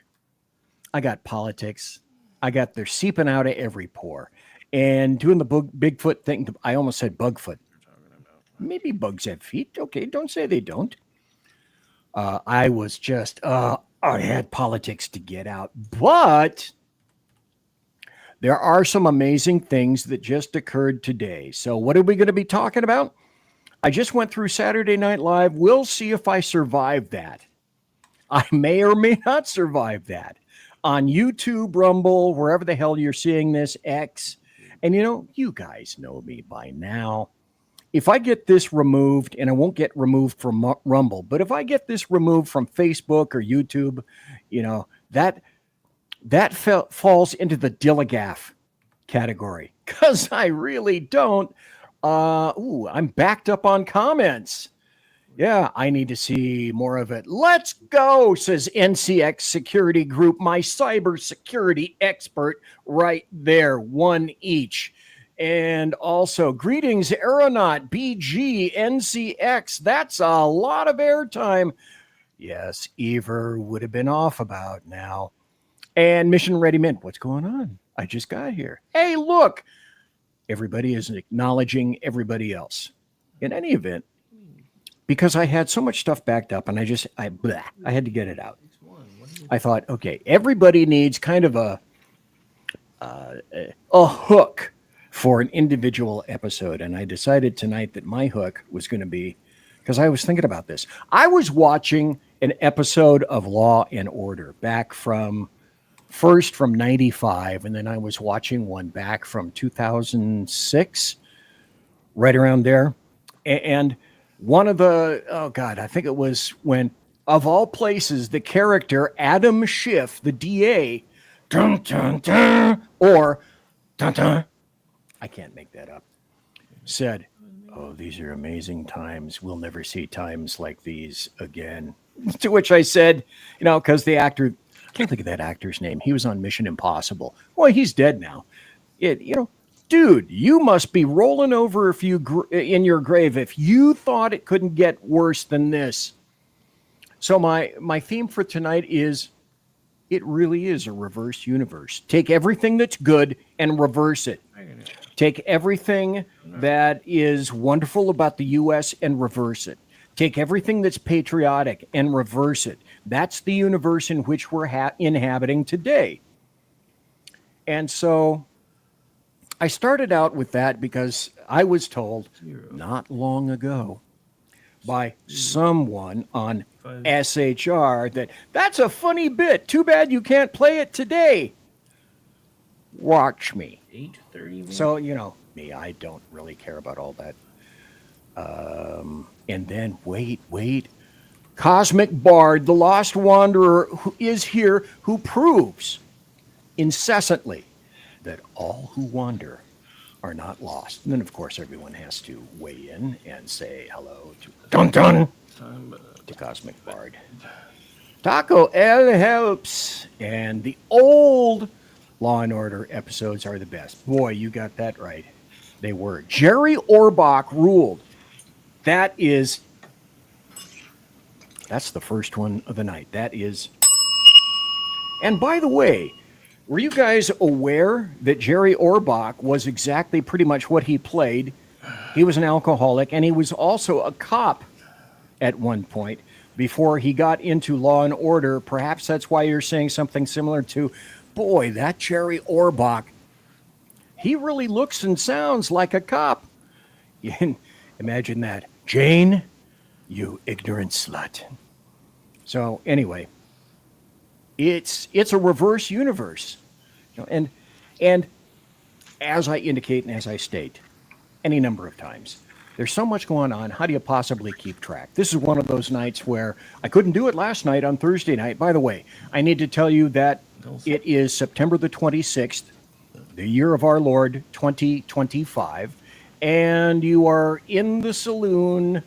I got politics. They're seeping out of every pore. And doing the Bigfoot thing, I almost said Bugfoot. Maybe bugs have feet. Okay, don't say they don't. I was just, I had politics to get out. But there are some amazing things that just occurred today. So what are we going to be talking about? I just went through Saturday Night Live. We'll see if I survive that. I may or may not survive that. On YouTube, Rumble, wherever the hell you're seeing this, X. And you guys know me by now. If I get this removed, and I won't get removed from Rumble, but if I get this removed from Facebook or YouTube, that that falls into the Dilligaff category because I really don't. I'm backed up on comments. Yeah, I need to see more of it. Let's go, says NCX Security Group, my cybersecurity expert right there, one each. And also, greetings, Aeronaut, BG, NCX. That's a lot of airtime. Yes, Ever would have been off about now. And Mission Ready Mint, what's going on? I just got here. Hey, look, everybody is acknowledging everybody else. In any event, because I had so much stuff backed up and I had to get it out. I thought, okay, everybody needs kind of a hook for an individual episode. And I decided tonight that my hook was going to be, because I was thinking about this. I was watching an episode of Law and Order back from 95, and then I was watching one back from 2006, right around there. And one of the, I think it was when, of all places, the character Adam Schiff, the DA, dun, dun, dun, or dun, dun, I can't make that up, said, "Oh, these are amazing times. We'll never see times like these again." To which I said, because the actor, I can't think of that actor's name. He was on Mission Impossible. Well, he's dead now. Dude, you must be rolling over in your grave if you thought it couldn't get worse than this. So my theme for tonight is, it really is a reverse universe. Take everything that's good and reverse it. Take everything that is wonderful about the U.S. and reverse it. Take everything that's patriotic and reverse it. That's the universe in which we're inhabiting today. And so I started out with that because I was told not long ago by someone on SHR that's a funny bit. Too bad you can't play it today. Watch me. 8:30. So, me, I don't really care about all that. And then wait. Cosmic Bard, the Lost Wanderer, who is here, who proves incessantly that all who wander are not lost. And then, of course, everyone has to weigh in and say hello to Cosmic Bard. Taco L helps. And the old Law and Order episodes are the best. Boy, you got that right. They were. Jerry Orbach ruled. That's the first one of the night. That is. And by the way, were you guys aware that Jerry Orbach was exactly pretty much what he played? He was an alcoholic, and he was also a cop at one point before he got into Law and Order. Perhaps that's why you're saying something similar to, boy, that Jerry Orbach, he really looks and sounds like a cop. Imagine that. Jane, you ignorant slut. So anyway, it's a reverse universe. And as I indicate and as I state any number of times, there's so much going on. How do you possibly keep track? This is one of those nights where I couldn't do it last night on Thursday night. By the way, I need to tell you that it is September the 26th, the year of our Lord, 2025, and you are in the saloon,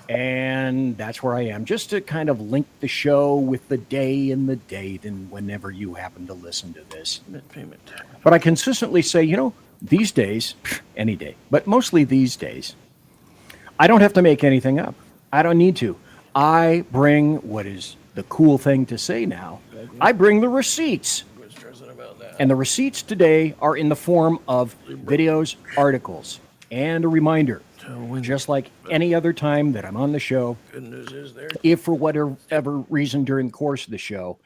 and that's where I am, just to kind of link the show with the day and the date and whenever you happen to listen to this. But I consistently say, these days, any day, but mostly these days, I don't have to make anything up. I don't need to. I bring what is the cool thing to say now. I bring the receipts. And the receipts today are in the form of videos, articles, and a reminder. Just like any other time that I'm on the show, if for whatever reason during the course of the show,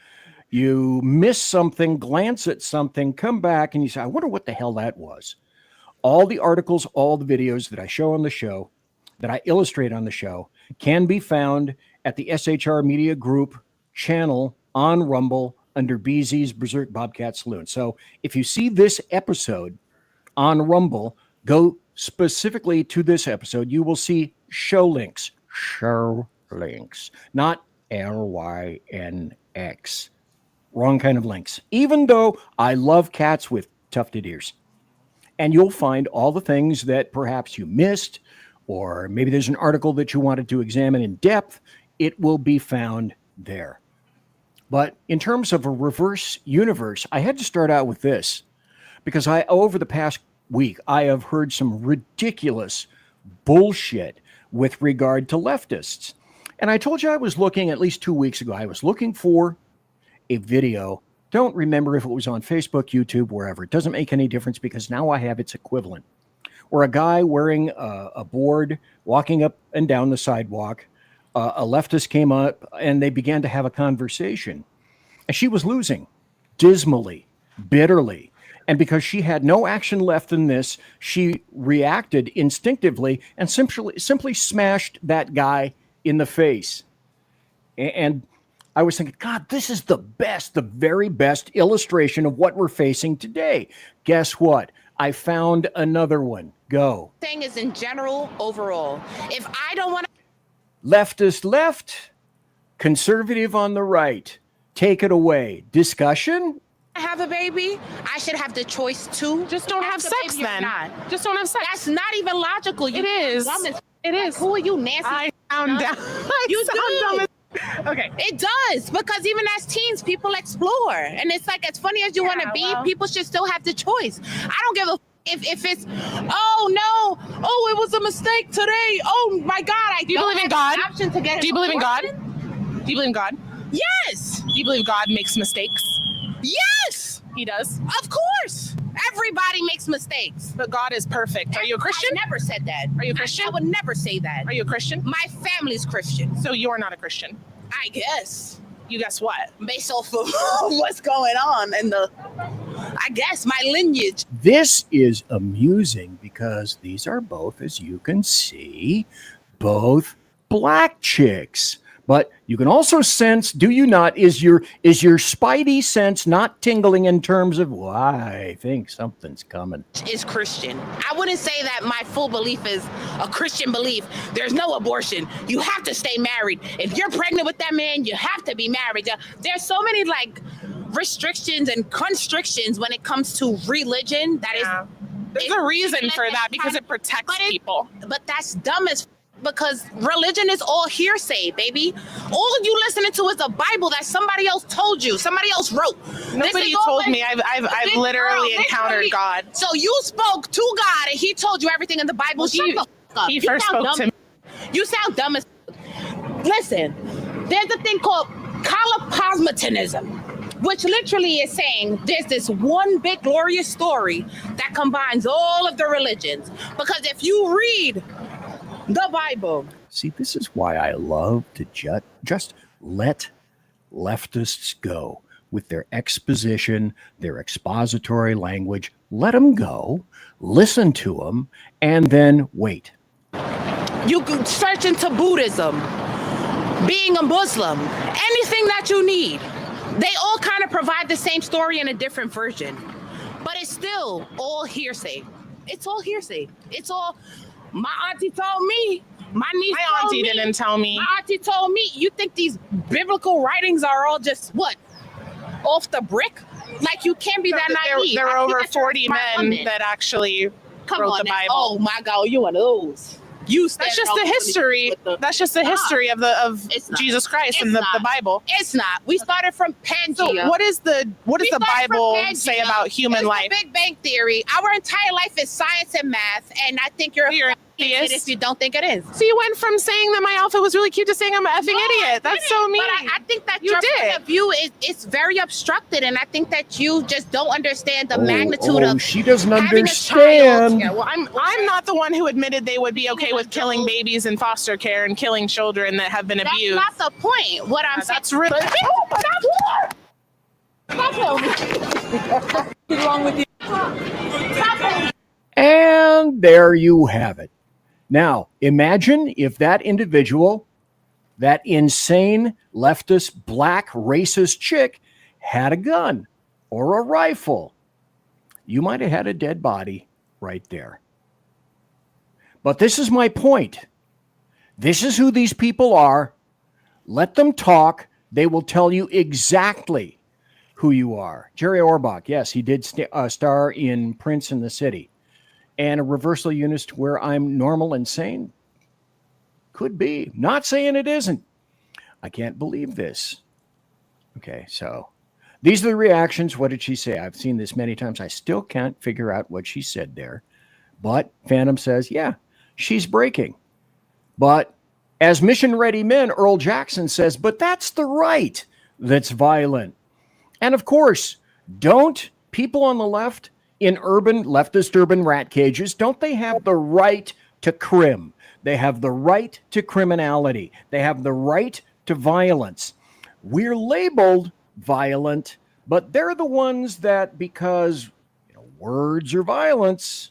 you miss something, glance at something, come back and you say, I wonder what the hell that was. All the articles, all the videos that I show on the show, that I illustrate on the show, can be found at the SHR Media Group channel on Rumble under BZ's Berzerk Bobcat Saloon. So if you see this episode on Rumble, go specifically to this episode. You will see show links, not LYNX. wrong kind of links, even though I love cats with tufted ears. And you'll find all the things that perhaps you missed, or maybe there's an article that you wanted to examine in depth. It will be found there. But in terms of a reverse universe, I had to start out with this because over the past week, I have heard some ridiculous bullshit with regard to leftists. And I told you I was looking at least 2 weeks ago. I was looking for a video. Don't remember if it was on Facebook, YouTube, wherever. It doesn't make any difference because now I have its equivalent. Or a guy wearing a board, walking up and down the sidewalk. A leftist came up and they began to have a conversation. And she was losing dismally, bitterly. And because she had no action left in this, she reacted instinctively and simply smashed that guy in the face. And I was thinking, God, this is the very best illustration of what we're facing today. Guess what? I found another one. Go. Thing is in general, overall. If I don't want to... Leftist left, conservative on the right. Take it away. Discussion? Have a baby, I should have the choice to. Just don't have sex then. Just don't have sex. That's not even logical. It is. It is. Who are you, Nancy? I sound dumb. You do. Okay. It does, because even as teens, people explore. And it's like, as funny as you want to be, people should still have the choice. I don't give a if it's, oh no, oh, it was a mistake today. Oh my God. Do you believe in God? Option to get Do you believe in God? abortion? Do you believe in God? Yes. Do you believe God makes mistakes? Yes. He does. Of course. Everybody makes mistakes. But God is perfect. Are you a Christian? I never said that. Are you a Christian? I would never say that. Are you a Christian? My family's Christian. So you're not a Christian? I guess. You guess what? Based off of what's going on and I guess my lineage. This is amusing because these are both, as you can see, both black chicks. But you can also sense, do you not, is your spidey sense not tingling in terms of, why I think something's coming? Is Christian. I wouldn't say that my full belief is a Christian belief. There's no abortion. You have to stay married. If you're pregnant with that man, you have to be married. There's so many restrictions and constrictions when it comes to religion. There's a reason for that because it protects people. But that's dumb as because religion is all hearsay, baby. All of you listening to is a Bible that somebody else told you, somebody else wrote. Nobody told me. I've literally encountered God. So you spoke to God and he told you everything in the Bible. Shut the fuck up. He first spoke to me. You sound dumb as Listen, there's a thing called cosmopolitanism, which literally is saying there's this one big glorious story that combines all of the religions. Because if you read the Bible. See, this is why I love to just let leftists go with their exposition, their expository language. Let them go, listen to them, and then wait. You can search into Buddhism, being a Muslim, anything that you need. They all kind of provide the same story in a different version. But it's still all hearsay. It's all hearsay. It's all... My auntie told me. My niece My auntie didn't tell me. My auntie told me. You think these biblical writings are all just what? Off the brick? Like you can't be that naive. There were over 40 men that actually wrote the Bible. Oh my God, you one of those. That's just the history. That's just the history of Jesus Christ and the Bible. It's not. We started from Pangea. So what does the Bible say about human life? The Big Bang Theory. Our entire life is science and math, and I think you're an idiot if you don't think it is. So you went from saying that my outfit was really cute to saying I'm an effing idiot. That's so mean. But I think that your point of view is very obstructed, and I think that you just don't understand the magnitude of. She doesn't having understand. A child. Yeah, well, I'm not the one who admitted they would be okay with killing babies in foster care and killing children that have been abused. That's not the point. What I'm saying. That's really. What's wrong with you? And there you have it. Now, imagine if that individual, that insane leftist, black, racist chick had a gun or a rifle. You might have had a dead body right there. But this is my point. This is who these people are. Let them talk. They will tell you exactly who you are. Jerry Orbach, yes, he did star in Prince in the City. And a reversal unit where I'm normal and sane? Could be. Not saying it isn't. I can't believe this. Okay, so these are the reactions. What did she say? I've seen this many times. I still can't figure out what she said there. But Phantom says, yeah, she's breaking. But as Mission Ready Men, Earl Jackson says, but that's the right that's violent. And of course, don't people on the left in leftist urban rat cages, don't they have the right to crim? They have the right to criminality. They have the right to violence. We're labeled violent, but they're the ones that, because words are violence,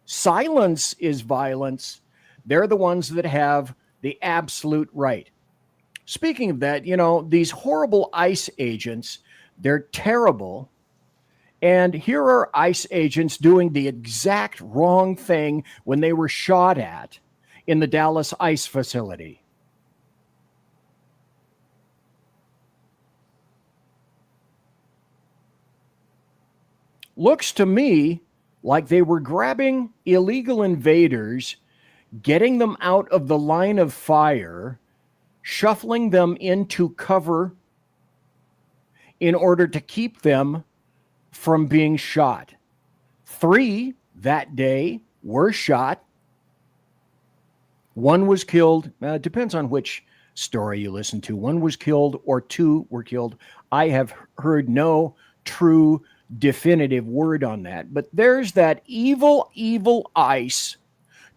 silence is violence, they're the ones that have the absolute right. Speaking of that, these horrible ICE agents, they're terrible. And here are ICE agents doing the exact wrong thing when they were shot at in the Dallas ICE facility. Looks to me like they were grabbing illegal invaders, getting them out of the line of fire, shuffling them into cover in order to keep them from being shot. 3 that day were shot. 1 was killed. Depends on which story you listen to. 1 was killed or 2 were killed. I have heard no true definitive word on that. But there's that evil ICE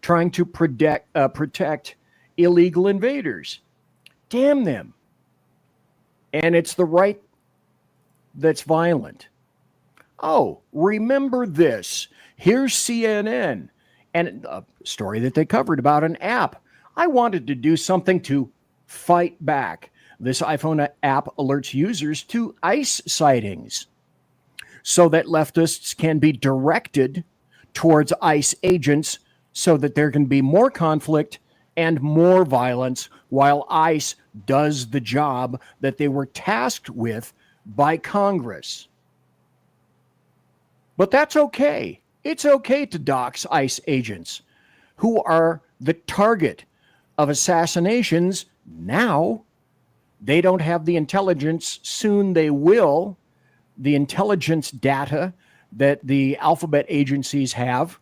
trying to protect illegal invaders. Damn them. And it's the right that's violent. Oh, remember this. Here's CNN and a story that they covered about an app. I wanted to do something to fight back. This iPhone app alerts users to ICE sightings so that leftists can be directed towards ICE agents so that there can be more conflict and more violence while ICE does the job that they were tasked with by Congress. But that's okay. It's okay to dox ICE agents who are the target of assassinations now. They don't have the intelligence. Soon they will. The intelligence data that the alphabet agencies have.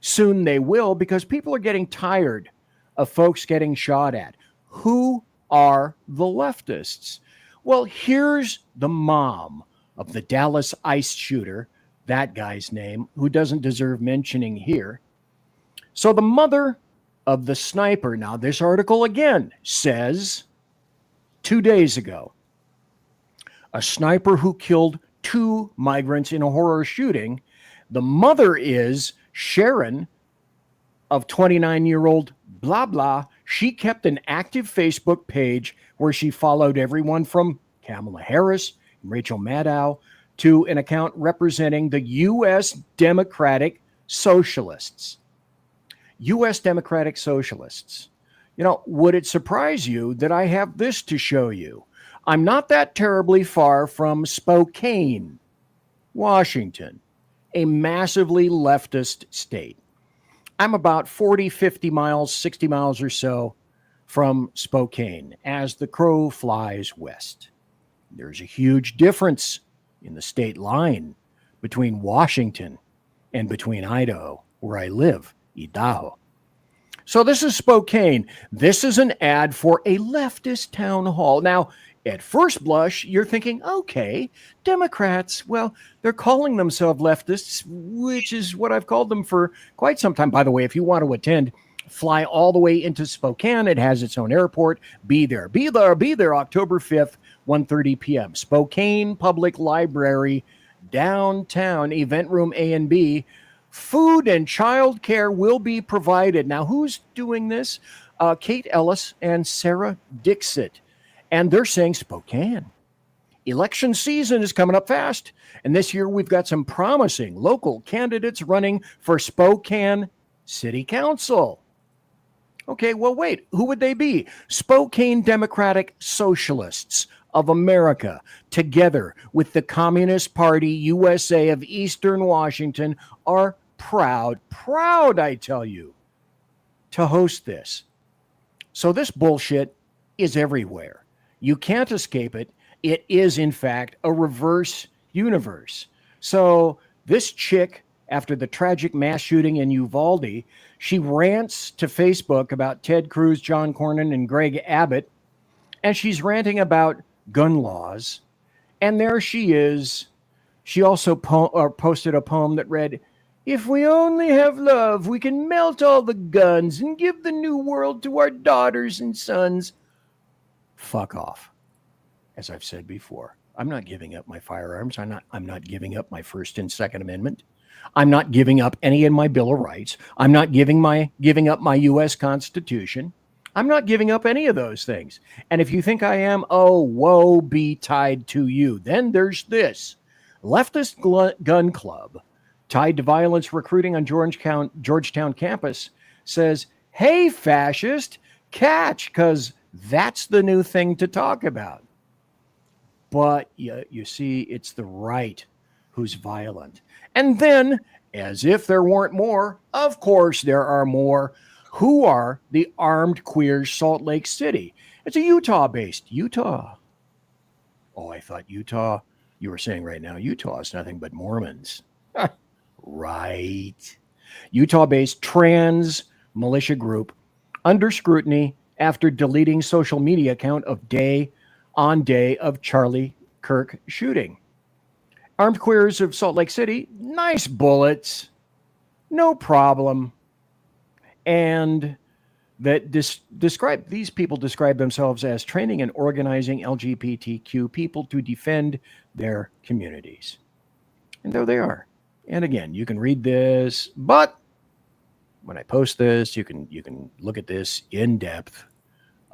Soon they will, because people are getting tired of folks getting shot at. Who are the leftists? Well, here's the mom of the Dallas ICE shooter, that guy's name, who doesn't deserve mentioning here. So the mother of the sniper, now this article again says 2 days ago, a sniper who killed 2 migrants in a horror shooting. The mother is Sharon, of 29-year-old blah, blah. She kept an active Facebook page where she followed everyone from Kamala Harris and Rachel Maddow to an account representing the U.S. Democratic Socialists. U.S. Democratic Socialists. Would it surprise you that I have this to show you? I'm not that terribly far from Spokane, Washington, a massively leftist state. I'm about 40, 50 miles, 60 miles or so from Spokane as the crow flies west. There's a huge difference in the state line between Washington and between Idaho, where I live, Idaho. So this is Spokane. This is an ad for a leftist town hall. Now, at first blush, you're thinking, okay, Democrats, well, they're calling themselves leftists, which is what I've called them for quite some time. By the way, if you want to attend, fly all the way into Spokane. It has its own airport. Be there October 5th, 1:30 p.m. Spokane Public Library, downtown, event room A and B. Food and child care will be provided. Now, who's doing this? Kate Ellis and Sarah Dixit. And they're saying Spokane. Election season is coming up fast. And this year we've got some promising local candidates running for Spokane City Council. Okay, well, wait, who would they be? Spokane Democratic Socialists, of America, together with the Communist Party USA of Eastern Washington, are proud, I tell you, to host this. So this bullshit is everywhere. You can't escape it. It is, in fact, a reverse universe. So this chick, after the tragic mass shooting in Uvalde, she rants to Facebook about Ted Cruz, John Cornyn, and Greg Abbott, and she's ranting about gun laws. And there she is. She also posted a poem that read, "If we only have love, we can melt all the guns and give the new world to our daughters and sons." Fuck off. As I've said before, I'm not giving up my firearms. I'm not giving up my First and Second Amendment. I'm not giving up any of my Bill of Rights. I'm not giving up my U.S. Constitution. I'm not giving up any of those things. And if you think I am, oh, woe betide to you. Then there's this. Leftist gun club tied to violence recruiting on Georgetown campus says, "Hey, fascist, catch," because that's the new thing to talk about. But you see, it's the right who's violent. And then, as if there weren't more, of course there are more. Who are the armed queers Salt Lake City? It's a Utah-based. Utah. Oh, I thought Utah, you were saying right now, Utah is nothing but Mormons. Right. Utah-based trans militia group under scrutiny after deleting social media account of day of Charlie Kirk shooting. Armed queers of Salt Lake City, nice bullets, no problem. And that these people describe themselves as training and organizing LGBTQ people to defend their communities. And there they are. And again, you can read this, but when I post this, you can look at this in depth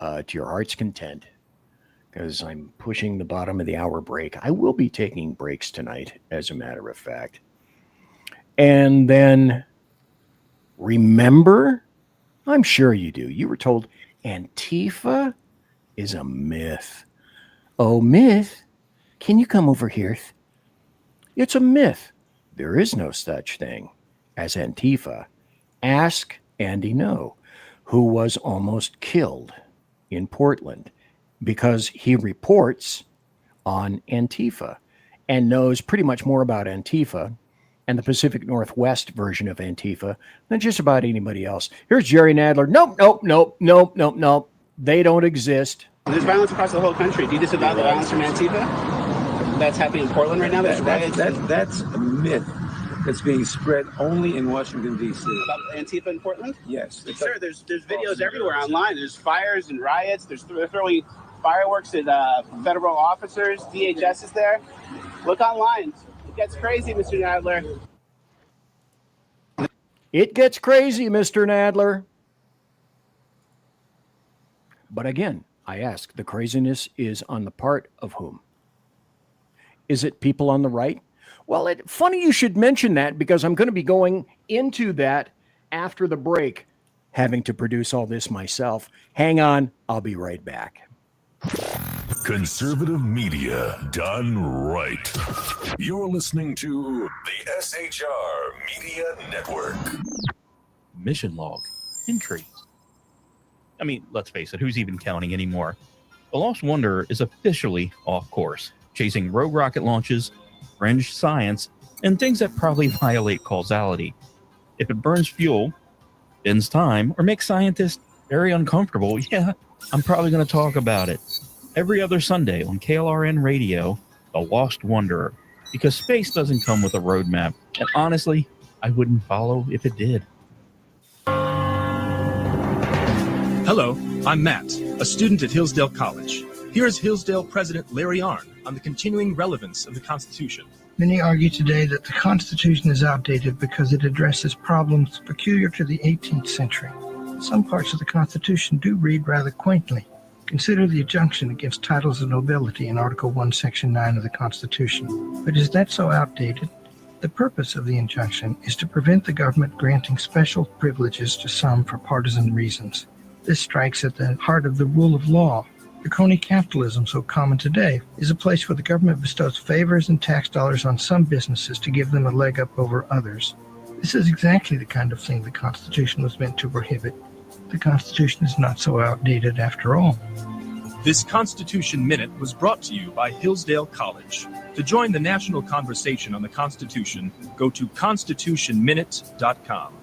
to your heart's content, because I'm pushing the bottom of the hour break. I will be taking breaks tonight, as a matter of fact. And then remember, I'm sure you do, you were told Antifa is a myth. Oh, myth? Can you come over here? It's a myth. There is no such thing as Antifa. Ask Andy No, who was almost killed in Portland because he reports on Antifa and knows pretty much more about Antifa and the Pacific Northwest version of Antifa than just about anybody else. Here's Jerry Nadler. Nope. They don't exist. There's violence across the whole country. Do you disavow the violence from Antifa that's happening in Portland right now? That's a myth that's being spread only in Washington, D.C. About Antifa in Portland? Yes. Sir, there's videos everywhere online. There's fires and riots. They're throwing fireworks at federal officers. DHS is there. Look online. It gets crazy, Mr. Nadler. It gets crazy, Mr. Nadler. But again, I ask, the craziness is on the part of whom? Is it people on the right? Well, funny you should mention that, because I'm going to be going into that after the break, having to produce all this myself. Hang on, I'll be right back. Conservative media done right. You're listening to the SHR Media Network. Mission log. Intrigue. I mean, let's face it, who's even counting anymore? The Lost Wanderer is officially off course, chasing rogue rocket launches, fringe science, and things that probably violate causality. If it burns fuel, bends time, or makes scientists very uncomfortable, yeah, I'm probably going to talk about it. Every other Sunday on KLRN Radio, The Lost Wanderer, because space doesn't come with a roadmap, and honestly, I wouldn't follow if it did. Hello, I'm Matt, a student at Hillsdale College. Here is Hillsdale President Larry Arnn on the continuing relevance of the Constitution. Many argue today that the Constitution is outdated because it addresses problems peculiar to the 18th century. Some parts of the Constitution do read rather quaintly. Consider the injunction against titles of nobility in Article 1, Section 9 of the Constitution. But is that so outdated? The purpose of the injunction is to prevent the government granting special privileges to some for partisan reasons. This strikes at the heart of the rule of law. The crony capitalism so common today is a place where the government bestows favors and tax dollars on some businesses to give them a leg up over others. This is exactly the kind of thing the Constitution was meant to prohibit. The Constitution is not so outdated after all. This Constitution Minute was brought to you by Hillsdale College. To join the national conversation on the Constitution, go to constitutionminute.com.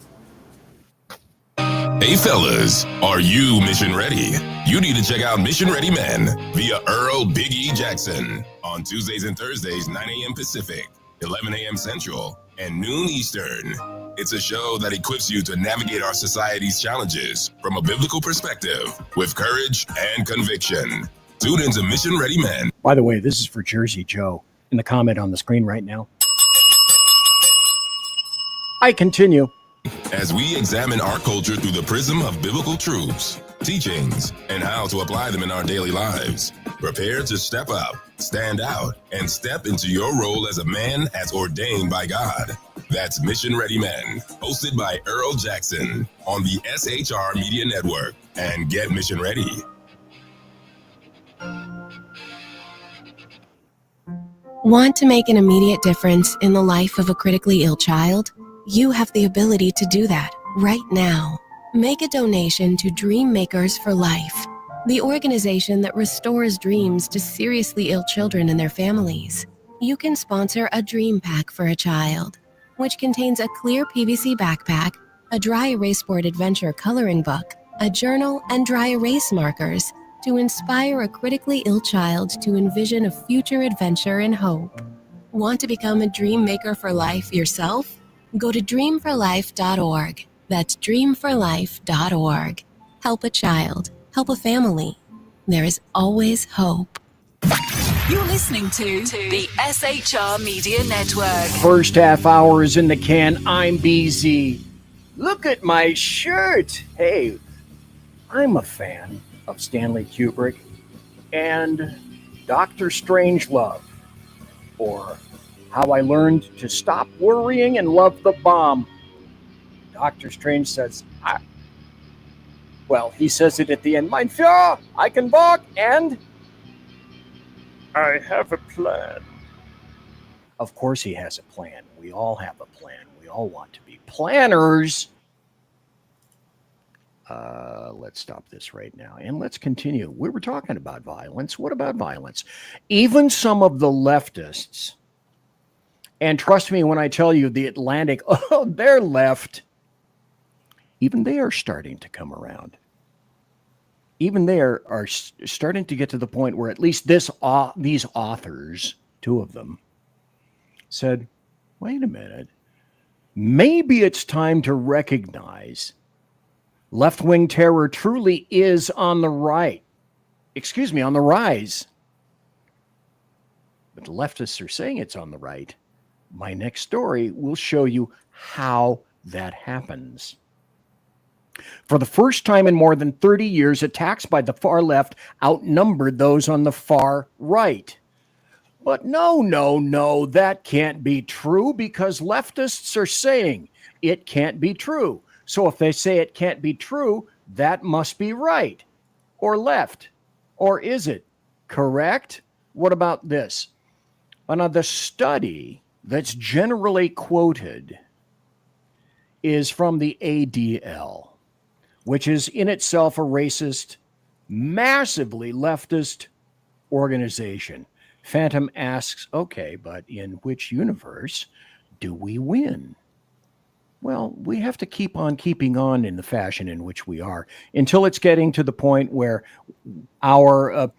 Hey fellas, are you mission ready? You need to check out Mission Ready Men via Earl Big E Jackson on Tuesdays and Thursdays, 9 a.m. Pacific, 11 a.m. Central, and noon Eastern. It's a show that equips you to navigate our society's challenges from a biblical perspective with courage and conviction. Tune into Mission Ready Men. By the way, this is for Jersey Joe in the comment on the screen right now. I continue. As we examine our culture through the prism of biblical truths, teachings, and how to apply them in our daily lives, prepare to step up, stand out, and step into your role as a man as ordained by God. That's Mission Ready Men, hosted by Earl Jackson on the SHR Media Network. And get mission ready. Want to make an immediate difference in the life of a critically ill child? You have the ability to do that right now. Make a donation to Dream Makers for Life, the organization that restores dreams to seriously ill children and their families. You can sponsor a dream pack for a child, which contains a clear PVC backpack, a dry erase board adventure coloring book, a journal, and dry erase markers to inspire a critically ill child to envision a future adventure and hope. Want to become a dream maker for life yourself? Go to dreamforlife.org. That's dreamforlife.org. Help a child. Help a family. There is always hope. You're listening to the SHR Media Network. First half hour is in the can. I'm BZ. Look at my shirt. Hey, I'm a fan of Stanley Kubrick and Dr. Strangelove, or How I Learned to Stop Worrying and Love the Bomb. Dr. Strange says, he says it at the end, Mein Führer, I can walk, and I have a plan. Of course he has a plan. We all have a plan. We all want to be planners. Let's stop this right now and let's continue. We were talking about violence. What about violence? Even some of the leftists, and trust me when I tell you the Atlantic, they're left. Even they are starting to come around. Even they are starting to get to the point where at least these authors, two of them, said, wait a minute, maybe it's time to recognize left-wing terror truly is on the rise. But the leftists are saying it's on the right. My next story will show you how that happens. For the first time in more than 30 years, attacks by the far left outnumbered those on the far right. But no, that can't be true because leftists are saying it can't be true. So if they say it can't be true, that must be right or left. Or is it correct? What about this? Now, the study that's generally quoted is from the ADL, which is in itself a racist, massively leftist organization. Phantom asks, okay, but in which universe do we win? Well, we have to keep on keeping on in the fashion in which we are until it's getting to the point where our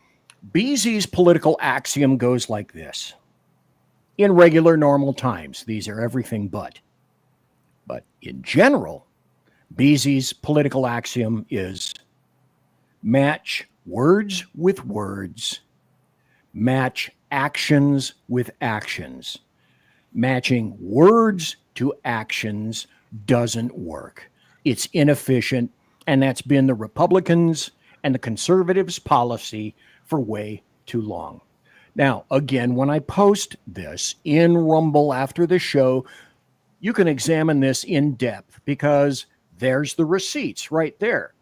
Beezy's political axiom goes like this. In regular, normal times, these are everything but. But in general, Beezy's political axiom is match words with words, match actions with actions. Matching words to actions doesn't work. It's inefficient, and that's been the Republicans' and the conservatives' policy for way too long. Now, again, when I post this in Rumble after the show, you can examine this in depth because there's the receipts right there.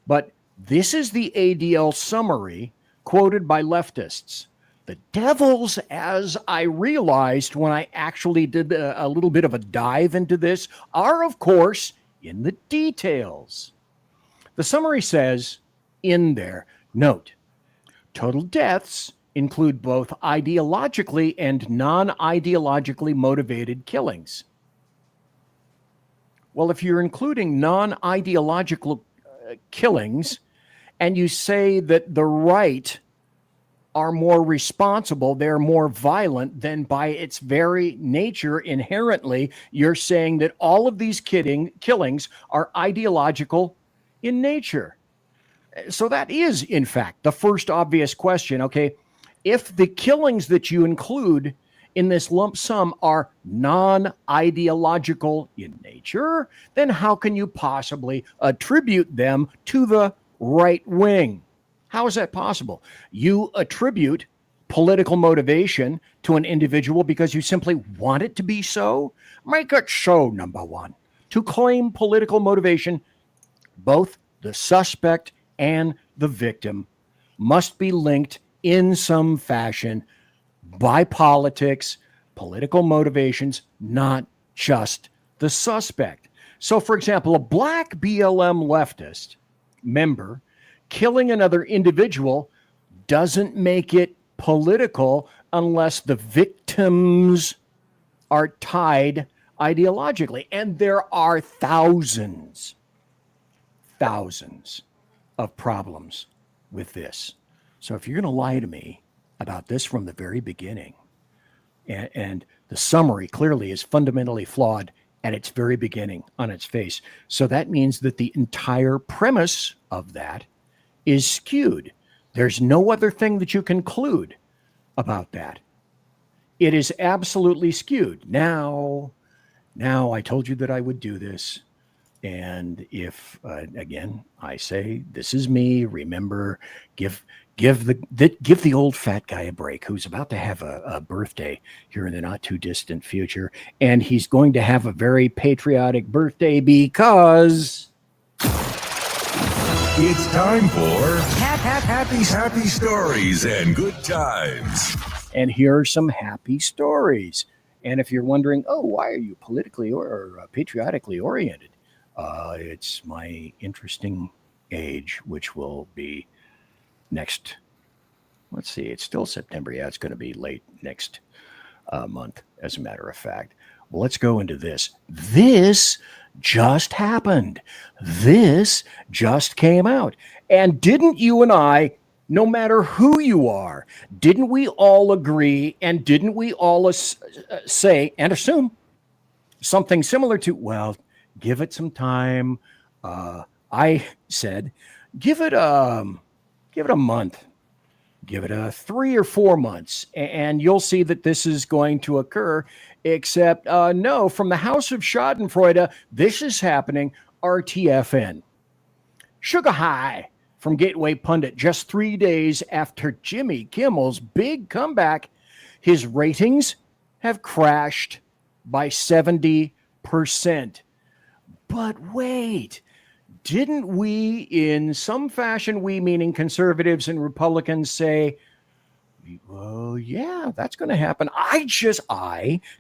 But This is the ADL summary quoted by leftists. The devils, as I realized when I actually did a little bit of a dive into this, are, of course, in the details. The summary says in there, note, total deaths include both ideologically and non-ideologically motivated killings. Well, if you're including non-ideological killings and you say that the right are more responsible, they're more violent, then by its very nature, inherently, you're saying that all of these killings are ideological in nature. So that is, in fact, the first obvious question. Okay, if the killings that you include in this lump sum are non-ideological in nature, then how can you possibly attribute them to the right wing? How is that possible? You attribute political motivation to an individual because you simply want it to be so? Make it so, number one. To claim political motivation, both the suspect and the victim must be linked in some fashion by politics, political motivations, not just the suspect. So, for example, a black BLM leftist member killing another individual doesn't make it political unless the victims are tied ideologically. And there are thousands of problems with this. So if you're going to lie to me about this from the very beginning, and the summary clearly is fundamentally flawed at its very beginning on its face, so that means that the entire premise of that is skewed. There's no other thing that you conclude about that. It is absolutely skewed. Now I told you that I would do this. And if, again, I say, this is me, remember, give the old fat guy a break who's about to have a birthday here in the not too distant future. And he's going to have a very patriotic birthday because it's time for happy stories and good times. And here are some happy stories. And if you're wondering, oh, why are you politically or patriotically oriented? It's my interesting age, which will be next. Let's see, it's still September. Yeah, it's going to be late next month, as a matter of fact. Well, let's go into this. This just happened. This just came out. And didn't you and I, no matter who you are, didn't we all agree and didn't we all say and assume something similar to, well, give it some time. I said, give it a month, give it 3 or 4 months, and you'll see that this is going to occur. Except, no, from the House of Schadenfreude, this is happening. RTFN. Sugar High from Gateway Pundit. Just 3 days after Jimmy Kimmel's big comeback, his ratings have crashed by 70%. But wait, didn't we, in some fashion, we meaning conservatives and Republicans, say, well, yeah, that's going to happen. I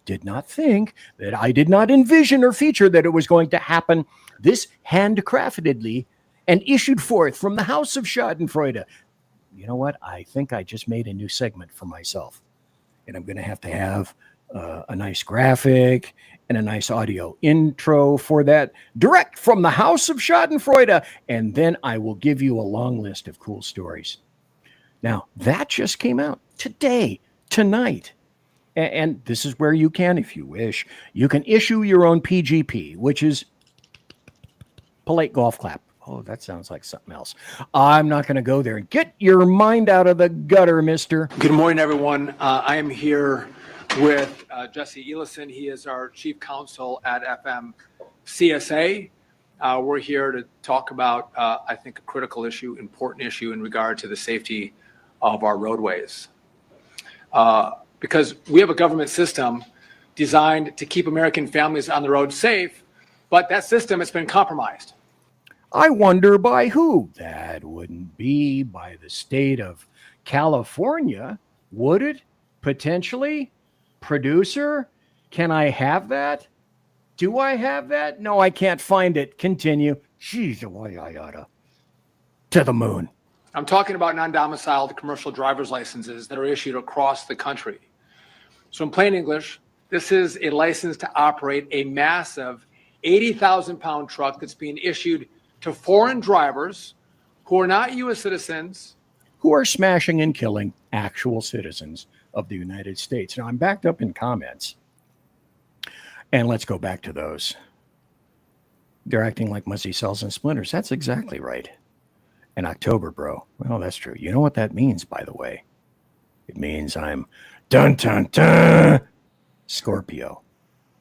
did not think that, I did not envision or feature that it was going to happen this handcraftedly and issued forth from the House of Schadenfreude. You know what? I think I just made a new segment for myself. And I'm going to have a nice graphic and a nice audio intro for that, direct from the House of Schadenfreude. And then I will give you a long list of cool stories. Now, that just came out today, tonight. And this is where you can, if you wish, you can issue your own PGP, which is polite golf clap. Oh, that sounds like something else. I'm not going to go there. Get your mind out of the gutter, mister. Good morning, everyone. I am here with Jesse Elison. He is our chief counsel at FM CSA. We're here to talk about, I think, a critical issue, important issue in regard to the safety of our roadways. Because we have a government system designed to keep American families on the road safe, but that system has been compromised. I wonder by who? That wouldn't be by the state of California, would it? Potentially? Producer, can I have that? Do I have that? No, I can't find it. Continue. Jeez, why I oughta. To the moon. I'm talking about non-domiciled commercial driver's licenses that are issued across the country. So in plain English, this is a license to operate a massive 80,000 pound truck that's being issued to foreign drivers who are not U.S. citizens. Who are smashing and killing actual citizens of the United States. Now, I'm backed up in comments. And let's go back to those. They're acting like muzzy cells and splinters. That's exactly right. In October, bro. Well, that's true. You know what that means, by the way? It means I'm dun dun dun Scorpio.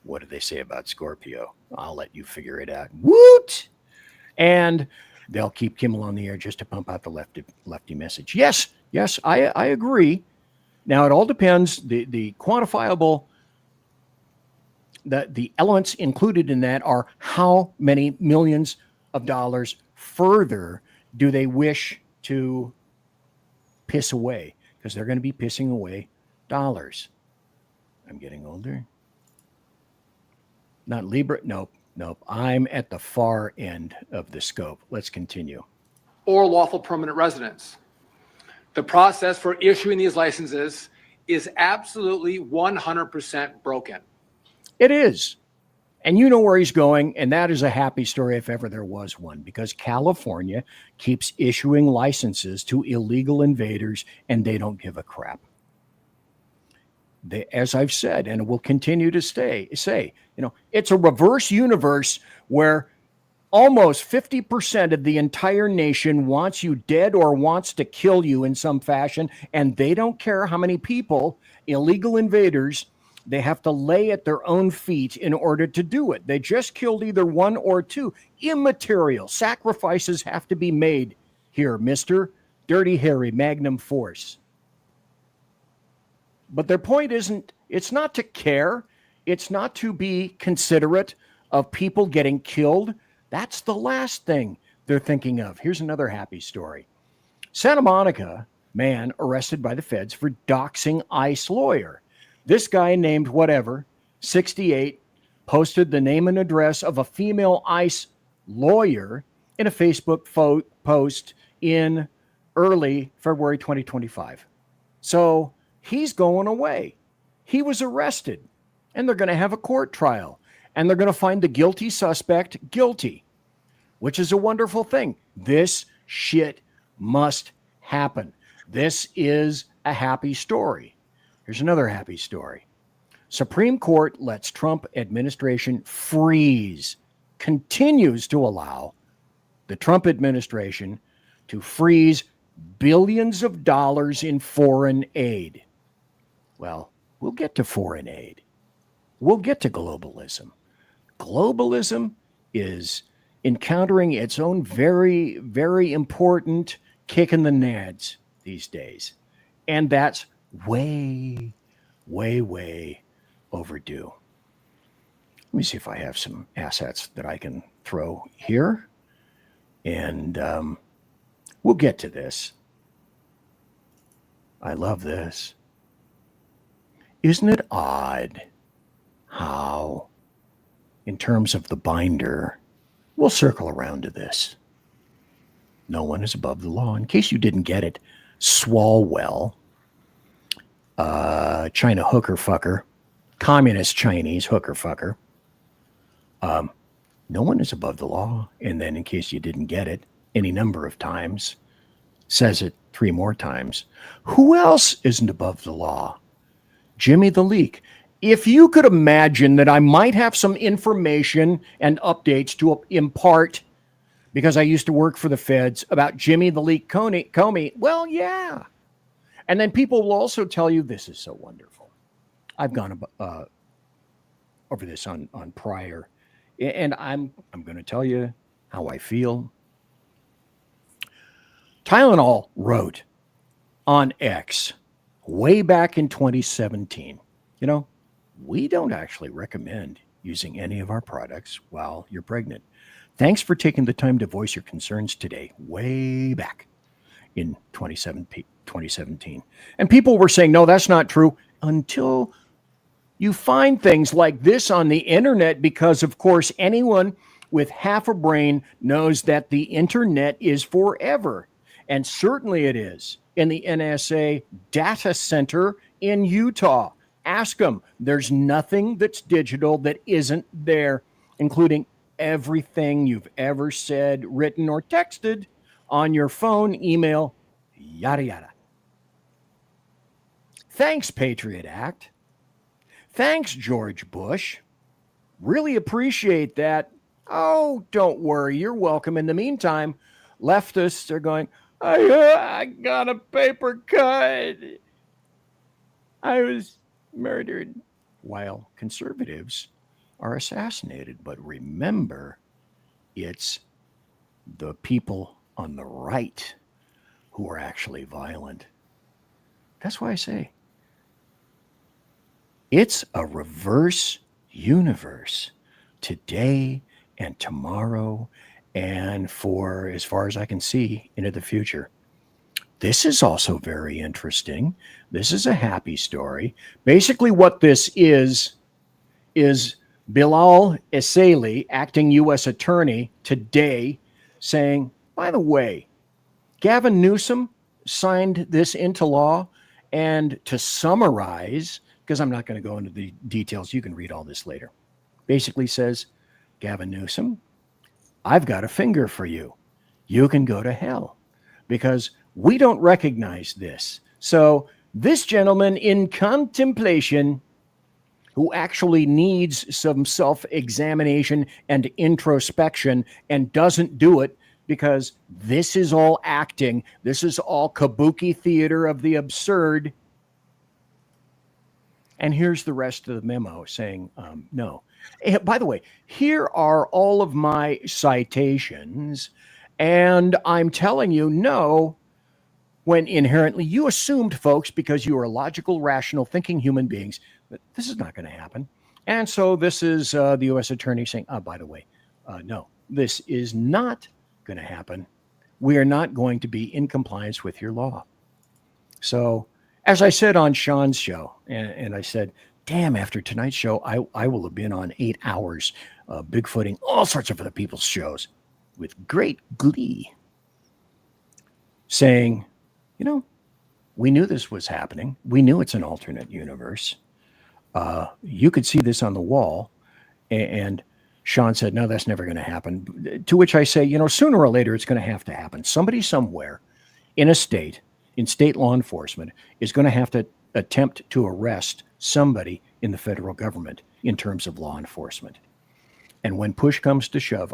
What do they say about Scorpio? I'll let you figure it out. Woot! And they'll keep Kimmel on the air just to pump out the lefty message. Yes, I agree. Now, it all depends. The quantifiable, the elements included in that are how many millions of dollars further do they wish to piss away? Because they're going to be pissing away dollars. I'm getting older. Not Libra. Nope. I'm at the far end of the scope. Let's continue. Or lawful permanent residents. The process for issuing these licenses is absolutely 100% broken. It is. And you know where he's going, and that is a happy story if ever there was one, because California keeps issuing licenses to illegal invaders, and they don't give a crap. As I've said, and will continue to say, it's a reverse universe where almost 50% of the entire nation wants you dead or wants to kill you in some fashion, and they don't care how many people, illegal invaders, they have to lay at their own feet in order to do it. They just killed either one or two. Immaterial sacrifices have to be made here, Mr. Dirty Harry Magnum Force. But their point isn't, it's not to care. It's not to be considerate of people getting killed. That's the last thing they're thinking of. Here's another happy story. Santa Monica man arrested by the feds for doxing ICE lawyer. This guy named whatever, 68, posted the name and address of a female ICE lawyer in a Facebook post in early February 2025. So he's going away. He was arrested, and they're going to have a court trial, and they're going to find the guilty suspect guilty, which is a wonderful thing. This shit must happen. This is a happy story. Here's another happy story. Supreme Court lets Trump administration continues to allow the Trump administration to freeze billions of dollars in foreign aid. Well, we'll get to foreign aid. We'll get to globalism. Globalism is encountering its own very, very important kick in the nads these days. And that's way, way, way overdue. Let me see if I have some assets that I can throw here. And we'll get to this. I love this. Isn't it odd how, in terms of the binder, we'll circle around to this. No one is above the law. In case you didn't get it, Swalwell, China hooker fucker, communist Chinese hooker fucker. No one is above the law. And then in case you didn't get it any number of times, says it 3 more times. Who else isn't above the law? Jimmy the Leak. If you could imagine that I might have some information and updates to impart because I used to work for the feds about Jimmy the Leak Comey, well, yeah. And then people will also tell you this is so wonderful. I've gone over this on prior, and I'm going to tell you how I feel. Tylenol wrote on X way back in 2017, we don't actually recommend using any of our products while you're pregnant. Thanks for taking the time to voice your concerns today, way back in 2017. And people were saying, no, that's not true, until you find things like this on the internet, because, of course, anyone with half a brain knows that the internet is forever. And certainly it is in the NSA data center in Utah. Ask them. There's nothing that's digital that isn't there, including everything you've ever said, written, or texted on your phone, email, yada, yada. Thanks, Patriot Act. Thanks, George Bush. Really appreciate that. Oh, don't worry. You're welcome. In the meantime, leftists are going, I got a paper cut. I was murdered. While conservatives are assassinated. But remember, it's the people on the right who are actually violent. That's why I say it's a reverse universe today and tomorrow, and for as far as I can see into the future. This is also very interesting. This is a happy story. Basically, what this is Bilal Eseli, acting U.S. attorney, today saying, by the way, Gavin Newsom signed this into law. And to summarize, because I'm not going to go into the details, you can read all this later, basically says, Gavin Newsom, I've got a finger for you. You can go to hell because we don't recognize this. So this gentleman in contemplation, who actually needs some self-examination and introspection and doesn't do it because this is all acting. This is all kabuki theater of the absurd. And here's the rest of the memo saying, no. By the way, here are all of my citations. And I'm telling you, no, when inherently you assumed, folks, because you are logical, rational, thinking human beings, that this is not going to happen. And so this is the U.S. attorney saying, by the way, no, this is not going to happen. We are not going to be in compliance with your law. So as I said on Sean's show, and I said, damn, after tonight's show, I will have been on 8 hours, Bigfooting, all sorts of other people's shows with great glee, saying, you know, we knew this was happening. We knew it's an alternate universe. You could see this on the wall. And Sean said, no, that's never going to happen. To which I say, you know, sooner or later, it's going to have to happen. Somebody somewhere in a state, in state law enforcement, is going to have to attempt to arrest somebody in the federal government in terms of law enforcement. And when push comes to shove,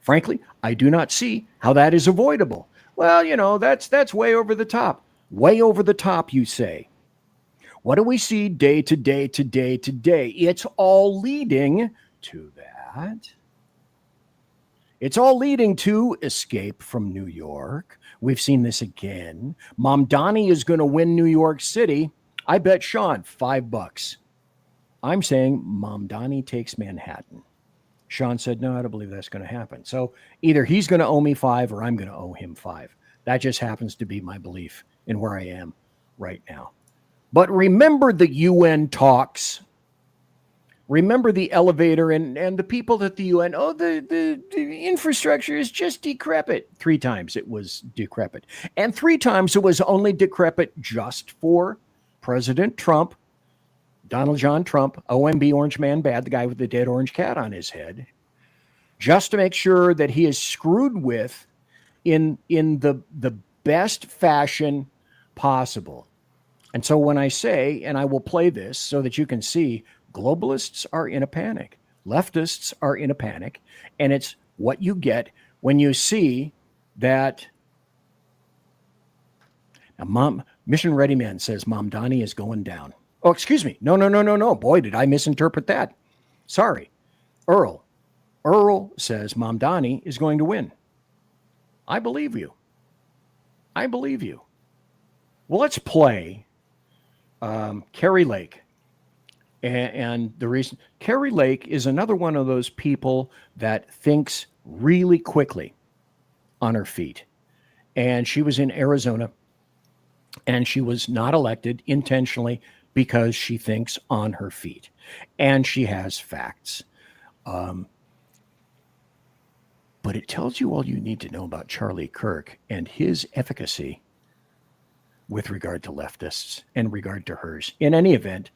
frankly, I do not see how that is avoidable. Well, you know, that's way over the top. Way over the top, you say. What do we see day to day to day to day? It's all leading to that. It's all leading to escape from New York. We've seen this again. Mamdani is going to win New York City. I bet Sean $5. I'm saying Mamdani takes Manhattan. Sean said, no, I don't believe that's going to happen. So either he's going to owe me $5 or I'm going to owe him $5. That just happens to be my belief in where I am right now. But remember the UN talks. Remember the elevator and the people at the UN. Oh, the infrastructure is just decrepit. 3 times it was decrepit. And 3 times it was only decrepit just for President Trump, Donald John Trump, OMB, Orange Man Bad, the guy with the dead orange cat on his head, just to make sure that he is screwed with in the best fashion possible. And so when I say, and I will play this so that you can see, globalists are in a panic. Leftists are in a panic. And it's what you get when you see that. Now, Mission Ready Man says Mamdani is going down. Oh, excuse me. No. Boy, did I misinterpret that. Sorry. Earl says Mamdani is going to win. I believe you. Well, let's play Carrie Lake. And the reason, Carrie Lake is another one of those people that thinks really quickly on her feet. And she was in Arizona, and she was not elected intentionally because she thinks on her feet. And she has facts. But it tells you all you need to know about Charlie Kirk and his efficacy with regard to leftists and regard to hers. In any event,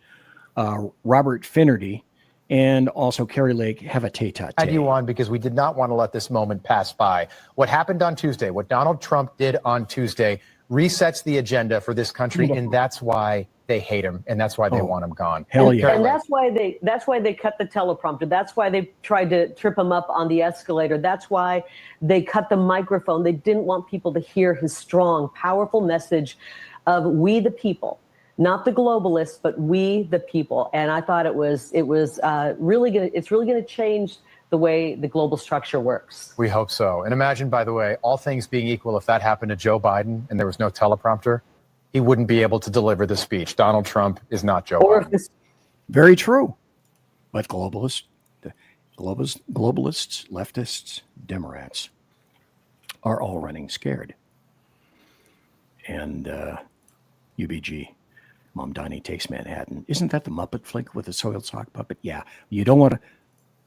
Robert Finnerty and also Carrie Lake have a tete-a-tete. Had you on because we did not want to let this moment pass by. What happened on Tuesday, what Donald Trump did on Tuesday, resets the agenda for this country, and that's why they hate him, and that's why they want him gone. Hell yeah. And that's why they cut the teleprompter. That's why they tried to trip him up on the escalator. That's why they cut the microphone. They didn't want people to hear his strong, powerful message of we the people. Not the globalists, but we the people. And I thought it was really gonna change the way the global structure works. We hope so. And imagine, by the way, all things being equal, if that happened to Joe Biden and there was no teleprompter, he wouldn't be able to deliver the speech. Donald Trump is not Joe Biden. Very true. But globalists, leftists, Democrats are all running scared. And UBG. Mom Donnie Takes Manhattan. Isn't that the Muppet flick with the soiled sock puppet? Yeah. You don't want to.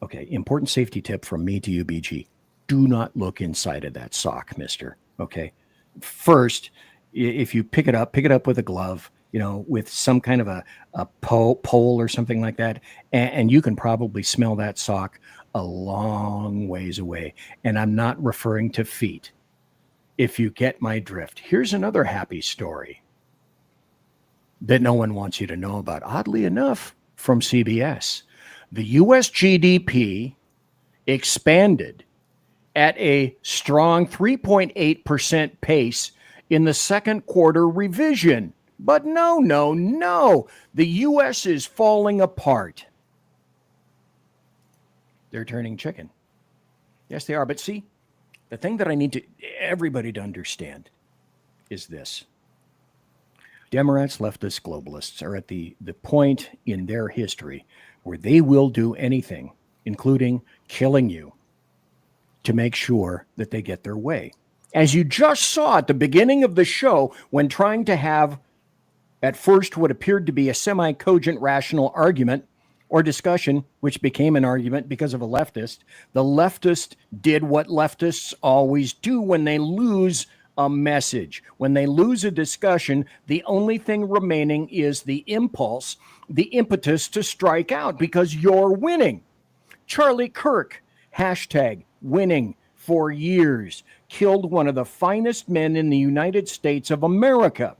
Okay. Important safety tip from me to UBG. Do not look inside of that sock, mister. Okay. First, if you pick it up with a glove, with some kind of a pole or something like that. And you can probably smell that sock a long ways away. And I'm not referring to feet. If you get my drift. Here's another happy story that no one wants you to know about. Oddly enough, from CBS, the U.S. GDP expanded at a strong 3.8% pace in the second quarter revision. But no. The U.S. is falling apart. They're turning chicken. Yes, they are. But see, the thing that I need everybody to understand is this. Democrats, leftists, globalists are at the point in their history where they will do anything, including killing you, to make sure that they get their way. As you just saw at the beginning of the show, when trying to have, at first, what appeared to be a semi-cogent rational argument or discussion, which became an argument because of a leftist, the leftist did what leftists always do when they lose a message. When they lose a discussion, the only thing remaining is the impulse, the impetus to strike out because you're winning. Charlie Kirk, #winning for years, killed one of the finest men in the United States of America.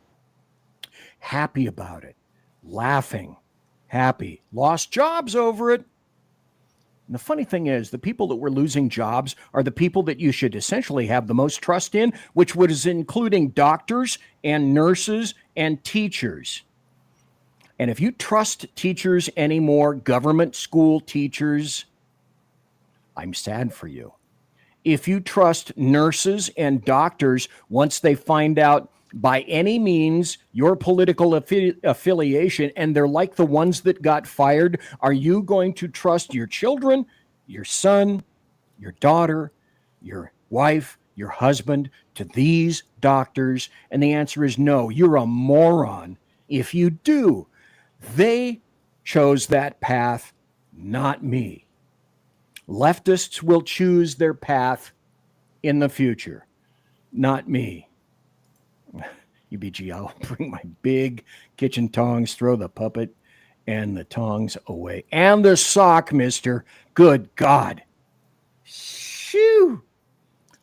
Happy about it, laughing, happy, lost jobs over it. And the funny thing is, the people that were losing jobs are the people that you should essentially have the most trust in, which was including doctors and nurses and teachers. And if you trust teachers anymore, government school teachers, I'm sad for you. If you trust nurses and doctors, once they find out by any means your political affiliation, and they're like the ones that got fired, are you going to trust your children, your son, your daughter, your wife, your husband to these doctors? And the answer is no. You're a moron if you do. They chose that path, not me. Leftists will choose their path in the future, not me. UBG, I'll bring my big kitchen tongs, throw the puppet and the tongs away. And the sock, mister. Good God. Shoo.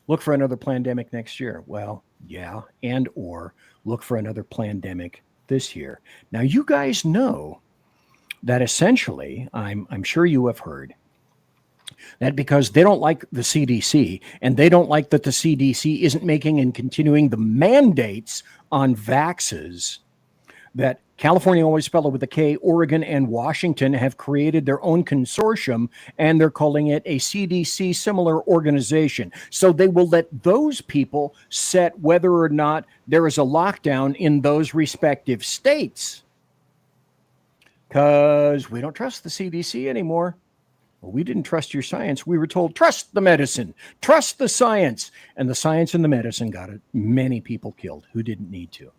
Look for another pandemic next year. Well, yeah, and or look for another pandemic this year. Now, you guys know that essentially, I'm sure you have heard, that because they don't like the CDC and they don't like that the CDC isn't making and continuing the mandates on vaxes, that California, always spelled it with a K, Oregon and Washington have created their own consortium, and they're calling it a CDC similar organization. So they will let those people set whether or not there is a lockdown in those respective states. because we don't trust the CDC anymore. Well, we didn't trust your science. We were told, trust the medicine, trust the science. And the science and the medicine got many people killed who didn't need to.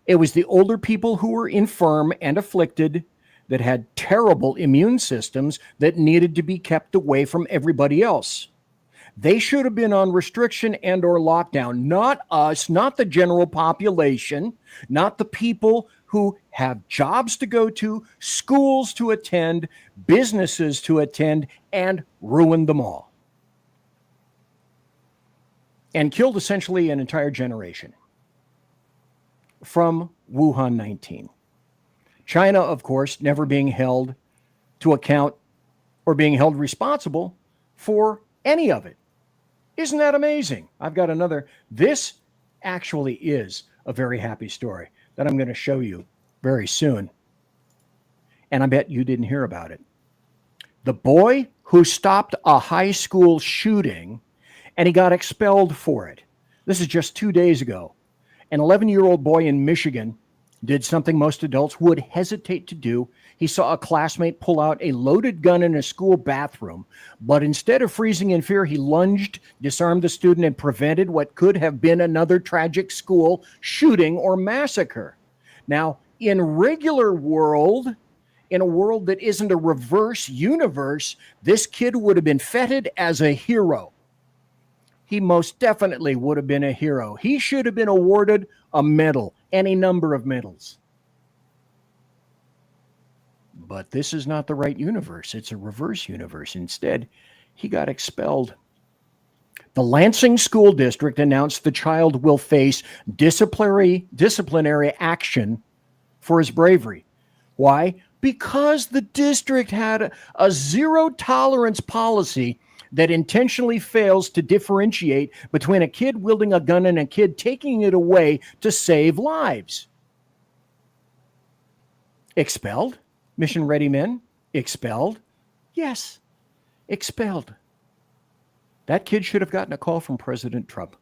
It was the older people who were infirm and afflicted that had terrible immune systems that needed to be kept away from everybody else. They should have been on restriction and or lockdown, not us, not the general population, not the people who have jobs to go to, schools to attend, businesses to attend, and ruined them all. And killed essentially an entire generation from Wuhan 19. China, of course, never being held to account or being held responsible for any of it. Isn't that amazing? I've got another. This actually is a very happy story that I'm going to show you very soon. And I bet you didn't hear about it. The boy who stopped a high school shooting and he got expelled for it. This is just 2 days ago. An 11-year-old boy in Michigan did something most adults would hesitate to do. He saw a classmate pull out a loaded gun in a school bathroom, but instead of freezing in fear, he lunged, disarmed the student, and prevented what could have been another tragic school shooting or massacre. Now, in regular world, in a world that isn't a reverse universe, this kid would have been feted as a hero. He most definitely would have been a hero. He should have been awarded a medal, any number of medals. But this is not the right universe. It's a reverse universe. Instead, he got expelled. The Lansing School District announced the child will face disciplinary action for his bravery. Why? Because the district had a zero tolerance policy that intentionally fails to differentiate between a kid wielding a gun and a kid taking it away to save lives. Expelled? Mission Ready men? Expelled? Yes, expelled. That kid should have gotten a call from President Trump.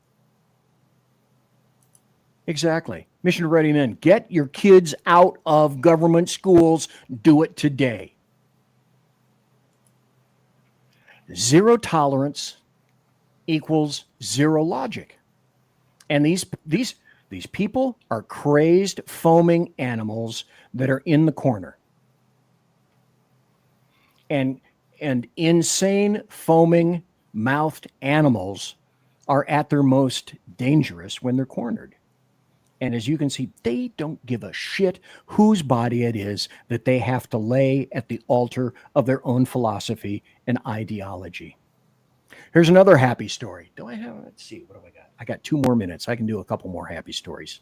Exactly. Mission Ready men, get your kids out of government schools. Do it today. Zero tolerance equals zero logic. And these people are crazed, foaming animals that are in the corner. And insane, foaming, mouthed animals are at their most dangerous when they're cornered. And as you can see, they don't give a shit whose body it is that they have to lay at the altar of their own philosophy and ideology. Here's another happy story. Let's see, what do I got? I got 2 more minutes. I can do a couple more happy stories.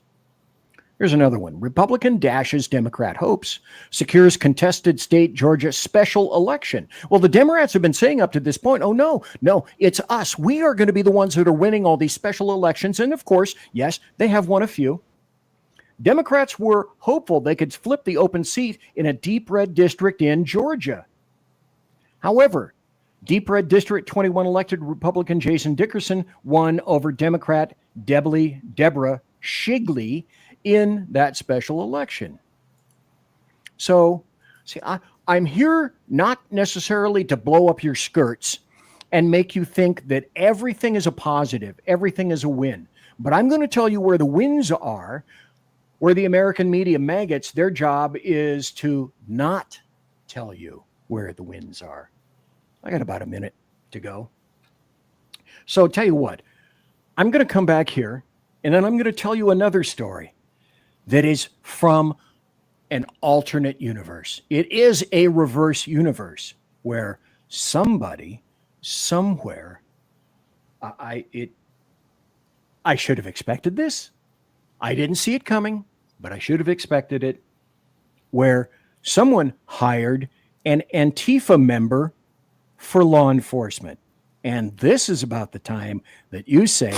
Here's another one. Republican dashes Democrat hopes, secures contested state Georgia special election. Well, the Democrats have been saying up to this point, oh, no, it's us. We are going to be the ones that are winning all these special elections. And of course, yes, they have won a few. Democrats were hopeful they could flip the open seat in a deep red district in Georgia. However, deep red district 21 elected Republican Jason Dickerson won over Democrat Deborah Shigley in that special election. So, see, I'm here not necessarily to blow up your skirts and make you think that everything is a positive, everything is a win. But I'm going to tell you where the wins are, where the American media maggots, their job is to not tell you where the wins are. I got about a minute to go. So tell you what, I'm going to come back here and then I'm going to tell you another story that is from an alternate universe. It is a reverse universe where somebody, somewhere, I should have expected this. I didn't see it coming, but I should have expected it, where someone hired an Antifa member for law enforcement. And this is about the time that you say,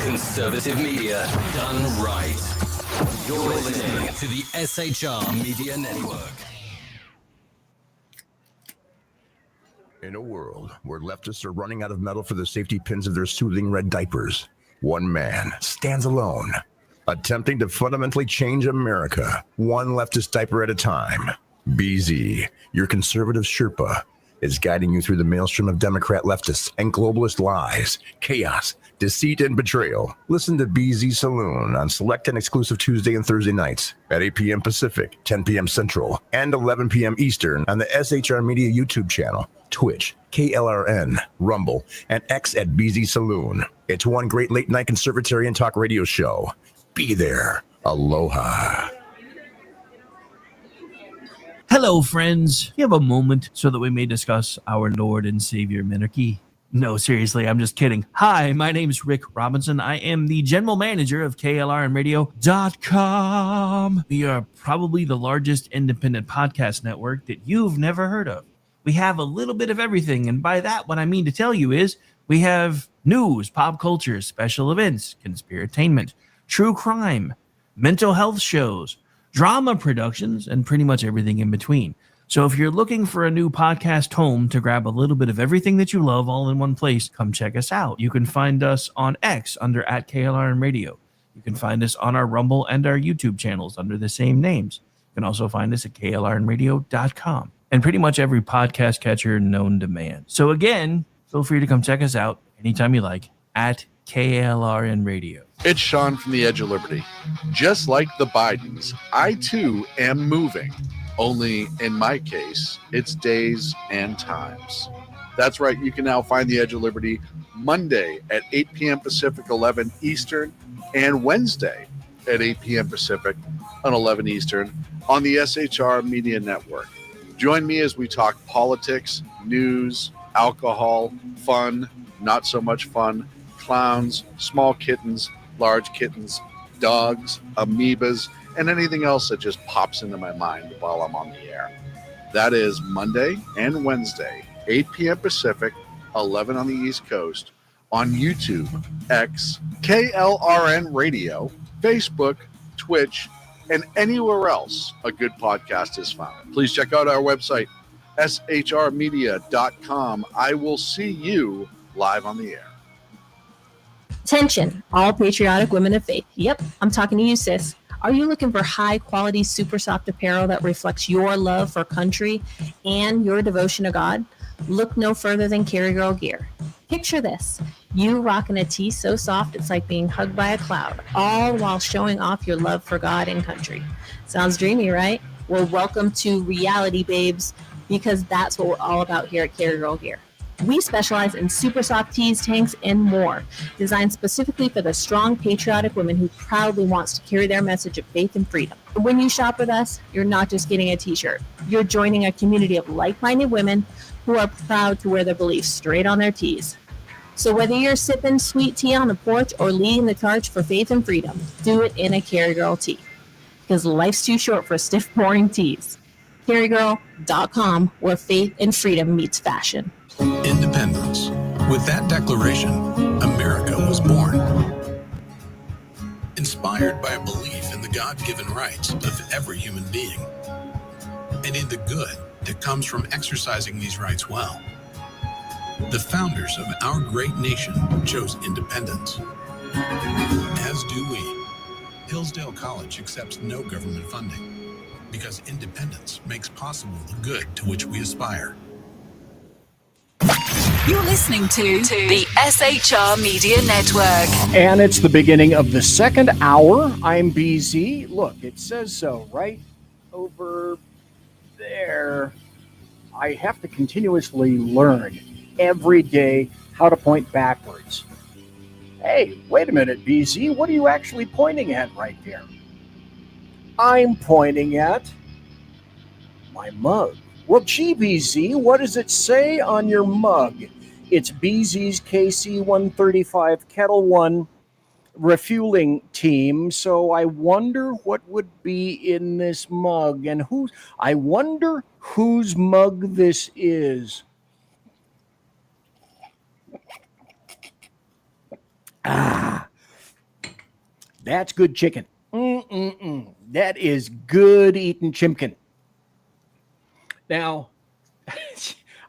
conservative media done right. You're listening to the SHR Media Network. In a world where leftists are running out of metal for the safety pins of their soothing red diapers, one man stands alone, attempting to fundamentally change America, one leftist diaper at a time. BZ, your conservative Sherpa, is guiding you through the maelstrom of Democrat leftists and globalist lies, chaos, deceit, and betrayal. Listen to BZ Saloon on select and exclusive Tuesday and Thursday nights at 8 p.m. Pacific, 10 p.m. Central, and 11 p.m. Eastern on the SHR Media YouTube channel, Twitch, KLRN, Rumble, and X at BZ Saloon. It's one great late-night conservatarian talk radio show. Be there. Aloha. Hello, friends. You have a moment so that we may discuss our Lord and Savior Minarchy? No, seriously, I'm just kidding. Hi, my name is Rick Robinson. I am the general manager of KLRNradio.com. We are probably the largest independent podcast network that you've never heard of. We have a little bit of everything, and by that, what I mean to tell you is we have news, pop culture, special events, conspiratainment, true crime, mental health shows, drama productions, and pretty much everything in between. So if you're looking for a new podcast home to grab a little bit of everything that you love all in one place, come check us out. You can find us on X under @KLRNradio. You can find us on our Rumble and our YouTube channels under the same names. You can also find us at KLRNradio.com and pretty much every podcast catcher known to man. So again, feel free to come check us out anytime you like at KLRNradio. It's Sean from the Edge of Liberty. Just like the Bidens, I too am moving. Only in my case, it's days and times. That's right, you can now find the Edge of Liberty Monday at 8 p.m. Pacific, 11 Eastern, and Wednesday at 8 p.m. Pacific on 11 Eastern on the SHR Media Network. Join me as we talk politics, news, alcohol, fun, not so much fun, clowns, small kittens, large kittens, dogs, amoebas, and anything else that just pops into my mind while I'm on the air. That is Monday and Wednesday, 8 p.m. Pacific, 11 on the East Coast, on YouTube, X, KLRN Radio, Facebook, Twitch, and anywhere else a good podcast is found. Please check out our website, shrmedia.com. I will see you live on the air. Attention, all patriotic women of faith. Yep, I'm talking to you, sis. Are you looking for high-quality, super soft apparel that reflects your love for country and your devotion to God? Look no further than Carry Girl Gear. Picture this. You rocking a tee so soft it's like being hugged by a cloud, all while showing off your love for God and country. Sounds dreamy, right? Well, welcome to reality, babes, because that's what we're all about here at Carry Girl Gear. We specialize in super soft tees, tanks, and more, designed specifically for the strong, patriotic woman who proudly wants to carry their message of faith and freedom. When you shop with us, you're not just getting a t-shirt. You're joining a community of like-minded women who are proud to wear their beliefs straight on their tees. So whether you're sipping sweet tea on the porch or leading the charge for faith and freedom, do it in a Carry Girl tee. Because life's too short for stiff, boring tees. CarryGirl.com, where faith and freedom meets fashion. Independence. With that declaration, America was born. Inspired by a belief in the God-given rights of every human being, and in the good that comes from exercising these rights well. The founders of our great nation chose independence. As do we. Hillsdale College accepts no government funding because independence makes possible the good to which we aspire. You're listening to the SHR Media Network. And it's the beginning of the second hour. I'm BZ. Look, it says so right over there. I have to continuously learn every day how to point backwards. Hey, wait a minute, BZ. What are you actually pointing at right there? I'm pointing at my mug. Well, gee, BZ, what does it say on your mug? It's BZ's KC-135 Kettle One refueling team. So I wonder what would be in this mug and I wonder whose mug this is. Ah, that's good chicken. That is good eating chimkin. Now,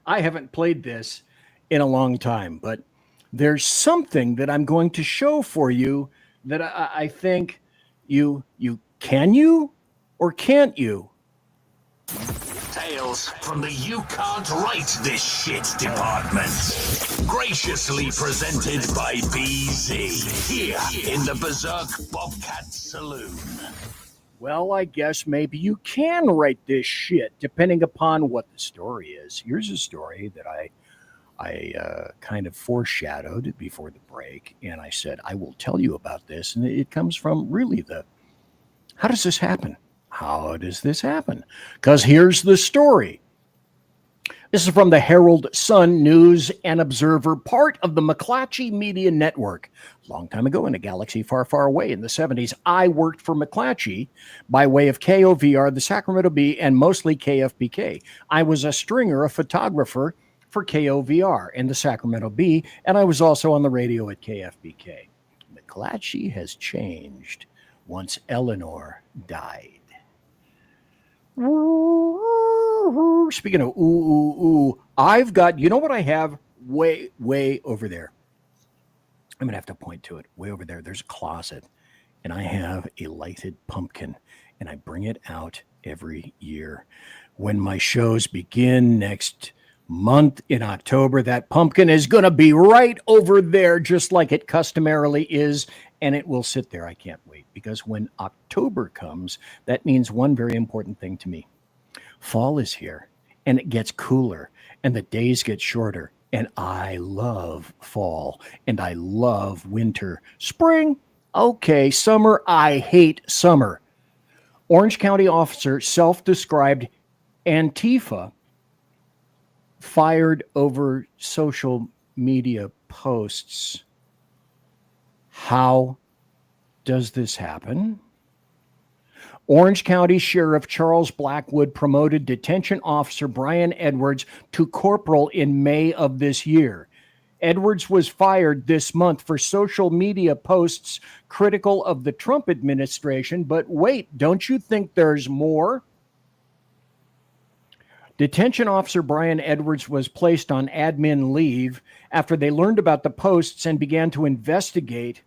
I haven't played this in a long time, but there's something that I'm going to show for you that I think You can you or can't you? Tales from the You Can't Write This Shit department. Graciously presented by BZ. Here in the Berzerk Bobcat Saloon. Well, I guess maybe you can write this shit, depending upon what the story is. Here's a story that I kind of foreshadowed before the break, and I said, I will tell you about this. And it comes from really how does this happen? How does this happen? Because here's the story. This is from the Herald Sun News and Observer, part of the McClatchy Media Network. A long time ago in a galaxy far, far away in the 70s, I worked for McClatchy by way of KOVR, the Sacramento Bee, and mostly KFBK. I was a stringer, a photographer for KOVR and the Sacramento Bee, and I was also on the radio at KFBK. McClatchy has changed once Eleanor died. Speaking of I've got, you know what I have way over there? I'm going to have to point to it. Way over there, there's a closet, and I have a lighted pumpkin, and I bring it out every year. When my shows begin next month in October, that pumpkin is going to be right over there, just like it customarily is, and it will sit there. I can't wait, because when October comes, that means one very important thing to me. Fall is here, and it gets cooler, and the days get shorter, and I love fall, and I love winter. Spring, okay. Summer, I hate summer. Orange County officer, self-described Antifa, fired over social media posts. How does this happen? Orange County Sheriff Charles Blackwood promoted detention officer Brian Edwards to corporal in May of this year. Edwards was fired this month for social media posts critical of the Trump administration. But wait, don't you think there's more? Detention officer Brian Edwards was placed on admin leave after they learned about the posts and began to investigate.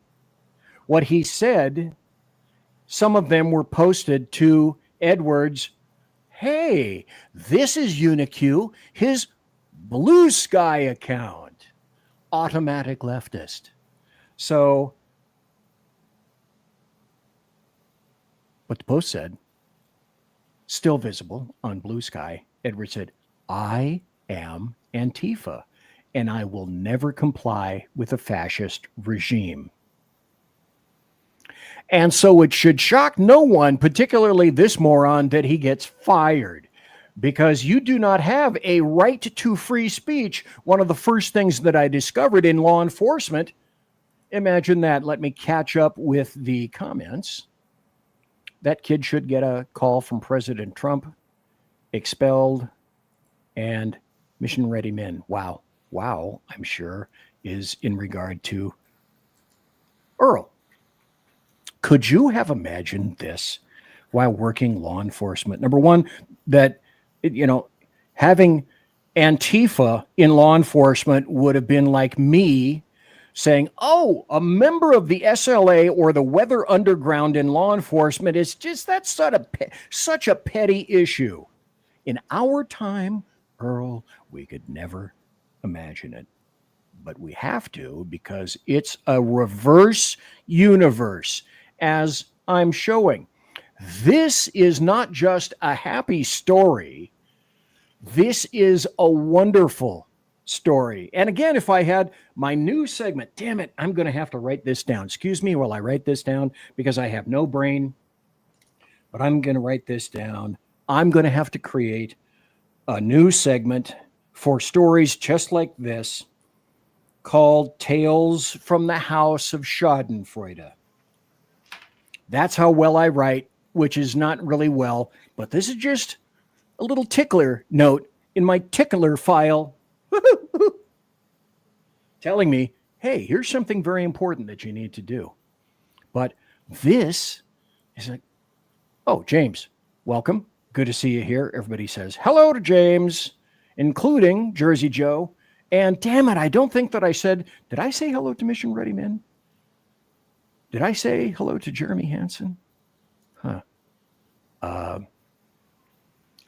What he said, some of them were posted to Edwards. Hey, this is Uniq, his Blue Sky account. Automatic leftist. So, what the post said, still visible on Blue Sky, Edwards said, I am Antifa, and I will never comply with a fascist regime. And so it should shock no one, particularly this moron, that he gets fired, because you do not have a right to free speech. One of the first things that I discovered in law enforcement, imagine that. Let me catch up with the comments. That kid should get a call from President Trump, expelled, and mission ready men. Wow, I'm sure is in regard to Earl. Could you have imagined this while working law enforcement? Number one, that, having Antifa in law enforcement would have been like me saying, oh, a member of the SLA or the Weather Underground in law enforcement is just, that's such a petty issue. In our time, Earl, we could never imagine it. But we have to, because it's a reverse universe, as I'm showing. This is not just a happy story. This is a wonderful story. And again, if I had my new segment, damn it, I'm going to have to write this down. Excuse me while I write this down, because I have no brain, but I'm going to write this down. I'm going to have to create a new segment for stories just like this called Tales from the House of Schadenfreude. That's how well I write, which is not really well, but this is just a little tickler note in my tickler file telling me, hey, here's something very important that you need to do. But this is like, oh, James, welcome. Good to see you here. Everybody says hello to James, including Jersey Joe. And damn it, I don't think that did I say hello to Mission Ready Men? Did I say hello to Jeremy Hansen?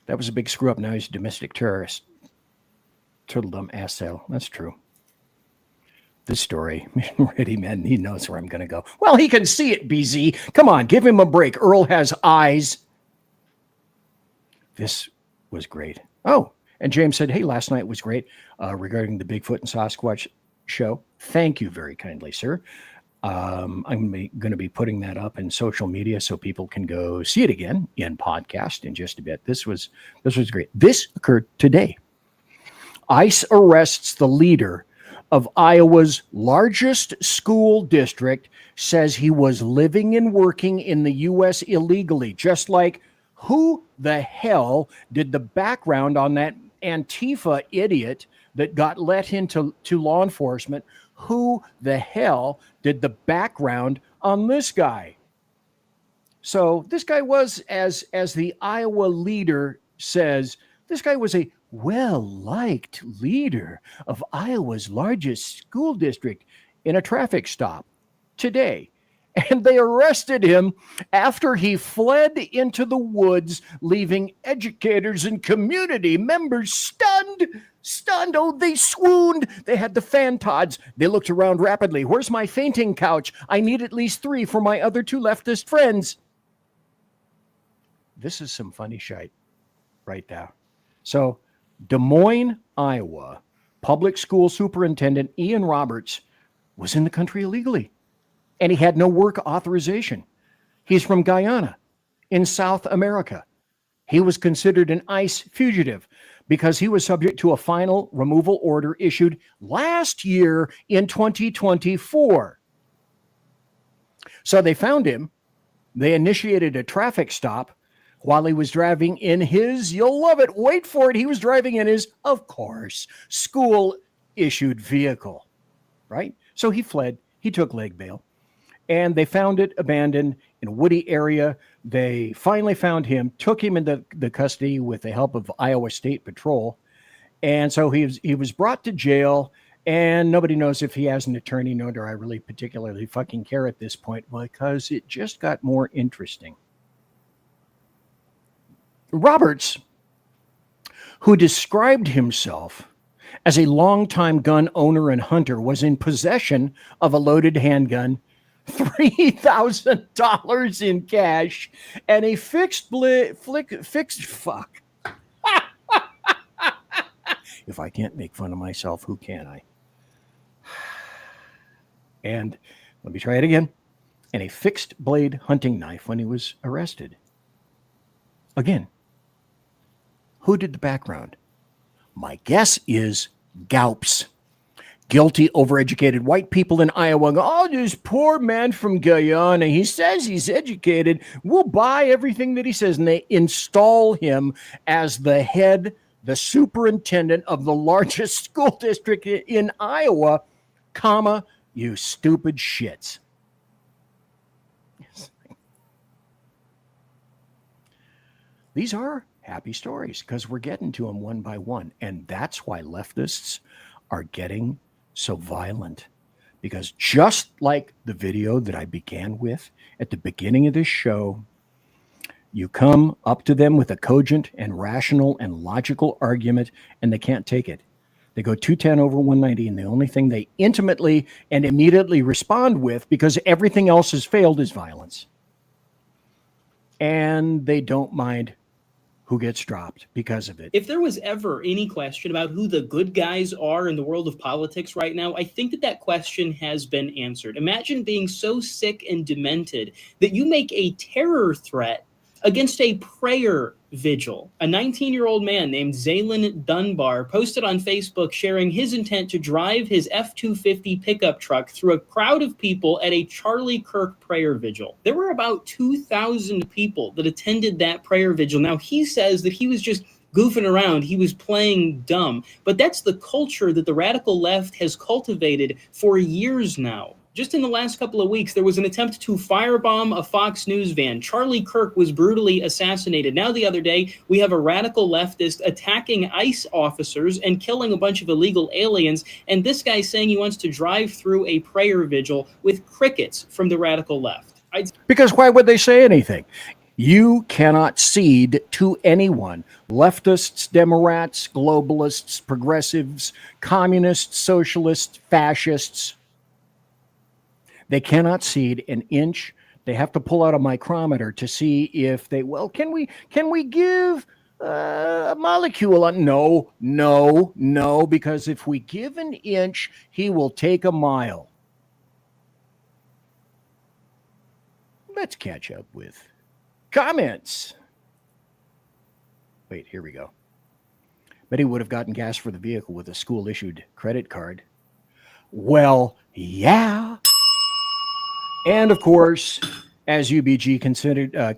That was a big screw up. Now he's a domestic terrorist. Turtledum ass sale. That's true. This story, ready man, he knows where I'm going to go. Well, he can see it, BZ. Come on, give him a break. Earl has eyes. This was great. Oh, and James said, hey, last night was great regarding the Bigfoot and Sasquatch show. Thank you very kindly, sir. I'm going to be putting that up in social media so people can go see it again in podcast in just a bit. This was great. This occurred today. ICE arrests the leader of Iowa's largest school district, says he was living and working in the U.S. illegally. Just like, who the hell did the background on that Antifa idiot that got let into law enforcement? Who the hell did the background on this guy? So this guy was, as the Iowa leader says, this guy was a well-liked leader of Iowa's largest school district in a traffic stop today. And they arrested him after he fled into the woods, leaving educators and community members stunned. Oh, they swooned. They had the fantods. They looked around rapidly. Where's my fainting couch? I need at least 3 for my other 2 leftist friends. This is some funny shite right now. So, Des Moines, Iowa, public school superintendent Ian Roberts was in the country illegally, and he had no work authorization. He's from Guyana in South America. He was considered an ICE fugitive because he was subject to a final removal order issued last year in 2024. So they found him. They initiated a traffic stop while he was driving in his, you'll love it, wait for it, he was driving in his, of course, school-issued vehicle, right? So he fled. He took leg bail. And they found it abandoned in a woody area. They finally found him, took him into the custody with the help of Iowa State Patrol. And so he was brought to jail, and nobody knows if he has an attorney, nor do I really particularly fucking care at this point, because it just got more interesting. Roberts, who described himself as a longtime gun owner and hunter, was in possession of a loaded handgun, $3,000 in cash, and a fixed fuck. If I can't make fun of myself, who can I? And let me try it again. And a fixed blade hunting knife when he was arrested. Again, who did the background? My guess is Gaups. Guilty, overeducated white people in Iowa go, oh, this poor man from Guyana, he says he's educated. We'll buy everything that he says. And they install him as the head, the superintendent of the largest school district in Iowa, comma, you stupid shits. These are happy stories because we're getting to them one by one. And that's why leftists are getting so violent. Because just like the video that I began with at the beginning of this show, you come up to them with a cogent and rational and logical argument, and they can't take it. They go 210 over 190, and the only thing they intimately and immediately respond with, because everything else has failed, is violence. And they don't mind who gets dropped because of it. If there was ever any question about who the good guys are in the world of politics right now, I think that question has been answered. Imagine being so sick and demented that you make a terror threat against a prayer vigil. A 19-year-old man named Zaylin Dunbar posted on Facebook sharing his intent to drive his F-250 pickup truck through a crowd of people at a Charlie Kirk prayer vigil. There were about 2,000 people that attended that prayer vigil. Now, he says that he was just goofing around. He was playing dumb. But that's the culture that the radical left has cultivated for years now. Just in the last couple of weeks, there was an attempt to firebomb a Fox News van. Charlie Kirk was brutally assassinated. Now, the other day, we have a radical leftist attacking ICE officers and killing a bunch of illegal aliens. And this guy saying he wants to drive through a prayer vigil with crickets from the radical left. Because why would they say anything? You cannot cede to anyone. Leftists, Democrats, globalists, progressives, communists, socialists, fascists. They cannot cede an inch. They have to pull out a micrometer to see if they, well, can we give a molecule? No, because if we give an inch, he will take a mile. Let's catch up with comments. Wait, here we go. Bet he would have gotten gas for the vehicle with a school-issued credit card. Well, yeah. And of course, as UBG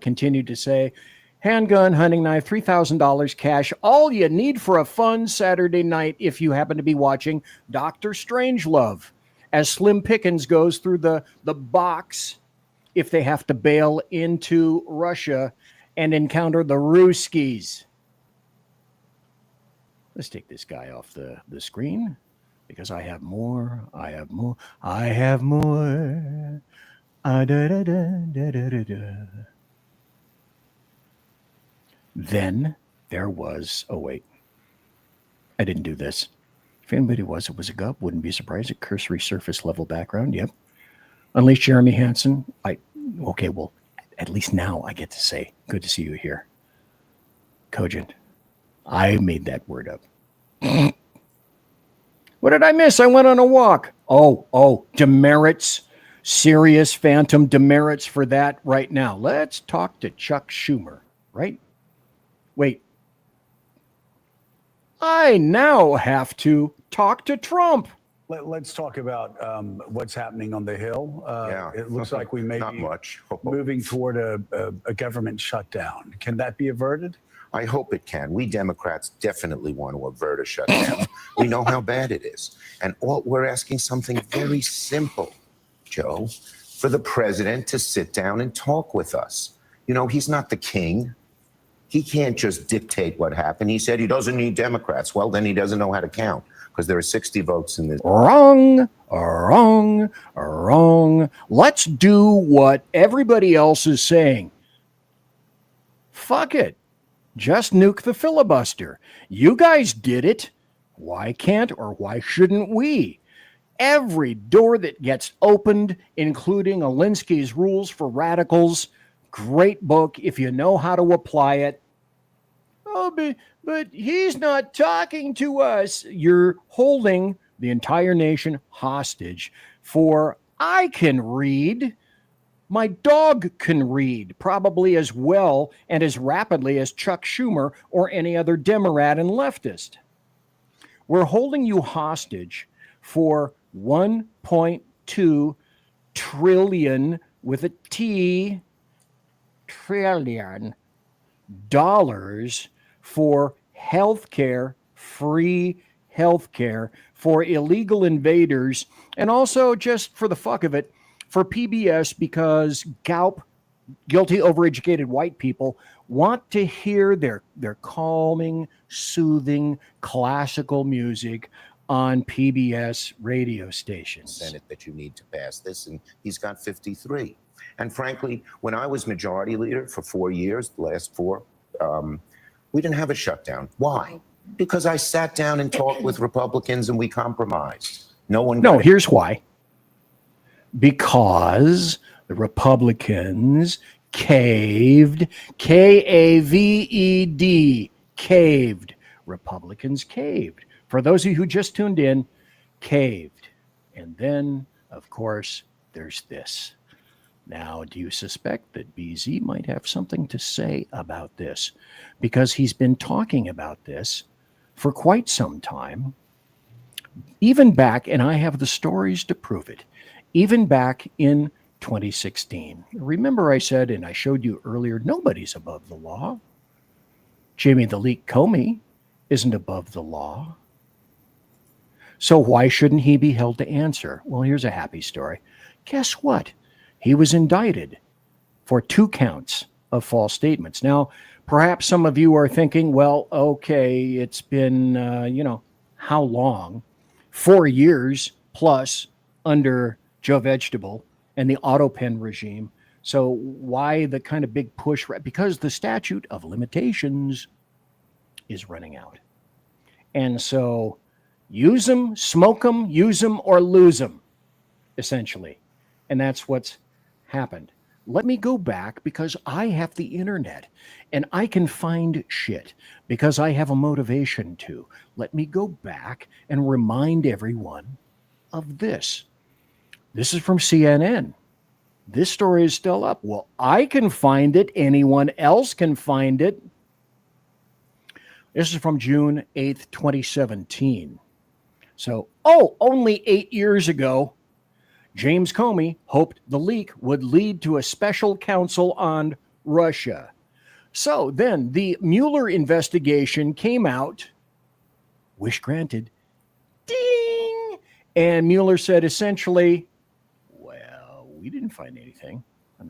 continued to say, handgun, hunting knife, $3,000 cash, all you need for a fun Saturday night if you happen to be watching Dr. Strangelove, as Slim Pickens goes through the box if they have to bail into Russia and encounter the Ruskies. Let's take this guy off the screen because I have more. Then there was, oh wait, I didn't do this. If anybody it was a gup, wouldn't be surprised at cursory surface level background. Yep. Unleash Jeremy Hansen. Okay, well, at least now I get to say, good to see you here. Cogent. I made that word up. What did I miss? I went on a walk. Oh, demerits. Serious phantom demerits for that right now. Let's talk to Chuck Schumer, right? Wait. I now have to talk to Trump. Let's talk about what's happening on the Hill. It looks like we may be moving toward a government shutdown. Can that be averted? I hope it can. We Democrats definitely want to avert a shutdown. We know how bad it is. And we're asking something very simple, Joe, for the president to sit down and talk with us. You know, he's not the king. He can't just dictate what happened. He said he doesn't need Democrats. Well, then he doesn't know how to count because there are 60 votes in this. Wrong. Let's do what everybody else is saying. Fuck it. Just nuke the filibuster. You guys did it. Why can't or why shouldn't we? Every door that gets opened, including Alinsky's Rules for Radicals, great book if you know how to apply it. Oh, but he's not talking to us. You're holding the entire nation hostage for I can read. My dog can read probably as well and as rapidly as Chuck Schumer or any other Democrat and leftist. We're holding you hostage for $1.2 trillion with a T, trillion dollars for healthcare, free healthcare for illegal invaders, and also just for the fuck of it, for PBS, because guilty, overeducated white people want to hear their calming, soothing, classical music on PBS radio stations. Senate that you need to pass this, and he's got 53. And frankly, when I was majority leader for 4 years, the last 4, we didn't have a shutdown. Why? Because I sat down and talked with Republicans and we compromised. No, here's why. Because the Republicans caved, K-A-V-E-D, caved. Republicans caved. For those of you who just tuned in, caved. And then, of course, there's this. Now, do you suspect that BZ might have something to say about this? Because he's been talking about this for quite some time. Even back, and I have the stories to prove it, even back in 2016. Remember I said, and I showed you earlier, nobody's above the law. Jamie the Leak Comey isn't above the law. So why shouldn't he be held to answer? Well, here's a happy story. Guess what? He was indicted for 2 counts of false statements. Now, perhaps some of you are thinking, well, okay, it's been, how long? 4 years plus under Joe Vegetable and the auto pen regime. So why the kind of big push? Because the statute of limitations is running out. And so use them, smoke them, use them, or lose them, essentially. And that's what's happened. Let me go back because I have the internet and I can find shit because I have a motivation to. Let me go back and remind everyone of this. This is from CNN. This story is still up. Well, I can find it. Anyone else can find it. This is from June 8th, 2017. So, only 8 years ago, James Comey hoped the leak would lead to a special counsel on Russia. So then the Mueller investigation came out, wish granted, ding, and Mueller said essentially, well, we didn't find anything.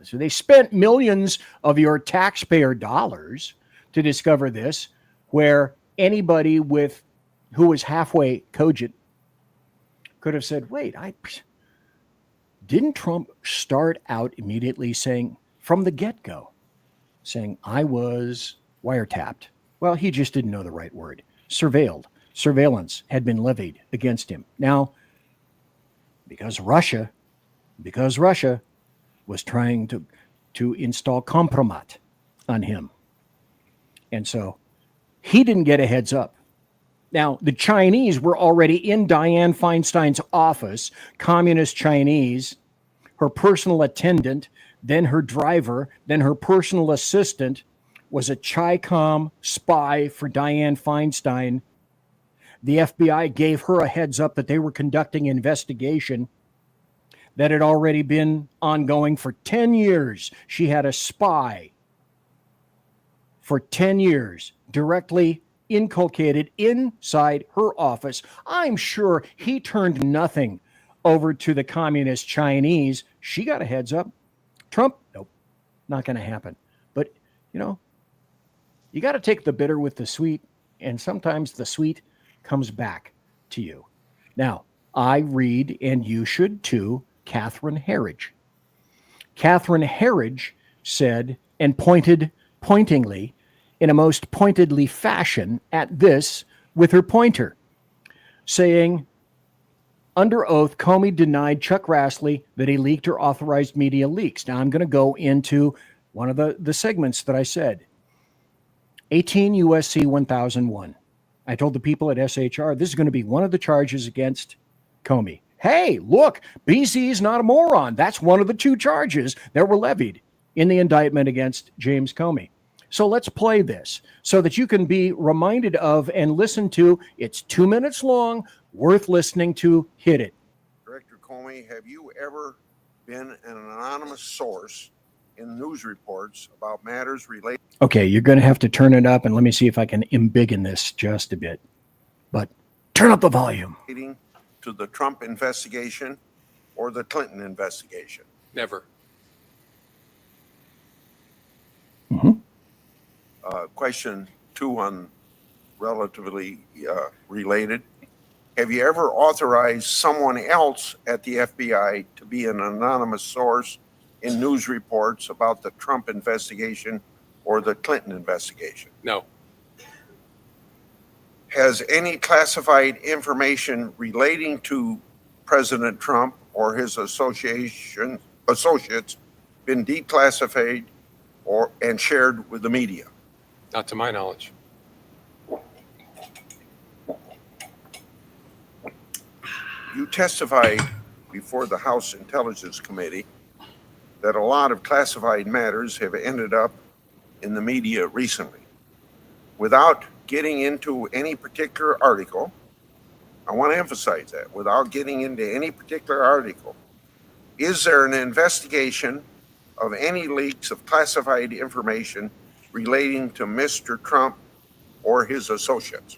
So they spent millions of your taxpayer dollars to discover this, where anybody who was halfway cogent could have said, wait, didn't Trump start out immediately saying, from the get-go, saying I was wiretapped? Well, he just didn't know the right word. Surveilled. Surveillance had been levied against him. Now, because Russia was trying to install compromat on him. And so he didn't get a heads up. Now, the Chinese were already in Dianne Feinstein's office, communist Chinese, her personal attendant, then her driver, then her personal assistant was a Chi-Com spy for Dianne Feinstein. The FBI gave her a heads up that they were conducting an investigation that had already been ongoing for 10 years. She had a spy for 10 years directly inculcated inside her office. I'm sure he turned nothing over to the communist Chinese. She got a heads up. Trump, nope, not going to happen. But, you got to take the bitter with the sweet, and sometimes the sweet comes back to you. Now, I read, and you should too, Catherine Herridge. Catherine Herridge said, and pointingly, in a most pointedly fashion at this with her pointer, saying, under oath, Comey denied Chuck Grassley that he leaked or authorized media leaks. Now I'm going to go into one of the segments that I said. 18 USC 1001. I told the people at SHR, this is going to be one of the charges against Comey. Hey, look, BC is not a moron. That's one of the two charges that were levied in the indictment against James Comey. So let's play this so that you can be reminded of and listen to. It's 2 minutes long, worth listening to. Hit it. Director Comey, have you ever been an anonymous source in news reports about matters related? Okay, you're going to have to turn it up, and let me see if I can embiggen this just a bit. But turn up the volume. To the Trump investigation or the Clinton investigation? Never. Mm-hmm. Question 2 on relatively related. Have you ever authorized someone else at the FBI to be an anonymous source in news reports about the Trump investigation or the Clinton investigation? No. Has any classified information relating to President Trump or his associates been declassified and shared with the media? Not to my knowledge. You testified before the House Intelligence Committee that a lot of classified matters have ended up in the media recently. Without getting into any particular article, I want to emphasize that, without getting into any particular article, is there an investigation of any leaks of classified information relating to Mr. Trump or his associates?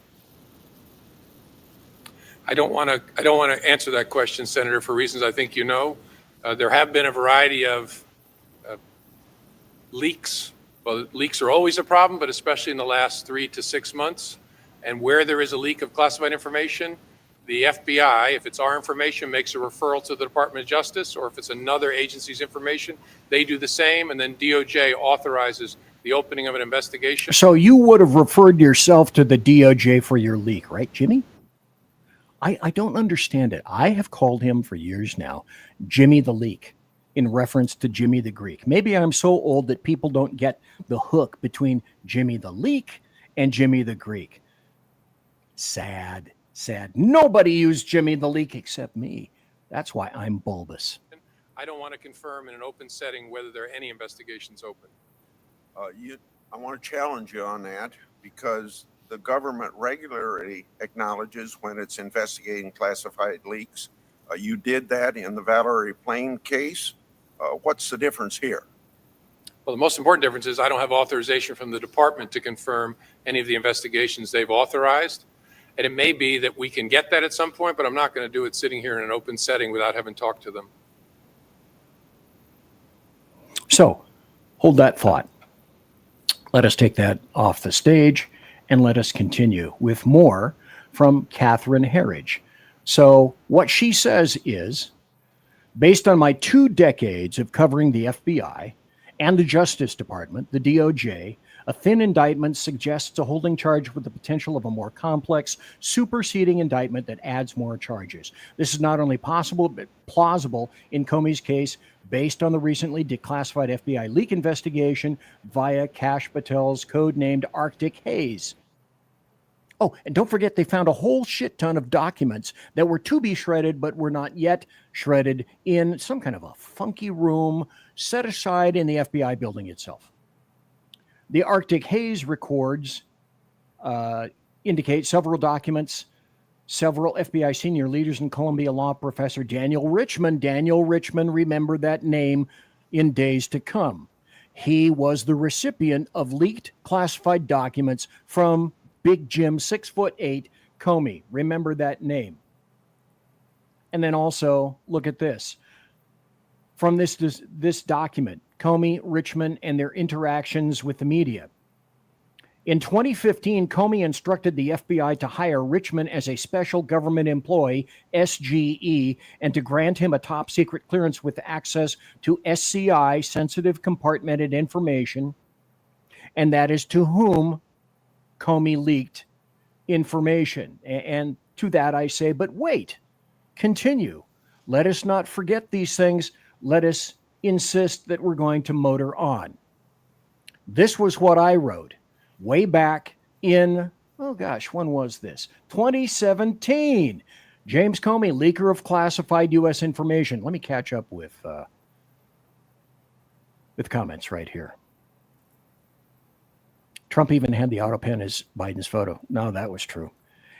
I don't want to answer that question, Senator, for reasons I think you know. There have been a variety of leaks. Well, leaks are always a problem, but especially in the last 3 to 6 months. And where there is a leak of classified information, the FBI, if it's our information, makes a referral to the Department of Justice, or if it's another agency's information, they do the same, and then DOJ authorizes the opening of an investigation. So you would have referred yourself to the DOJ for your leak, right, Jimmy? I don't understand it. I have called him for years now Jimmy the Leak, in reference to Jimmy the Greek. Maybe I'm so old that people don't get the hook between Jimmy the Leak and Jimmy the Greek. Sad. Nobody used Jimmy the Leak except me. That's why I'm bulbous. I don't want to confirm in an open setting whether there are any investigations open. I want to challenge you on that, because the government regularly acknowledges when it's investigating classified leaks. You did that in the Valerie Plame case. What's the difference here? Well, the most important difference is I don't have authorization from the department to confirm any of the investigations they've authorized. And it may be that we can get that at some point, but I'm not going to do it sitting here in an open setting without having talked to them. So hold that thought. Let us take that off the stage and let us continue with more from Catherine Herridge. So what she says is, based on my 2 decades of covering the FBI and the Justice Department, the DOJ, a thin indictment suggests a holding charge with the potential of a more complex, superseding indictment that adds more charges. This is not only possible, but plausible in Comey's case, based on the recently declassified FBI leak investigation via Kash Patel's codenamed Arctic Haze. Oh, and don't forget, they found a whole shit ton of documents that were to be shredded, but were not yet shredded in some kind of a funky room set aside in the FBI building itself. The Arctic Haze records indicate several documents, several FBI senior leaders and Columbia law professor Daniel Richman. Daniel Richman, remember that name in days to come. He was the recipient of leaked classified documents from Big Jim, 6'8", Comey. Remember that name. And then also, look at this. From this document, Comey, Richman, and their interactions with the media. In 2015, Comey instructed the FBI to hire Richman as a special government employee, SGE, and to grant him a top secret clearance with access to SCI, sensitive compartmented information, and that is to whom Comey leaked information. And to that I say, but wait, continue. Let us not forget these things. Let us insist that we're going to motor on. This was what I wrote way back in, oh gosh, when was this? 2017. James Comey, leaker of classified U.S. information. Let me catch up with comments right here. Trump even had the auto pen as Biden's photo. No, that was true.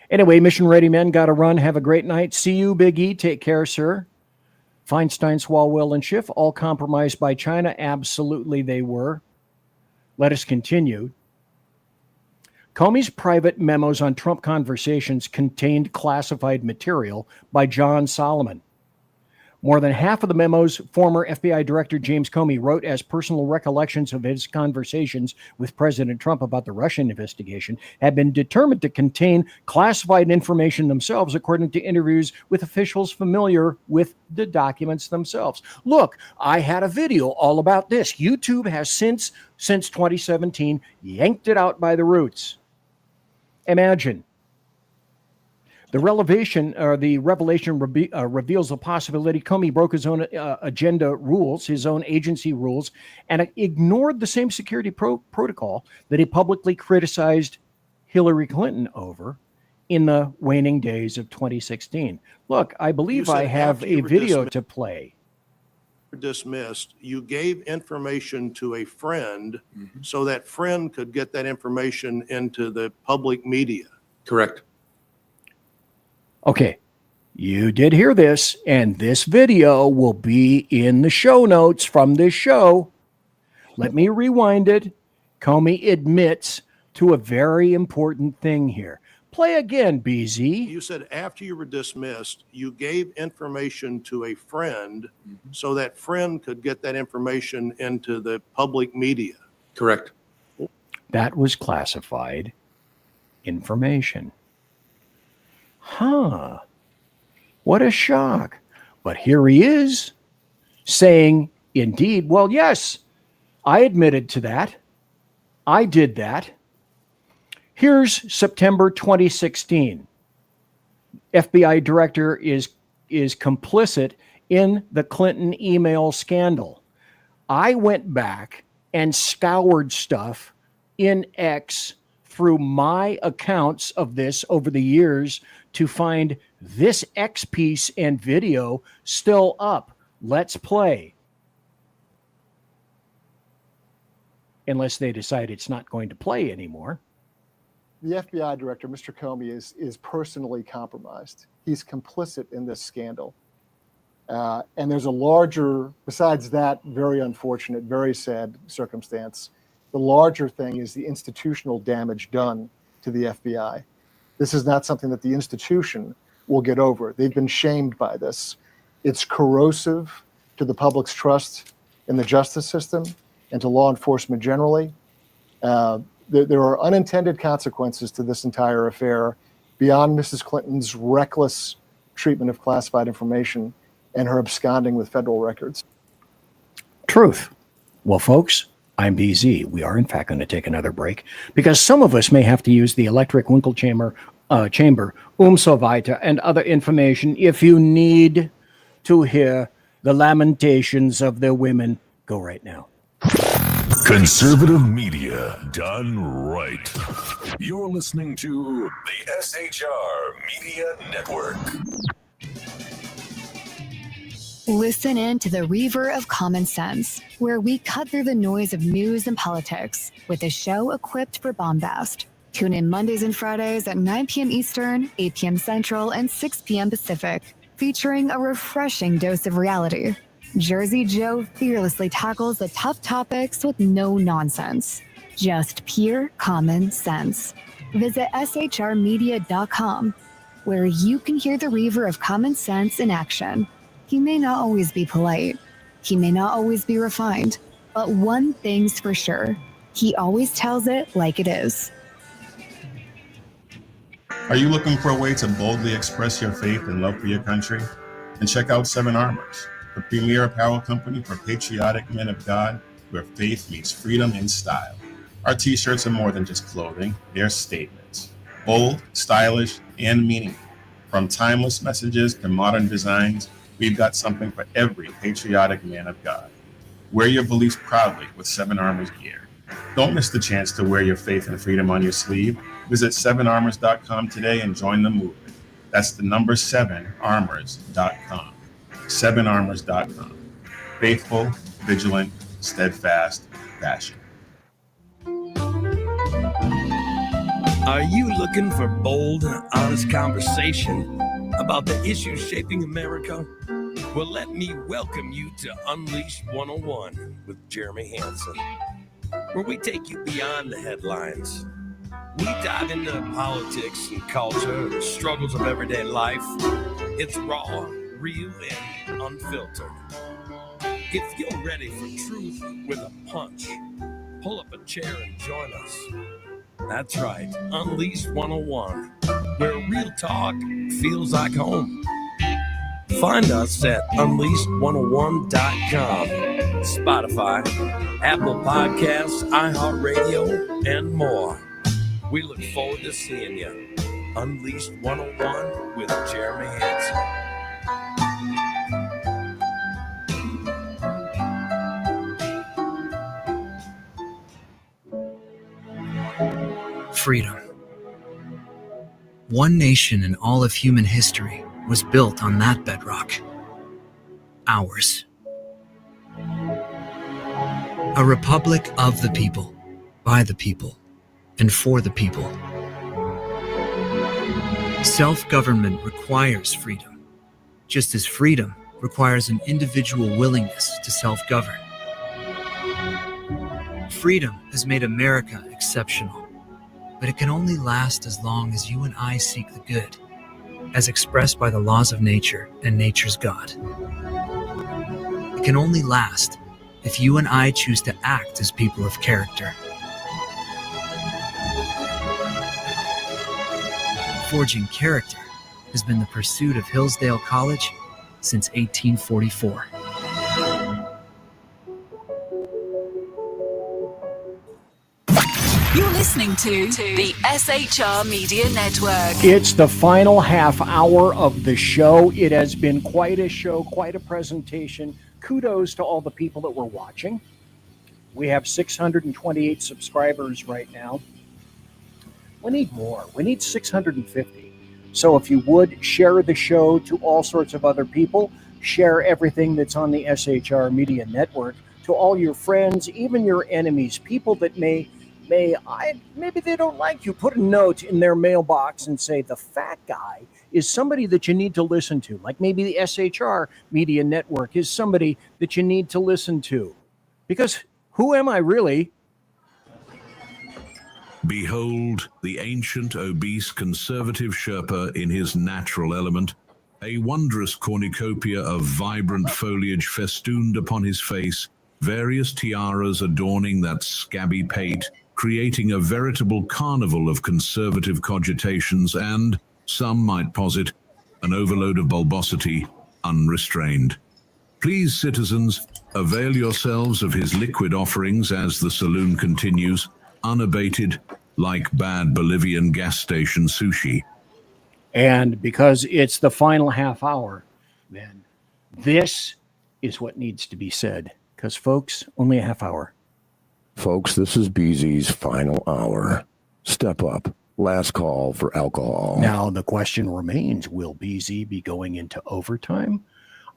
Anyway, mission ready men, got to run. Have a great night. See you, Big E. Take care, sir. Feinstein, Swalwell, and Schiff, all compromised by China. Absolutely they were. Let us continue. Comey's private memos on Trump conversations contained classified material by John Solomon. More than half of the memos former FBI Director James Comey wrote as personal recollections of his conversations with President Trump about the Russian investigation had been determined to contain classified information themselves, according to interviews with officials familiar with the documents themselves. Look, I had a video all about this. YouTube has since 2017 yanked it out by the roots. Imagine. The revelation reveals the possibility Comey broke his own agenda rules, his own agency rules, and ignored the same security protocol that he publicly criticized Hillary Clinton over in the waning days of 2016. Look, I believe I have a video to play. Dismissed, you gave information to a friend so that friend could get that information into the public media. Correct. Okay, you did hear this, and this video will be in the show notes from this show. Let me rewind it. Comey admits to a very important thing here. Play again, BZ. You said after you were dismissed, you gave information to a friend so that friend could get that information into the public media. Correct. That was classified information. Huh. What a shock. But here he is saying, indeed, well, yes, I admitted to that. I did that. Here's September 2016. FBI director is complicit in the Clinton email scandal. I went back and scoured stuff in X through my accounts of this over the years to find this X piece and video still up. Let's play. Unless they decide it's not going to play anymore. The FBI director, Mr. Comey, is personally compromised. He's complicit in this scandal. And there's a larger, besides that very unfortunate, very sad circumstance, the larger thing is the institutional damage done to the FBI. This is not something that the institution will get over. They've been shamed by this. It's corrosive to the public's trust in the justice system and to law enforcement generally. There are unintended consequences to this entire affair beyond Mrs. Clinton's reckless treatment of classified information and her absconding with federal records. Truth. Well, folks, I'm BZ. We are, in fact, going to take another break because some of us may have to use the electric Winkle chamber, so weiter, and other information. If you need to hear the lamentations of their women, go right now. Conservative media done right. You're listening to the SHR Media Network. Listen in to the Reaver of Common Sense, where we cut through the noise of news and politics with a show equipped for bombast. Tune in Mondays and Fridays at 9 p.m. Eastern, 8 p.m. Central, and 6 p.m. Pacific, featuring a refreshing dose of reality. Jersey Joe fearlessly tackles the tough topics with no nonsense. Just pure common sense. Visit shrmedia.com, where you can hear the Reaver of Common Sense in action. He may not always be polite. He may not always be refined. But one thing's for sure. He always tells it like it is. Are you looking for a way to boldly express your faith and love for your country? Then check out 7 Armors, the premier apparel company for patriotic men of God, where faith meets freedom in style. Our t-shirts are more than just clothing. They're statements. Bold, stylish, and meaningful. From timeless messages to modern designs, we've got something for every patriotic man of God. Wear your beliefs proudly with 7 Armors gear. Don't miss the chance to wear your faith and freedom on your sleeve. Visit 7armors.com today and join the movement. That's the number 7armors.com. 7armors.com. Faithful, vigilant, steadfast, passion. Are you looking for bold, honest conversation about the issues shaping America? Well, let me welcome you to Unleashed 101 with Jeremy Hansen, where we take you beyond the headlines. We dive into politics and culture, the struggles of everyday life. It's raw, real, and unfiltered. If you're ready for truth with a punch, pull up a chair and join us. That's right, Unleashed 101, where real talk feels like home. Find us at unleashed101.com, Spotify, Apple Podcasts, iHeartRadio, and more. We look forward to seeing you. Unleashed 101 with Jeremy Hansen. Freedom. One nation in all of human history was built on that bedrock. Ours. A republic of the people, by the people, and for the people. Self-government requires freedom, just as freedom requires an individual willingness to self-govern. Freedom has made America exceptional, but it can only last as long as you and I seek the good, as expressed by the laws of nature and nature's God. It can only last if you and I choose to act as people of character. Forging character has been the pursuit of Hillsdale College since 1844. You're listening to the SHR Media Network. It's the final half hour of the show. It has been quite a show, quite a presentation. Kudos to all the people that were watching. We have 628 subscribers right now. We need more. We need 650. So if you would, share the show to all sorts of other people. Share everything that's on the SHR Media Network to all your friends, even your enemies, people that maybe they don't like you. Put a note in their mailbox and say the fat guy is somebody that you need to listen to. Like maybe the SHR Media Network is somebody that you need to listen to. Because who am I really? Behold the ancient, obese, conservative Sherpa in his natural element, a wondrous cornucopia of vibrant foliage festooned upon his face, various tiaras adorning that scabby pate, creating a veritable carnival of conservative cogitations and, some might posit, an overload of bulbosity, unrestrained. Please, citizens, avail yourselves of his liquid offerings as the saloon continues, unabated, like bad Bolivian gas station sushi. And because it's the final half hour, then this is what needs to be said. Because, folks, only a half hour. Folks, this is BZ's final hour. Step up. Last call for alcohol. Now, the question remains, will BZ be going into overtime?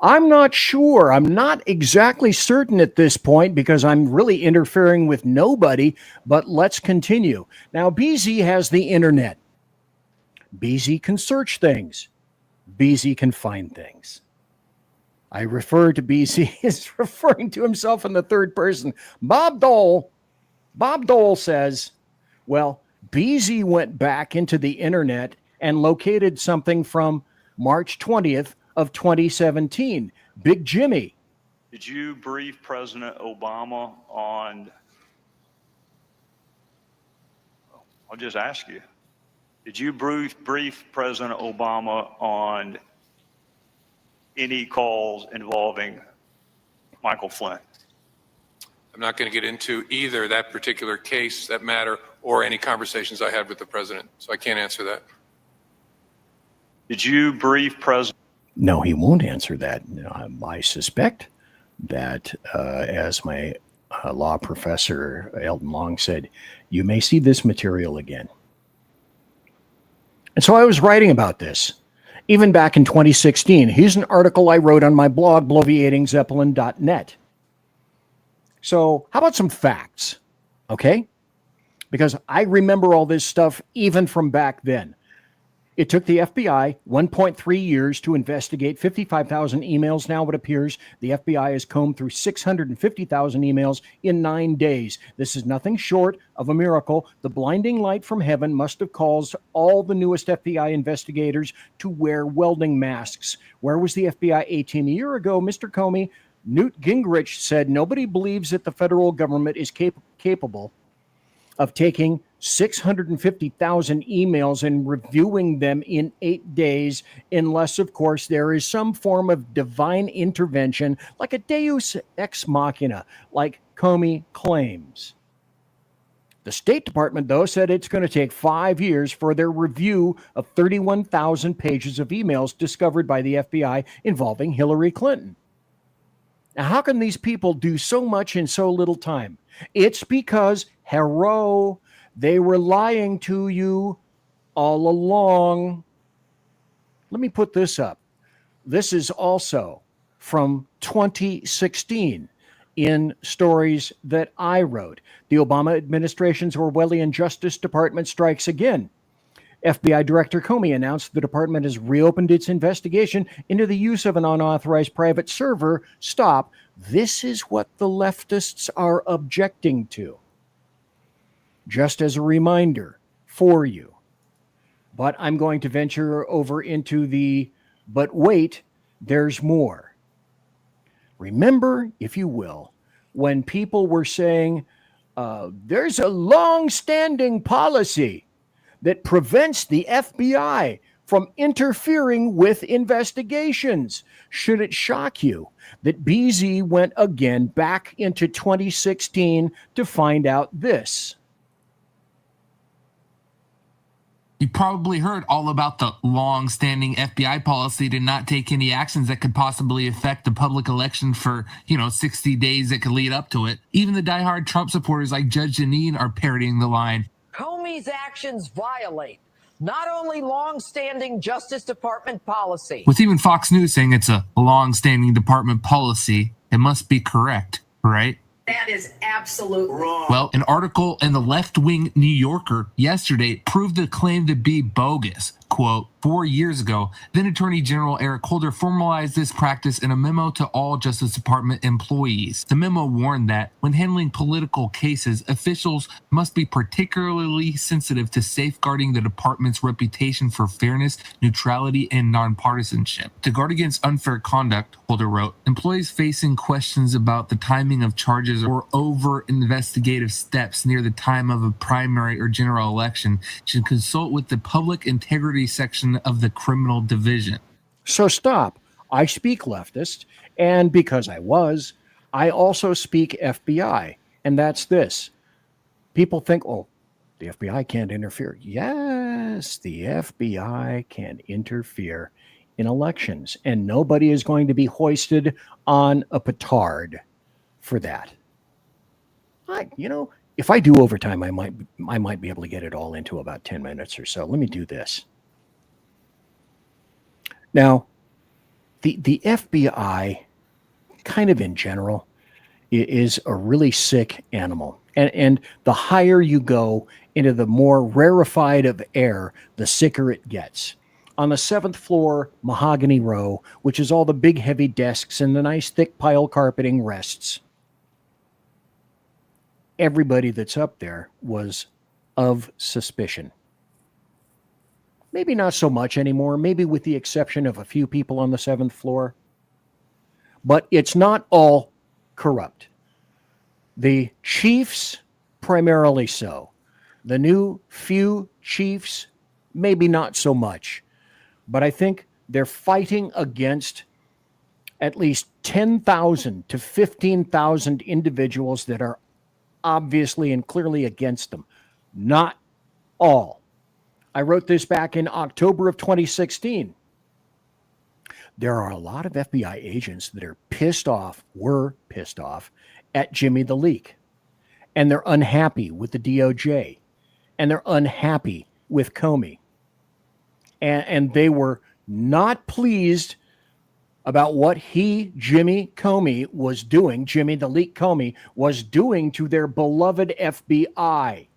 I'm not sure. I'm not exactly certain at this point because I'm really interfering with nobody, but let's continue. Now, BZ has the internet. BZ can search things. BZ can find things. I refer to BZ as referring to himself in the third person. Bob Dole says, well, BZ went back into the internet and located something from March 20th of 2017. Big Jimmy. Did you brief President Obama on, I'll just ask you, did you brief President Obama on any calls involving Michael Flynn? I'm not going to get into either that particular case, that matter, or any conversations I had with the president, so I can't answer that. Did you brief President? No, he won't answer that. I suspect that, as my law professor, Elton Long, said, you may see this material again. And so I was writing about this, even back in 2016. Here's an article I wrote on my blog, bloviatingzeppelin.net. So how about some facts, okay? Because I remember all this stuff even from back then. It took the FBI 1.3 years to investigate 55,000 emails. Now it appears the FBI has combed through 650,000 emails in 9 days. This is nothing short of a miracle. The blinding light from heaven must have caused all the newest FBI investigators to wear welding masks. Where was the FBI 18 a year ago? Mr. Comey, Newt Gingrich said nobody believes that the federal government is capable of taking 650,000 emails and reviewing them in 8 days, unless, of course, there is some form of divine intervention, like a deus ex machina, like Comey claims. The State Department, though, said it's going to take 5 years for their review of 31,000 pages of emails discovered by the FBI involving Hillary Clinton. Now, how can these people do so much in so little time? It's because, hello, they were lying to you all along. Let me put this up. This is also from 2016 in stories that I wrote. The Obama administration's Orwellian Justice Department strikes again. FBI Director Comey announced the department has reopened its investigation into the use of an unauthorized private server. Stop. This is what the leftists are objecting to. Just as a reminder for you. But I'm going to venture over into the, but wait, there's more. Remember, if you will, when people were saying, there's a long-standing policy that prevents the FBI from interfering with investigations. Should it shock you that BZ went again back into 2016 to find out this? You probably heard all about the long-standing FBI policy to not take any actions that could possibly affect the public election for, 60 days that could lead up to it. Even the diehard Trump supporters like Judge Jeanine are parodying the line. Comey's actions violate not only long-standing Justice Department policy. With even Fox News saying it's a long-standing department policy, it must be correct, right? That is absolutely wrong. Well, an article in the left-wing New Yorker yesterday proved the claim to be bogus. Quote, 4 years ago, then Attorney General Eric Holder formalized this practice in a memo to all Justice Department employees. The memo warned that when handling political cases, officials must be particularly sensitive to safeguarding the department's reputation for fairness, neutrality, and nonpartisanship. To guard against unfair conduct, Holder wrote, employees facing questions about the timing of charges or over-investigative steps near the time of a primary or general election should consult with the public integrity section of the criminal division. So stop. I speak leftist, and because I also speak FBI, and that's this. People think, oh, the FBI can't interfere. Yes, the FBI can interfere in elections, and nobody is going to be hoisted on a petard for that. If I do overtime, I might be able to get it all into about 10 minutes or so. Let me do this. Now, the FBI, kind of in general, is a really sick animal. And the higher you go into the more rarefied of air, the sicker it gets. On the 7th floor, mahogany row, which is all the big heavy desks and the nice thick pile carpeting rests, everybody that's up there was of suspicion. Maybe not so much anymore, maybe with the exception of a few people on the 7th floor. But it's not all corrupt. The chiefs, primarily so. The new few chiefs, maybe not so much. But I think they're fighting against at least 10,000 to 15,000 individuals that are obviously and clearly against them. Not all. I wrote this back in October of 2016. There are a lot of FBI agents that are were pissed off at Jimmy the Leak. And they're unhappy with the DOJ. And they're unhappy with Comey. And they were not pleased about what Jimmy Comey was doing, Jimmy the Leak Comey, was doing to their beloved FBI.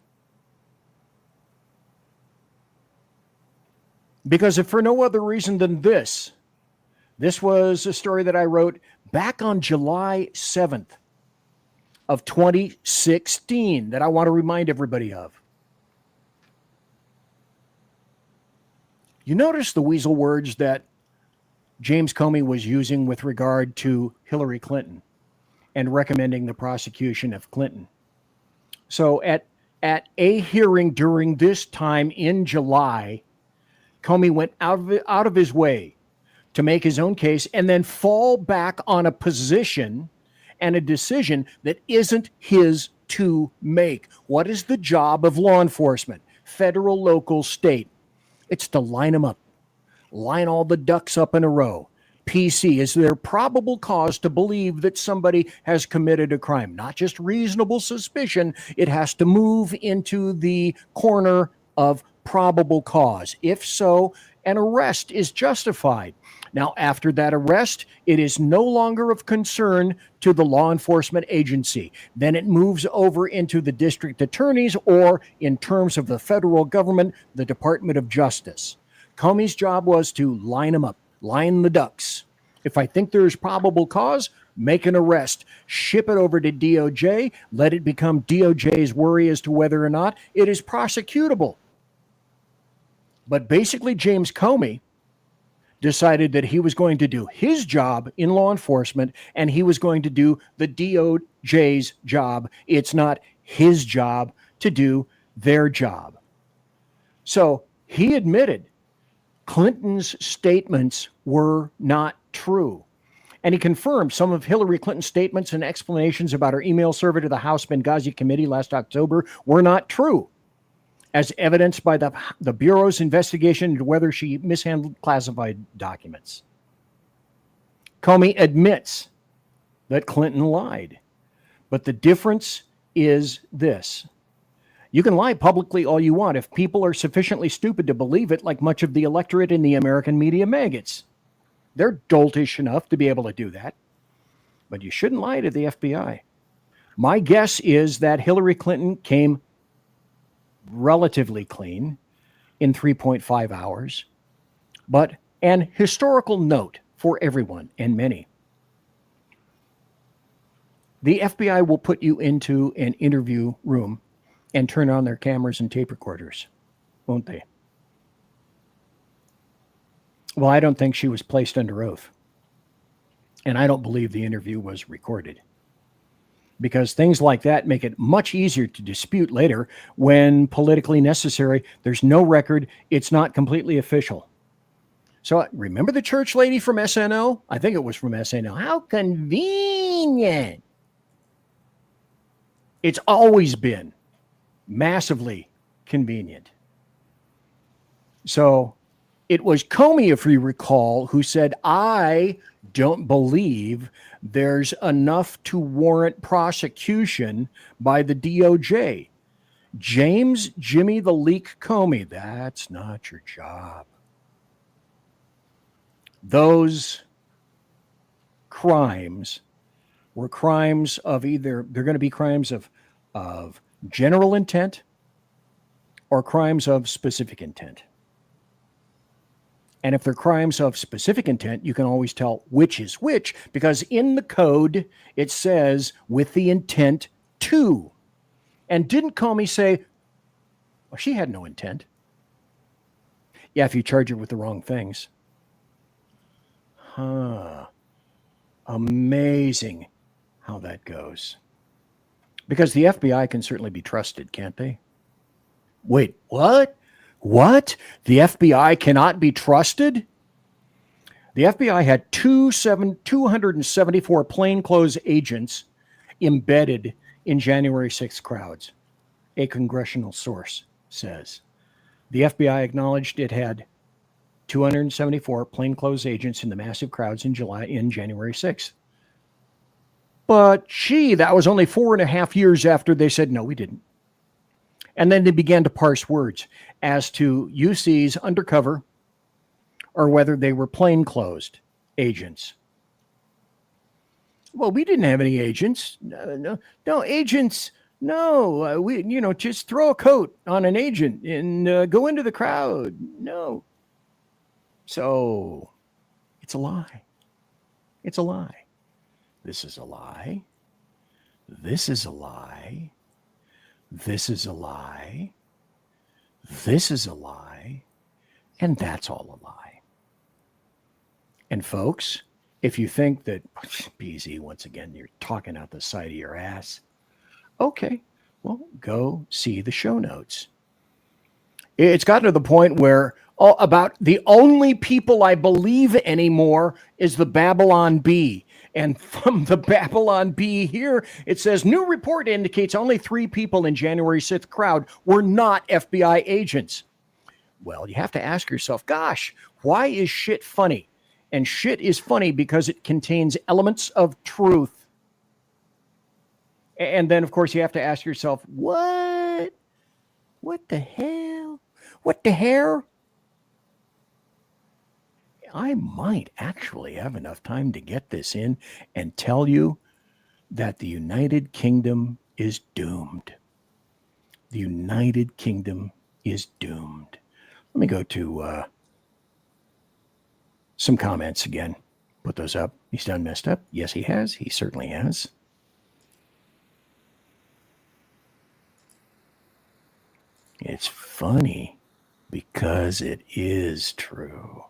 Because if for no other reason than this was a story that I wrote back on July 7th of 2016 that I want to remind everybody of. You notice the weasel words that James Comey was using with regard to Hillary Clinton and recommending the prosecution of Clinton. So at a hearing during this time in July, Comey went out of his way to make his own case and then fall back on a position and a decision that isn't his to make. What is the job of law enforcement, federal, local, state? It's to line them up, line all the ducks up in a row. PC, is there probable cause to believe that somebody has committed a crime? Not just reasonable suspicion. It has to move into the corner of probable cause. If so, an arrest is justified. Now, after that arrest, it is no longer of concern to the law enforcement agency. Then it moves over into the district attorneys, or in terms of the federal government, the Department of Justice. Comey's job was to line them up, line the ducks. If I think there's probable cause, make an arrest, ship it over to DOJ, let it become DOJ's worry as to whether or not it is prosecutable. But basically, James Comey decided that he was going to do his job in law enforcement and he was going to do the DOJ's job. It's not his job to do their job. So he admitted Clinton's statements were not true. And he confirmed some of Hillary Clinton's statements and explanations about her email server to the House Benghazi Committee last October were not true, as evidenced by the Bureau's investigation into whether she mishandled classified documents. Comey admits that Clinton lied, but the difference is this. You can lie publicly all you want if people are sufficiently stupid to believe it, like much of the electorate in the American media maggots. They're doltish enough to be able to do that. But you shouldn't lie to the FBI. My guess is that Hillary Clinton came relatively clean in 3.5 hours. But an historical note for everyone and many. The FBI will put you into an interview room and turn on their cameras and tape recorders, won't they? Well, I don't think she was placed under oath. And I don't believe the interview was recorded. Because things like that make it much easier to dispute later when politically necessary. There's no record. It's not completely official. So remember the church lady from SNL? I think it was from SNL. How convenient. It's always been massively convenient. So it was Comey, if you recall, who said, I don't believe there's enough to warrant prosecution by the DOJ. James Jimmy the Leak Comey, that's not your job. Those crimes were crimes of either, they're going to be crimes of general intent or crimes of specific intent. And if they're crimes of specific intent, you can always tell which is which, because in the code, it says with the intent to. And didn't Comey say, well, she had no intent? Yeah, if you charge her with the wrong things. Amazing how that goes. Because the FBI can certainly be trusted, can't they? Wait, what? What? The FBI cannot be trusted? The FBI had 274 plainclothes agents embedded in January 6th crowds, a congressional source says. The FBI acknowledged it had 274 plainclothes agents in the massive crowds in January 6th. But that was only 4.5 years after they said, no, we didn't. And then they began to parse words as to UC's undercover or whether they were plainclothes agents. Well, we didn't have any agents. No agents. No, we just throw a coat on an agent and go into the crowd. No. So it's a lie. It's a lie. This is a lie. This is a lie. This is a lie. This is a lie. And that's all a lie. And folks, if you think that, BZ, once again, you're talking out the side of your ass, okay, well, go see the show notes. It's gotten to the point where about the only people I believe anymore is the Babylon Bee. And from the Babylon Bee here, it says, new report indicates only 3 people in January 6th crowd were not FBI agents. Well, you have to ask yourself, gosh, why is shit funny? And shit is funny because it contains elements of truth. And then, of course, you have to ask yourself, what? What the hell? What the hair? I might actually have enough time to get this in and tell you that the United Kingdom is doomed. The United Kingdom is doomed. Let me go to some comments again. Put those up. He's done messed up. Yes, he has. He certainly has. It's funny because it is true.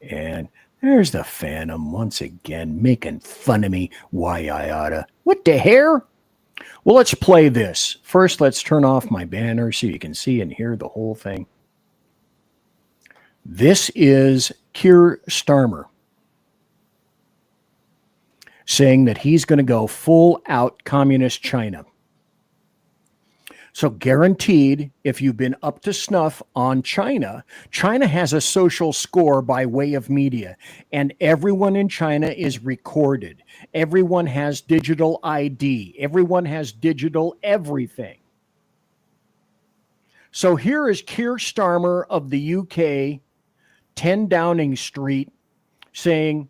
And there's the Phantom once again making fun of me. Why I oughta. What the hair? Well, let's play this. First, let's turn off my banner so you can see and hear the whole thing. This is Keir Starmer saying that he's going to go full out communist China. So guaranteed, if you've been up to snuff on China, China has a social score by way of media, and everyone in China is recorded. Everyone has digital ID. Everyone has digital everything. So here is Keir Starmer of the UK, 10 Downing Street, saying,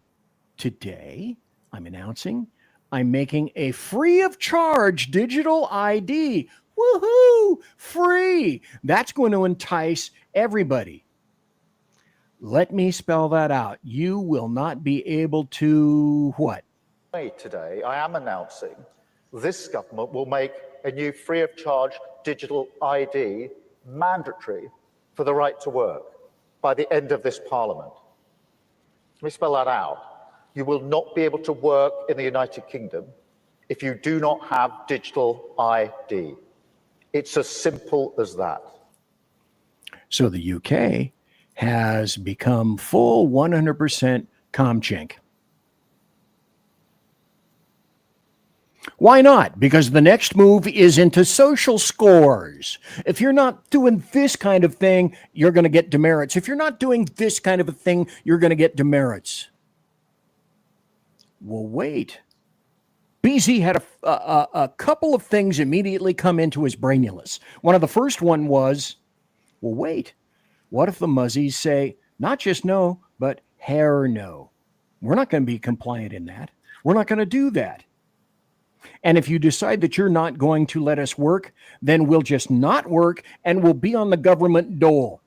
today I'm announcing I'm making a free of charge digital ID. Woohoo! Free! That's going to entice everybody. Let me spell that out. You will not be able to what? Today, I am announcing this government will make a new free of charge digital ID mandatory for the right to work by the end of this Parliament. Let me spell that out. You will not be able to work in the United Kingdom if you do not have digital ID. It's as simple as that. So the UK has become full 100% comchink. Why not? Because the next move is into social scores. If you're not doing this kind of thing, you're going to get demerits. If you're not doing this kind of a thing, you're going to get demerits. Well, wait. BZ had a couple of things immediately come into his brainulus. One of the first one was, well, wait. What if the muzzies say, not just no, but hair no? We're not going to be compliant in that. We're not going to do that. And if you decide that you're not going to let us work, then we'll just not work and we'll be on the government dole.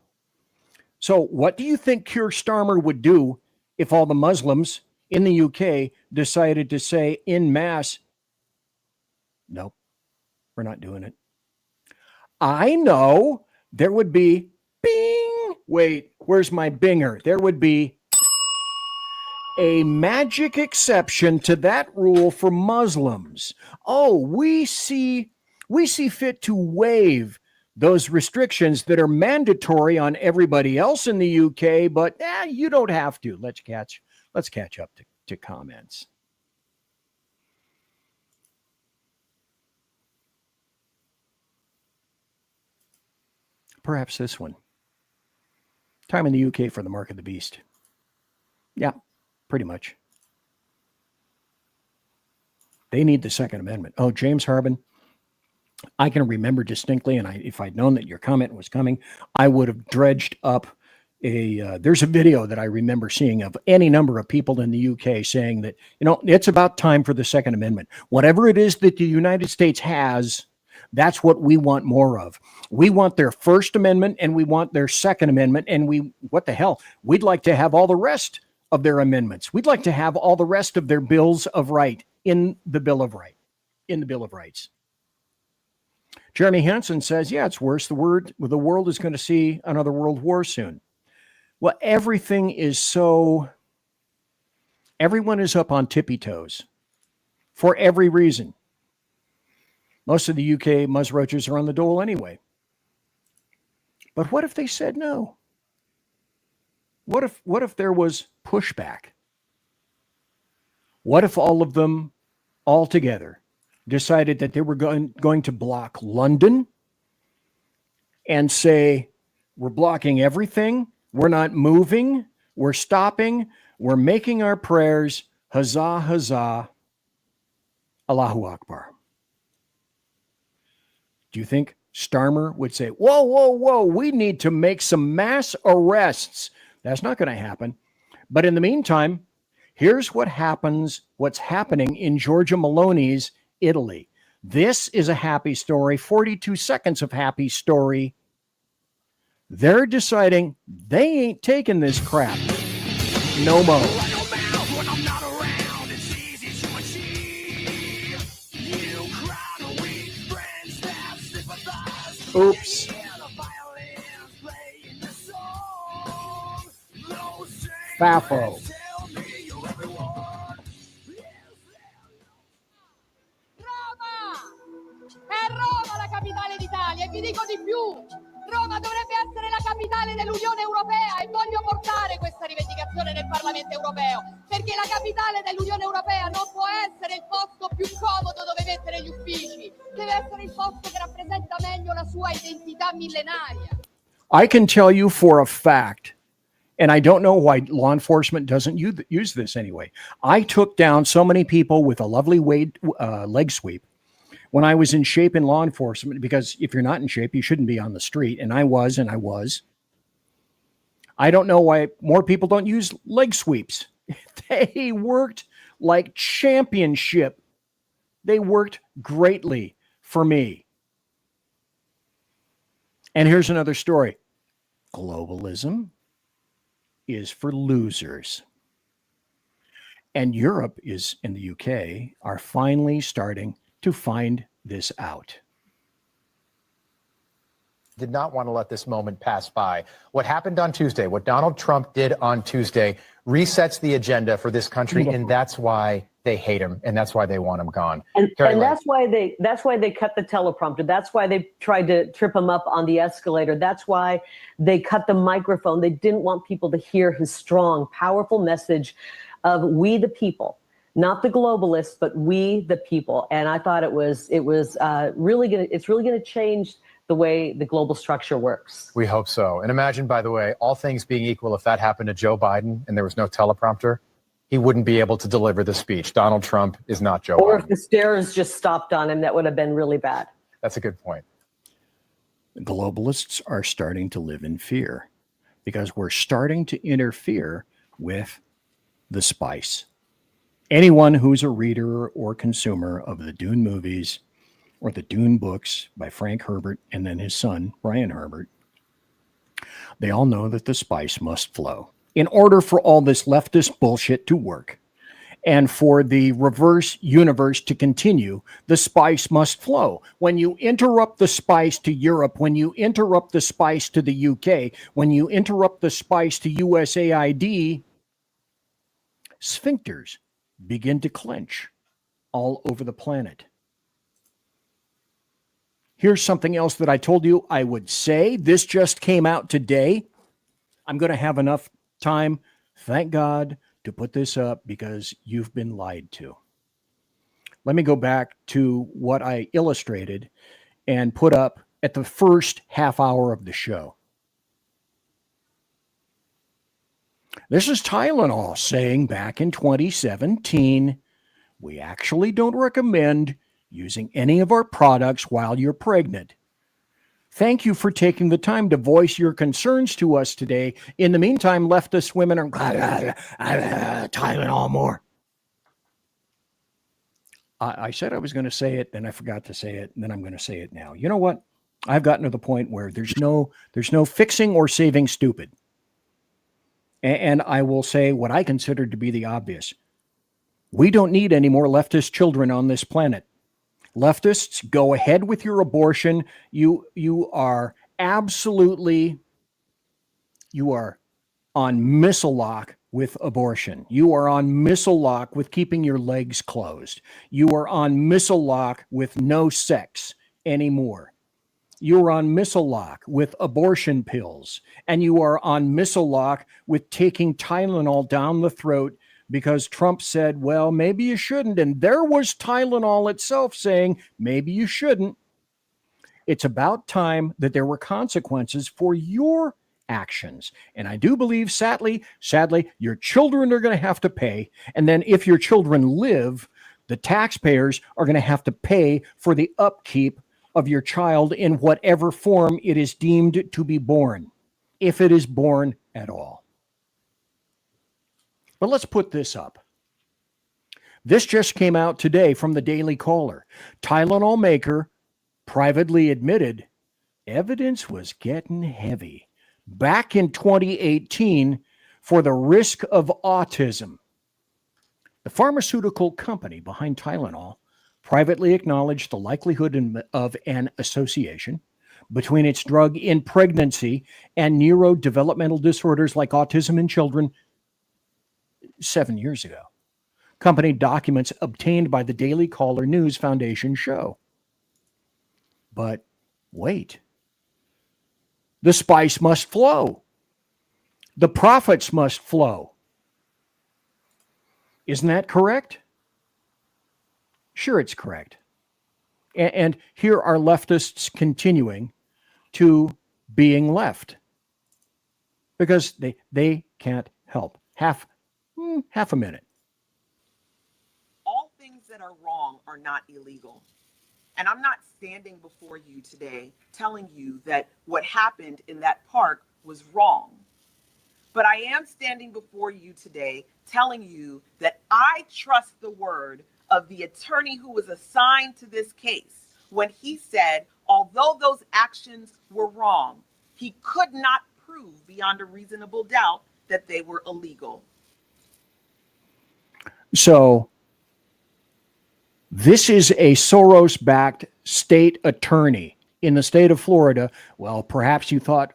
So what do you think Keir Starmer would do if all the Muslims in the UK decided to say en masse, no, we're not doing it? I know there would be bing. Wait, where's my binger? There would be a magic exception to that rule for Muslims. Oh, we see fit to waive those restrictions that are mandatory on everybody else in the UK, but you don't have to. Let's catch up to comments. Perhaps this one. Time in the UK for the mark of the beast. Yeah, pretty much. They need the Second Amendment. Oh, James Harbin, I can remember distinctly, and if I'd known that your comment was coming, I would have dredged up there's a video that I remember seeing of any number of people in the UK saying that, it's about time for the Second Amendment. Whatever it is that the United States has, that's what we want more of. We want their First Amendment and we want their Second Amendment, and what the hell? We'd like to have all the rest of their amendments. We'd like to have all the rest of their bills of right in the Bill of Rights. Jeremy Hansen says, yeah, it's worse. The world is going to see another world war soon. Well, everyone is up on tippy toes for every reason. Most of the UK muzzroachers are on the dole anyway. But what if they said no? What if there was pushback? What if all of them all together decided that they were going to block London and say, we're blocking everything, we're not moving, we're stopping, we're making our prayers, huzzah, huzzah, Allahu Akbar? Do you think Starmer would say, whoa, whoa, whoa, we need to make some mass arrests? That's not going to happen. But in the meantime, here's what's happening in Giorgia Meloni's Italy. This is a happy story, 42 seconds of happy story. They're deciding they ain't taking this crap no more. Oops. Fafo. È Roma la capitale d'Italia, e vi dico di più. Roma Roma dovrebbe essere la capitale dell'Unione Europea e voglio portare questa rivendicazione nel Parlamento Europeo, perché la capitale dell'Unione Europea non può essere il posto più comodo dove mettere gli uffici, deve essere il posto che rappresenta meglio la sua identità millenaria. I can tell you for a fact, and I don't know why law enforcement doesn't use this anyway. I took down so many people with a lovely leg sweep when I was in shape in law enforcement, because if you're not in shape, you shouldn't be on the street. And I was. I don't know why more people don't use leg sweeps. They worked like championship. They worked greatly for me. And here's another story. Globalism is for losers. And Europe and the UK are finally starting to find this out. Did not want to let this moment pass by. What happened on Tuesday, what Donald Trump did on Tuesday, resets the agenda for this country, and that's why they hate him, and that's why they want him gone. And that's why they cut the teleprompter. That's why they tried to trip him up on the escalator. That's why they cut the microphone. They didn't want people to hear his strong, powerful message of we the people, not the globalists, but we the people. And I thought it's really gonna change the way the global structure works. We hope so. And imagine, by the way, all things being equal, if that happened to Joe Biden and there was no teleprompter, he wouldn't be able to deliver the speech. Donald Trump is not Joe Biden. Or if the stairs just stopped on him, that would have been really bad. That's a good point. Globalists are starting to live in fear because we're starting to interfere with the spice. Anyone who's a reader or consumer of the Dune movies or the Dune books by Frank Herbert and then his son, Brian Herbert, they all know that the spice must flow. In order for all this leftist bullshit to work and for the reverse universe to continue, the spice must flow. When you interrupt the spice to Europe, when you interrupt the spice to the UK, when you interrupt the spice to USAID, sphincters begin to clench all over the planet. Here's something else that I told you I would say. This just came out today. I'm going to have enough time, thank God, to put this up because you've been lied to. Let me go back to what I illustrated and put up at the first half hour of the show. This is Tylenol saying back in 2017, we actually don't recommend using any of our products while you're pregnant. Thank you for taking the time to voice your concerns to us today. In the meantime, leftist women are Tylenol more. I said I was going to say it, then I forgot to say it, and then I'm going to say it now. You know what? I've gotten to the point where there's no fixing or saving stupid. And I will say what I consider to be the obvious. We don't need any more leftist children on this planet. Leftists, go ahead with your abortion. You are absolutely, you are on missile lock with abortion. You are on missile lock with keeping your legs closed. You are on missile lock with no sex anymore. You are on missile lock with abortion pills. And you are on missile lock with taking Tylenol down the throat because Trump said, well, maybe you shouldn't. And there was Tylenol itself saying, maybe you shouldn't. It's about time that there were consequences for your actions. And I do believe, sadly, your children are going to have to pay. And then if your children live, the taxpayers are going to have to pay for the upkeep of your child in whatever form it is deemed to be born, if it is born at all. But let's put this up. This just came out today from the Daily Caller. Tylenol maker privately admitted evidence was getting heavy back in 2018 for the risk of autism. The pharmaceutical company behind Tylenol privately acknowledged the likelihood of an association between its drug in pregnancy and neurodevelopmental disorders like autism in children 7 years ago. Company documents obtained by the Daily Caller News Foundation show. But wait, the spice must flow. The profits must flow. Isn't that correct? Sure, it's correct. And here are leftists continuing to being left because they can't help. Half a minute. All things that are wrong are not illegal. And I'm not standing before you today telling you that what happened in that park was wrong. But I am standing before you today telling you that I trust the word of the attorney who was assigned to this case when he said, although those actions were wrong, he could not prove beyond a reasonable doubt that they were illegal. So this is a Soros-backed state attorney in the state of Florida. Well, perhaps you thought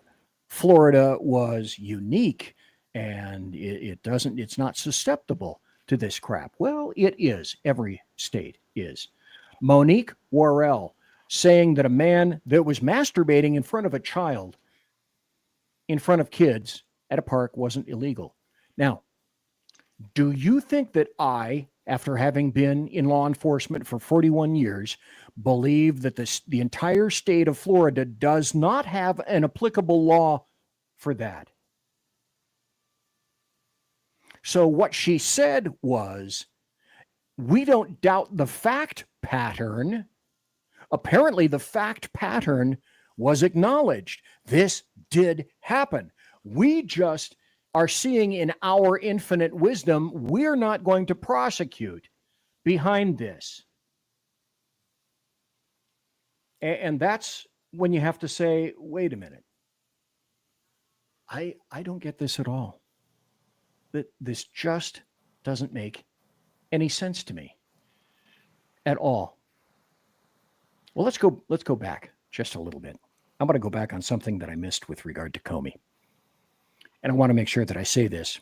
Florida was unique and it's not susceptible to this crap. Well, it is. Every state is. Monique Worrell saying that a man that was masturbating in front of a child, in front of kids at a park, wasn't illegal. Now, do you think that I, after having been in law enforcement for 41 years, believe that the entire state of Florida does not have an applicable law for that? So what she said was, we don't doubt the fact pattern. Apparently, the fact pattern was acknowledged. This did happen. We just are seeing in our infinite wisdom, we're not going to prosecute behind this. And that's when you have to say, wait a minute. I don't get this at all. That this just doesn't make any sense to me at all. Well, let's go back just a little bit. I'm going to go back on something that I missed with regard to Comey. And I want to make sure that I say this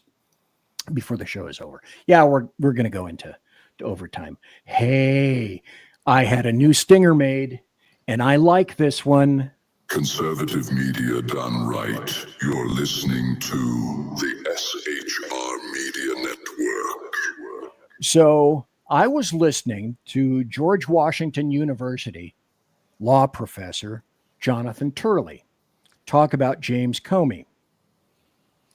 before the show is over. Yeah, we're going to go into overtime. Hey, I had a new stinger made, and I like this one. Conservative media done right. You're listening to the SHR Media Network. So I was listening to George Washington University law professor Jonathan Turley talk about James Comey.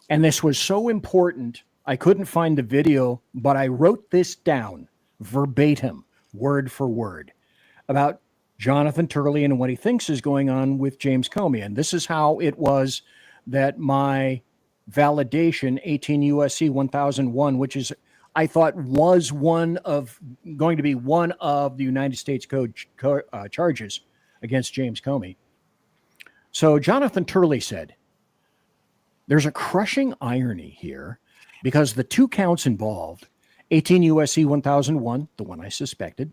And this was so important, I couldn't find the video, but I wrote this down verbatim, word for word, about Jonathan Turley and what he thinks is going on with James Comey. And this is how it was that my validation, 18 U.S.C. 1001, which is, I thought, was going to be one of the United States Code charges against James Comey. So Jonathan Turley said, there's a crushing irony here because the two counts involved, 18 U.S.C. 1001, the one I suspected,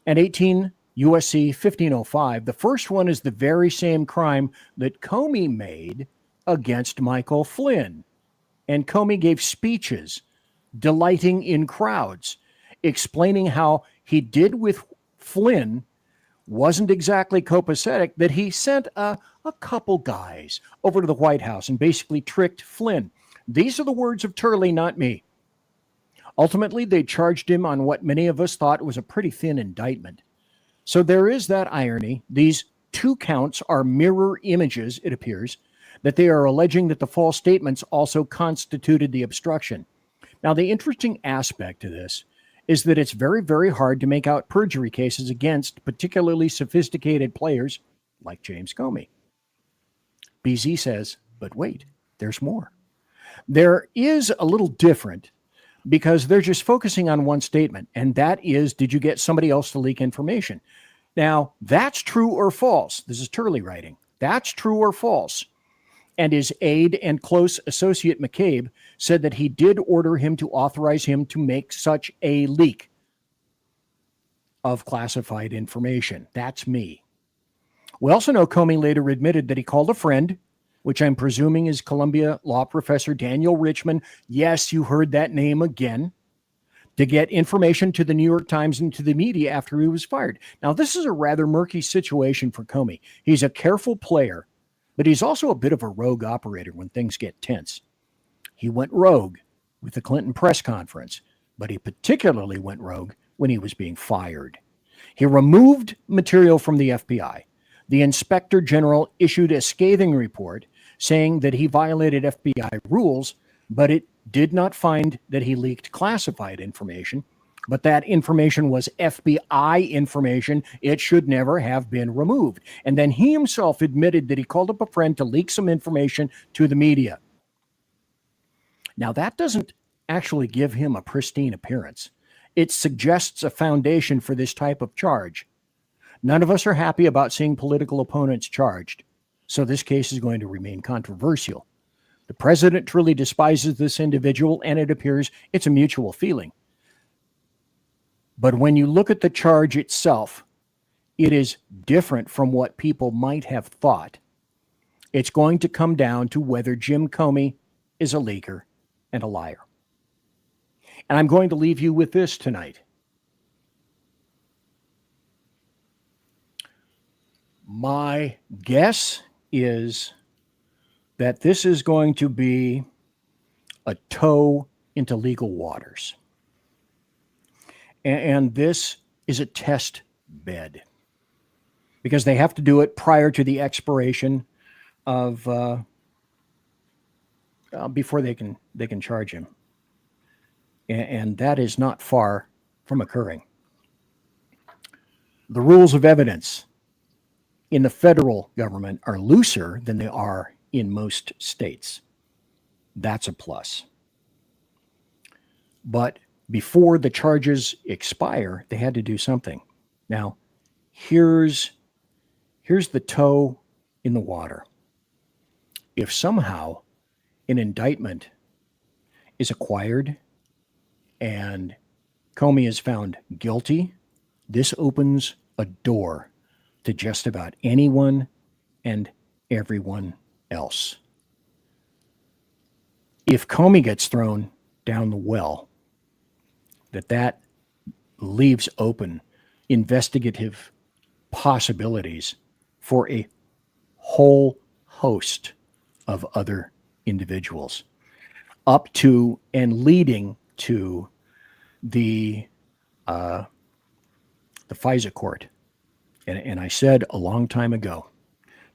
and 18 U.S.C. 1505, the first one is the very same crime that Comey made against Michael Flynn. And Comey gave speeches delighting in crowds, explaining how he did with Flynn wasn't exactly copacetic, that he sent a couple guys over to the White House and basically tricked Flynn. These are the words of Turley, not me. Ultimately, they charged him on what many of us thought was a pretty thin indictment. So there is that irony. These two counts are mirror images, it appears, that they are alleging that the false statements also constituted the obstruction. Now, the interesting aspect to this is that it's very, very hard to make out perjury cases against particularly sophisticated players like James Comey. BZ says, but wait, there's more. There is a little different because they're just focusing on one statement, and that is, did you get somebody else to leak information? Now, that's true or false. This is Turley writing. That's true or false. And his aide and close associate McCabe said that he did order him to authorize him to make such a leak of classified information. That's me. We also know Comey later admitted that he called a friend, which I'm presuming is Columbia law professor Daniel Richman. Yes, you heard that name again, to get information to the New York Times and to the media after he was fired. Now, this is a rather murky situation for Comey. He's a careful player, But he's also a bit of a rogue operator when things get tense. He went rogue with the Clinton press conference, but he particularly went rogue when he was being fired. He removed material from the FBI. The Inspector General issued a scathing report saying that he violated FBI rules, but it did not find that he leaked classified information, but that information was FBI information. It should never have been removed. And then he himself admitted that he called up a friend to leak some information to the media. Now, that doesn't actually give him a pristine appearance. It suggests a foundation for this type of charge. None of us are happy about seeing political opponents charged, so this case is going to remain controversial. The president truly despises this individual, and it appears it's a mutual feeling. But when you look at the charge itself, it is different from what people might have thought. It's going to come down to whether Jim Comey is a leaker and a liar. And I'm going to leave you with this tonight. My guess is that this is going to be a toe into legal waters. And this is a test bed because they have to do it prior to the expiration of before they can charge him. And that is not far from occurring. The rules of evidence in the federal government are looser than they are in most states. That's a plus. But before the charges expire, they had to do something. Now, here's the toe in the water. If somehow an indictment is acquired and Comey is found guilty, this opens a door to just about anyone and everyone else. If Comey gets thrown down the well, that leaves open investigative possibilities for a whole host of other individuals, up to and leading to the FISA court. And I said a long time ago,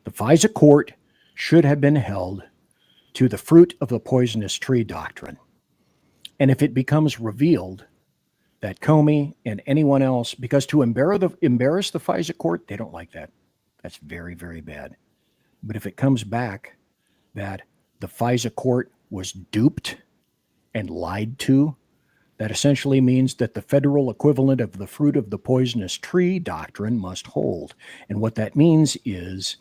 the FISA court should have been held to the fruit of the poisonous tree doctrine. And if it becomes revealed that Comey and anyone else, because to embarrass the FISA court, they don't like that. That's very, very bad. But if it comes back that the FISA court was duped and lied to, that essentially means that the federal equivalent of the fruit of the poisonous tree doctrine must hold. And what that means is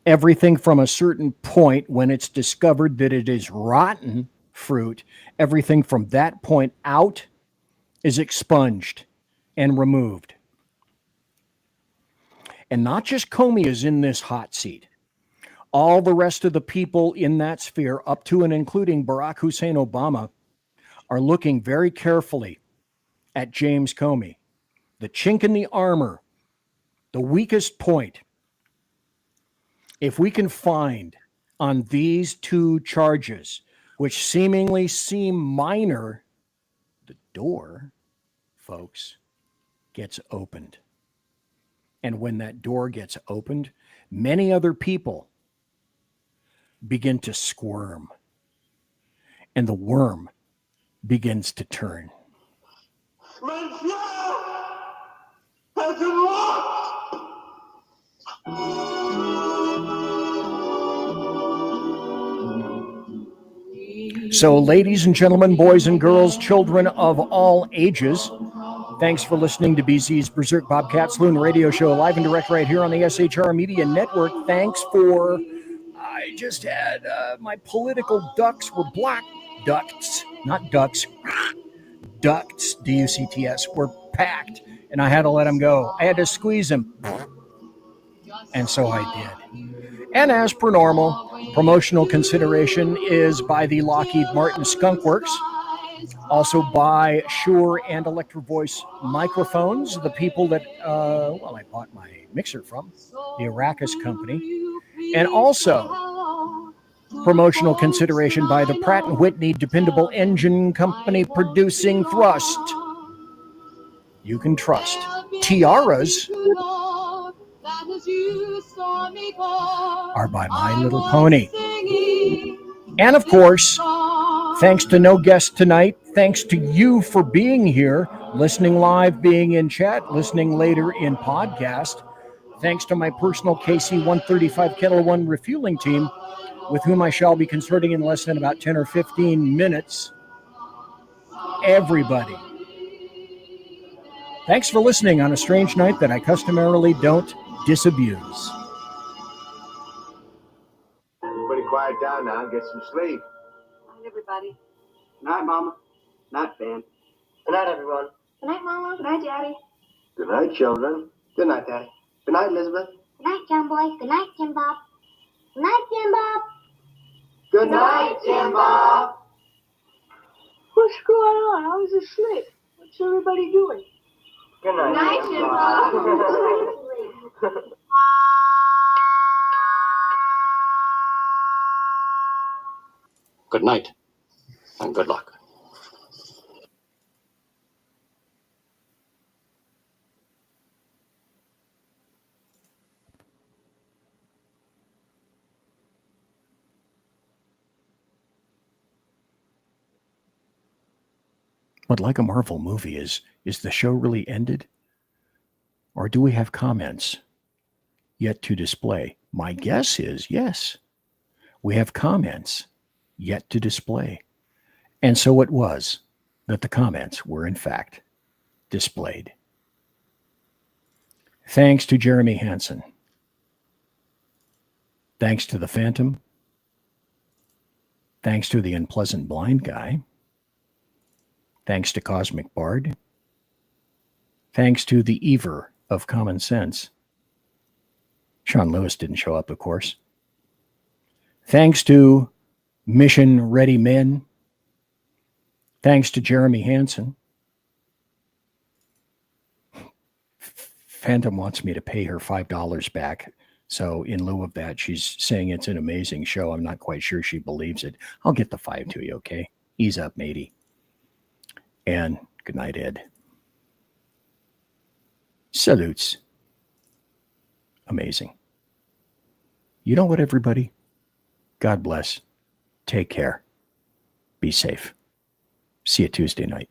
everything from a certain point when it's discovered that it is rotten fruit, everything from that point out is expunged and removed. And not just Comey is in this hot seat. All the rest of the people in that sphere, up to and including Barack Hussein Obama, are looking very carefully at James Comey. The chink in the armor, the weakest point. If we can find on these two charges, which seemingly seem minor, the door, folks, gets opened. And when that door gets opened, many other people begin to squirm. And the worm begins to turn. So, ladies and gentlemen, boys and girls, children of all ages, thanks for listening to BZ's Berzerk Bobcat Saloon radio show, live and direct right here on the SHR Media Network. Thanks for, I just had, my political ducks were black ducts, not ducks, ducts, D-U-C-T-S, were packed, and I had to let them go. I had to squeeze them, and so I did. And as per normal, promotional consideration is by the Lockheed Martin Skunk Works, also by Shure and Electro Voice microphones, the people that, I bought my mixer from, the Arrakis company. And also, promotional consideration by the Pratt & Whitney Dependable Engine Company producing Thrust. You can trust. Tiaras are by My Little Pony. And of course, thanks to no guest tonight, thanks to you for being here, listening live, being in chat, listening later in podcast. Thanks to my personal KC-135 Kettle One refueling team, with whom I shall be consorting in less than about 10 or 15 minutes. Everybody, thanks for listening on a strange night that I customarily don't disabuse. Everybody quiet down now and get some sleep. Good night, everybody. Good night, Mama. Good night, Ben. Good night, everyone. Good night, Mama. Good night, Daddy. Good night, children. Good night, Daddy. Good night, Elizabeth. Good night, John Boy. Good night, Tim Bob. Good night, Tim Bob. Good night, Tim Bob. What's going on? I was asleep. What's everybody doing? Good night, Good night, Tim Bob. Good night, and good luck. But like a Marvel movie, is the show really ended? Or do we have comments yet to display? My guess is yes. We have comments yet to display. And so it was that the comments were in fact displayed. Thanks to Jeremy Hansen. Thanks to the Phantom. Thanks to the Unpleasant Blind Guy. Thanks to Cosmic Bard. Thanks to the Ever of Common Sense. Sean Lewis didn't show up, of course. Thanks to Mission Ready Men. Thanks to Jeremy Hansen. Phantom wants me to pay her $5 back. So in lieu of that, she's saying it's an amazing show. I'm not quite sure she believes it. I'll get the $5 to you, okay? Ease up, matey. And good night, Ed. Salutes. Amazing. You know what, everybody? God bless. Take care. Be safe. See you Tuesday night.